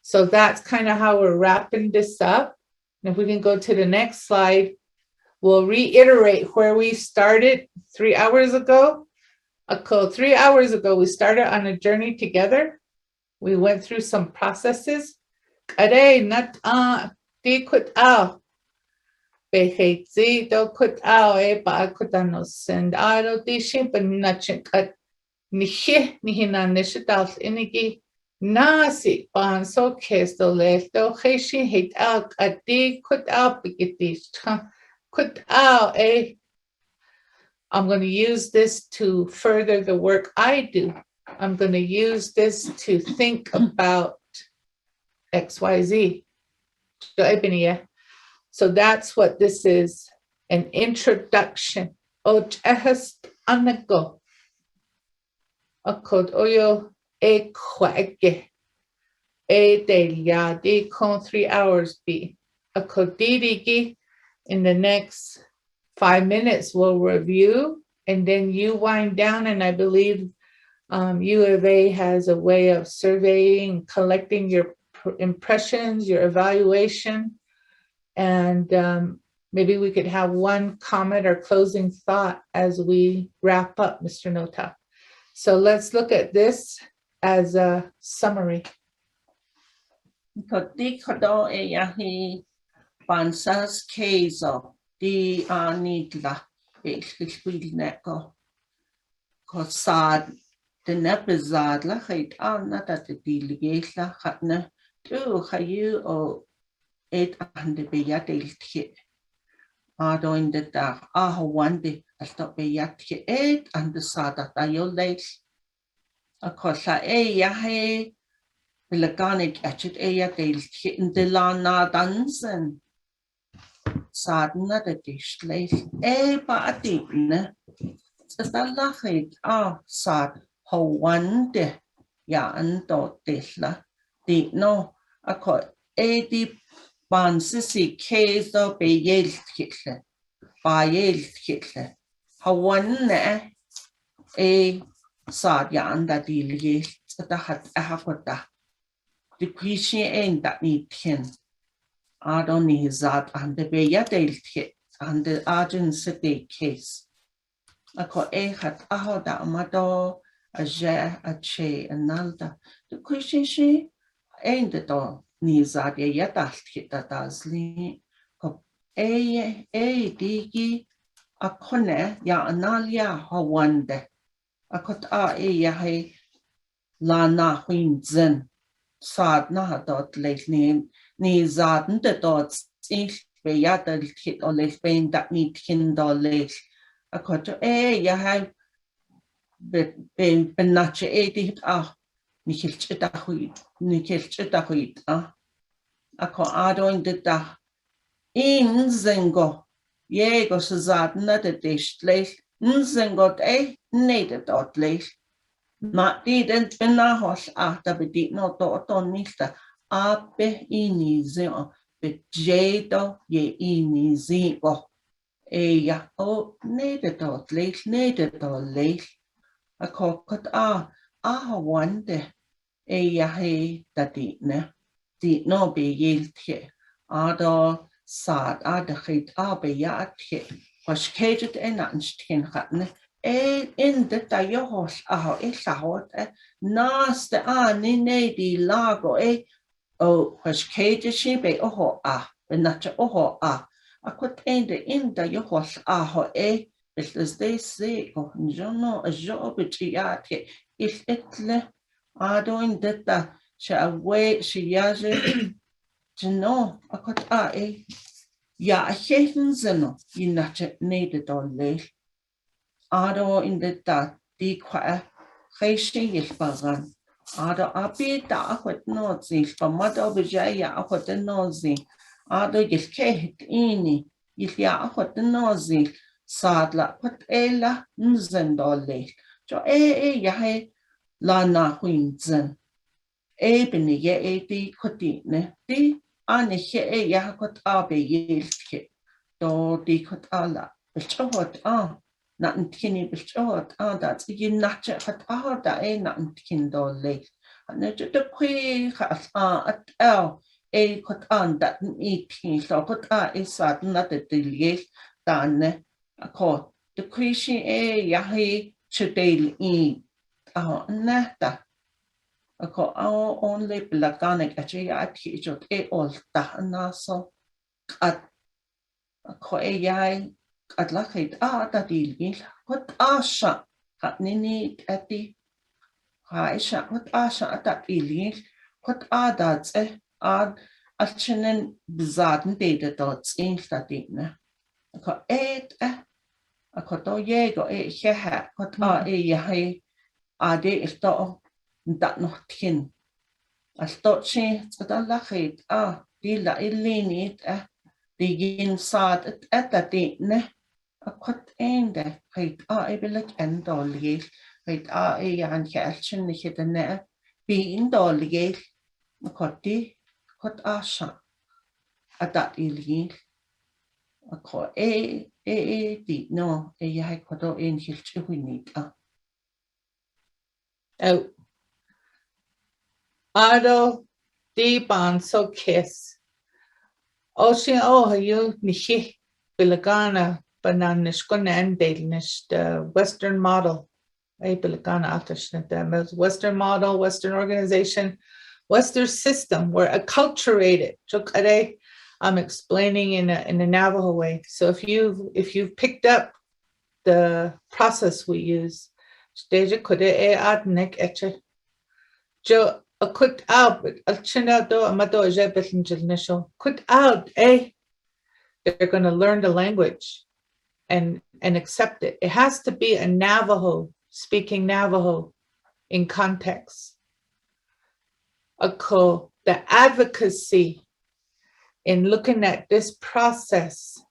So that's kind of how we're wrapping this up. And if we can go to the next slide, we'll reiterate where we started 3 hours ago. 3 hours ago, we started on a journey together. We went through some processes. Are not di kut ao. Behezi do kut ao ba kutanos and aro di shimpan nachin kat nihe nihina nishidal inigi nasi ban so kesto le do heshi hit out at di kut ao bigiti kut ao I'm going to use this to further the work I do. I'm going to use this to think about XYZ. So that's what this is, an introduction. Ojehest anago. Akod oyo e kwege. E delia di kon 3 hours be. Akod didigi. In the next 5 minutes, we'll review, and then you wind down, and I believe U of A has a way of surveying, collecting your impressions, your evaluation, and maybe we could have one comment or closing thought as we wrap up, Mr. Nota. So let's look at this as a summary. Kodi kodo e yahi bansas kezo di anidla be neko kosad de nepizad la khait na dat di ligela khatna tu khayu o et ande be yadeltje ado in de dag wande alto be yatje et ande sada tayolde akosa yahi Leganik achet yadeltje in de lana dansen Sadna de dishley ba adibne Salachit sad hawande ya ando dilla di no ako di bansisi kezo be yeltkile ba yeltkile hawanne sad ya anda dilye hat ahakota the question that need tin Adoni zat and the beyadelke and the agency case. Ako hat ahoda amado a je a che analda. The question she ain't the door nizad yadalke that asli. Ko digi a kone ya analia hawande. Akot yahe la na zen. Sad na dot lately. Ni zaden de dots ich be yadel kit o lech bein dat ni kinder lech a koto ya ha be nache dit ni kilch da huit a ko adoin de da in zengo ye go zaden na de dish lech zengo ne de dot lech ma di den benahos da be dit no do nista Ape inizio be jedo ye inizio ya o nedertot leeg a kokot wande ya he datine di no be yeltje ado sad de geit be yatje was kejet en anstien gatne in de tajos hot naast de ni di lago was kejet she be benacha a quit end in the yohos because they say no a job if it doing that shall wait she has to know a quit ya hezeno you not needed or late ado in the di qua bagan ado apita quit nozi from mother bijaya quit the nozi ado yelke ini ya quit the nozi sadla quit ela nzendole jo ya he la na huinzen beni ye di quitine di ane he ya quit abe yelke do di quit ala bichot not in tinny bichot that's you not hat da not in kindole and the que at quit on that eating so put is sad not the delay done a call the question yahi chudel I nata. Ako only blaganik at ya teachot olta naso at ako yai at lakit dadil what asha at nini eti haisha what asha at that ilil what adats ad alchinen bzaden data dots in statine ako ako to yego heha what yai ade isto dat nog tin. Als tot je het al lachit, die la niet, die geen zaad het dat ne. Akot einde, het ik wil het en dollig, het aan geeltje niet het ne, wie in dollig, akot die, akot asha, dat illig. Akot die no, jij kodo een geeltje niet. Oh. Ado deep on so kiss. Ocean you nishi bilagana bananishkona and Danish the Western model. Bilagana atashnet the Western model, Western organization, Western system. We're acculturated. I'm explaining in a Navajo way. So if you've picked up the process we use, a cut out, a chin out do a mato initial cut out, they're going to learn the language and accept it. It has to be a Navajo speaking Navajo in context. The advocacy in looking at this process,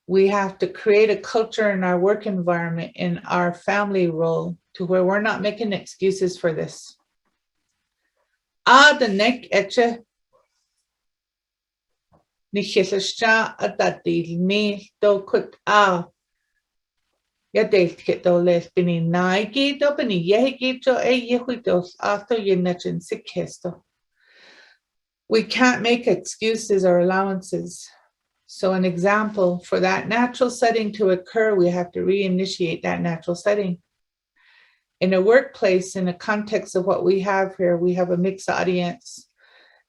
we have to create a culture in our work environment, in our family role, to where we're not making excuses for this. The neck etche ni chisha atati ni do kut ya de kit do les bini naiki do bini yehiki to yehuitos after yenachin sikesto. We can't make excuses or allowances. So an example, for that natural setting to occur, we have to reinitiate that natural setting. In a workplace, in a context of what we have here, we have a mixed audience.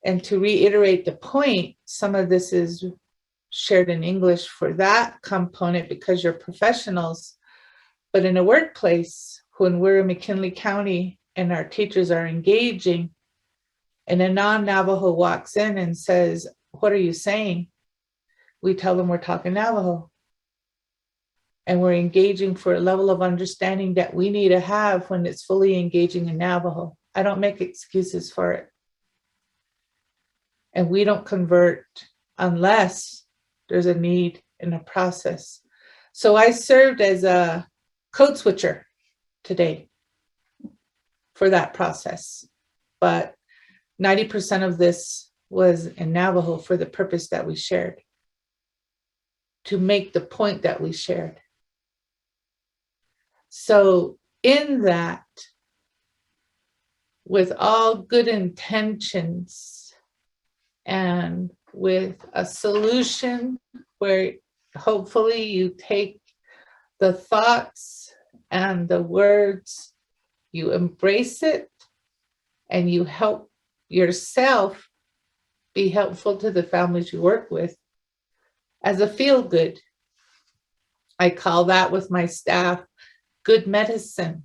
And to reiterate the point, some of this is shared in English for that component because you're professionals. But in a workplace, when we're in McKinley County and our teachers are engaging, and a non-Navajo walks in and says, "What are you saying?" We tell them we're talking Navajo. And we're engaging for a level of understanding that we need to have when it's fully engaging in Navajo. I don't make excuses for it. And we don't convert unless there's a need in a process. So I served as a code switcher today for that process. But 90% of this was in Navajo for the purpose that we shared, to make the point that we shared. So in that, with all good intentions and with a solution where hopefully you take the thoughts and the words, you embrace it, and you help yourself be helpful to the families you work with as a feel good. I call that with my staff good medicine.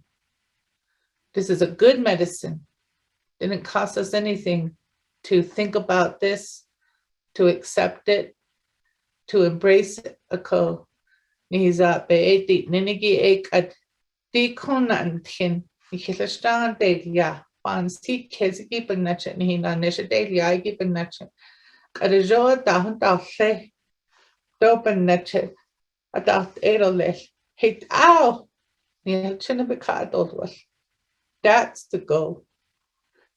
This is a good medicine. Didn't cost us anything to think about this, to accept it, to embrace it. Ako niza beeti ninigi ek at di konantin nikilashtan delia pansi keziki panache nihina nesha delia igi panache karajo tahun tahle do panache adat erole hit ow. That's the goal.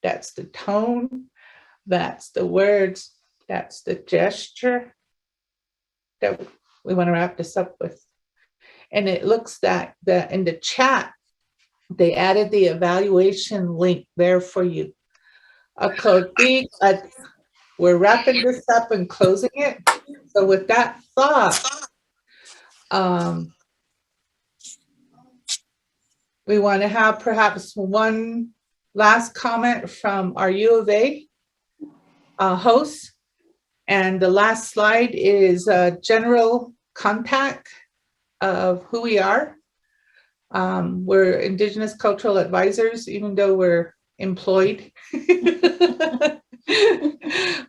That's the tone. That's the words. That's the gesture that we want to wrap this up with. And it looks that in the chat, they added the evaluation link there for you. We're wrapping this up and closing it. So with that thought, we want to have perhaps one last comment from our U of A host. And the last slide is a general contact of who we are. We're Indigenous Cultural Advisors, even though we're employed.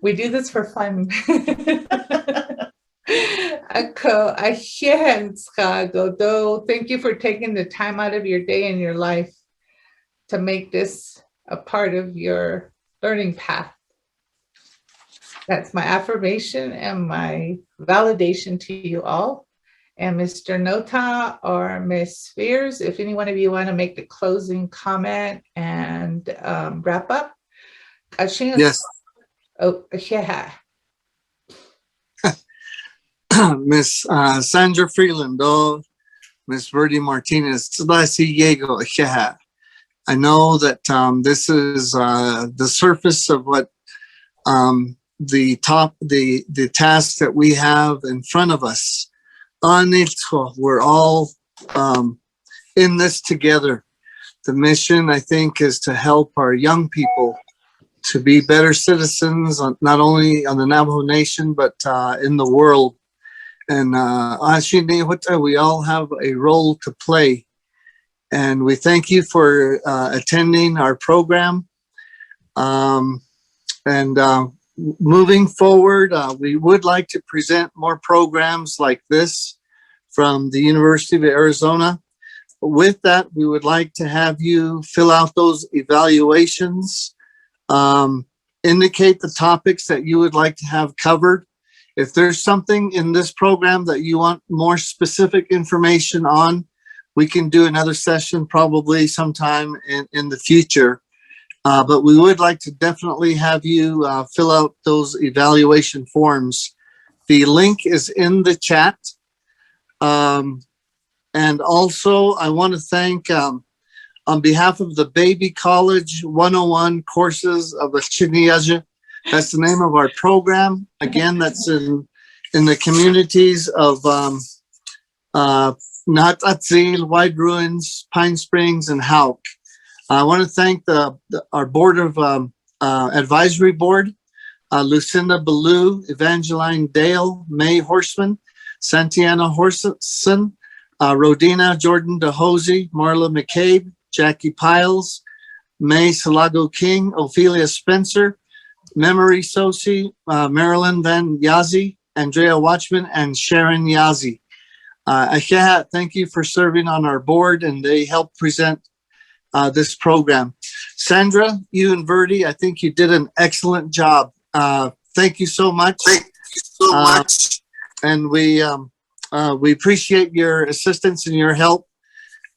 We do this for fun. Thank you for taking the time out of your day and your life to make this a part of your learning path. That's my affirmation and my validation to you all. And Mr. Nota or Miss Spears, if any one of you want to make the closing comment and wrap up. Yes. Oh, yeah. Miss Sandra Freeland, Miss Verdie Martinez, I know that this is the surface of what the task that we have in front of us. We're all in this together. The mission, I think, is to help our young people to be better citizens, not only on the Navajo Nation, but in the world. And we all have a role to play. And we thank you for attending our program. Moving forward, we would like to present more programs like this from the University of Arizona. With that, we would like to have you fill out those evaluations, indicate the topics that you would like to have covered. If there's something in this program that you want more specific information on, we can do another session probably sometime in the future. But we would like to definitely have you fill out those evaluation forms. The link is in the chat. And also, I want to thank, on behalf of the Baby College 101 courses of the Chiniyaja, that's the name of our program. Again, that's in the communities of Natatzil, Wide Ruins, Pine Springs, and Hauk. I want to thank our board of advisory board, Lucinda Ballou, Evangeline Dale, May Horseman, Santiana Horson, Rodina Jordan DeHosey, Marla McCabe, Jackie Piles, May Salago King, Ophelia Spencer, Memory Sosi, Marilyn Van Yazi, Andrea Watchman, and Sharon Yazi. Thank you for serving on our board, and they help present this program. Sandra, you and Verdie, I think you did an excellent job. Thank you so much. And we appreciate your assistance and your help.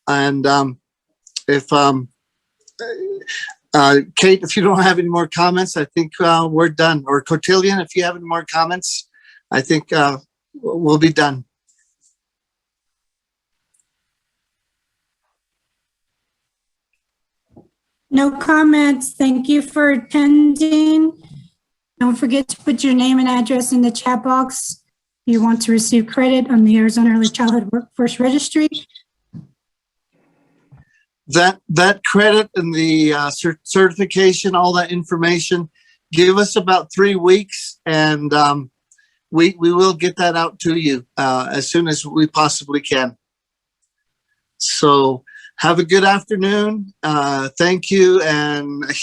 And if Kate, if you don't have any more comments, I think we're done. Or Cotillion, if you have any more comments, I think we'll be done. No comments. Thank you for attending. Don't forget to put your name and address in the chat box. You want to receive credit on the Arizona Early Childhood Workforce Registry. That credit and the certification, all that information, give us about 3 weeks, and we will get that out to you as soon as we possibly can. So have a good afternoon. Thank you, and be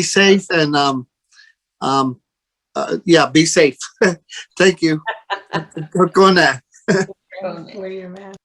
safe, and be safe. Thank you. Wear your mask.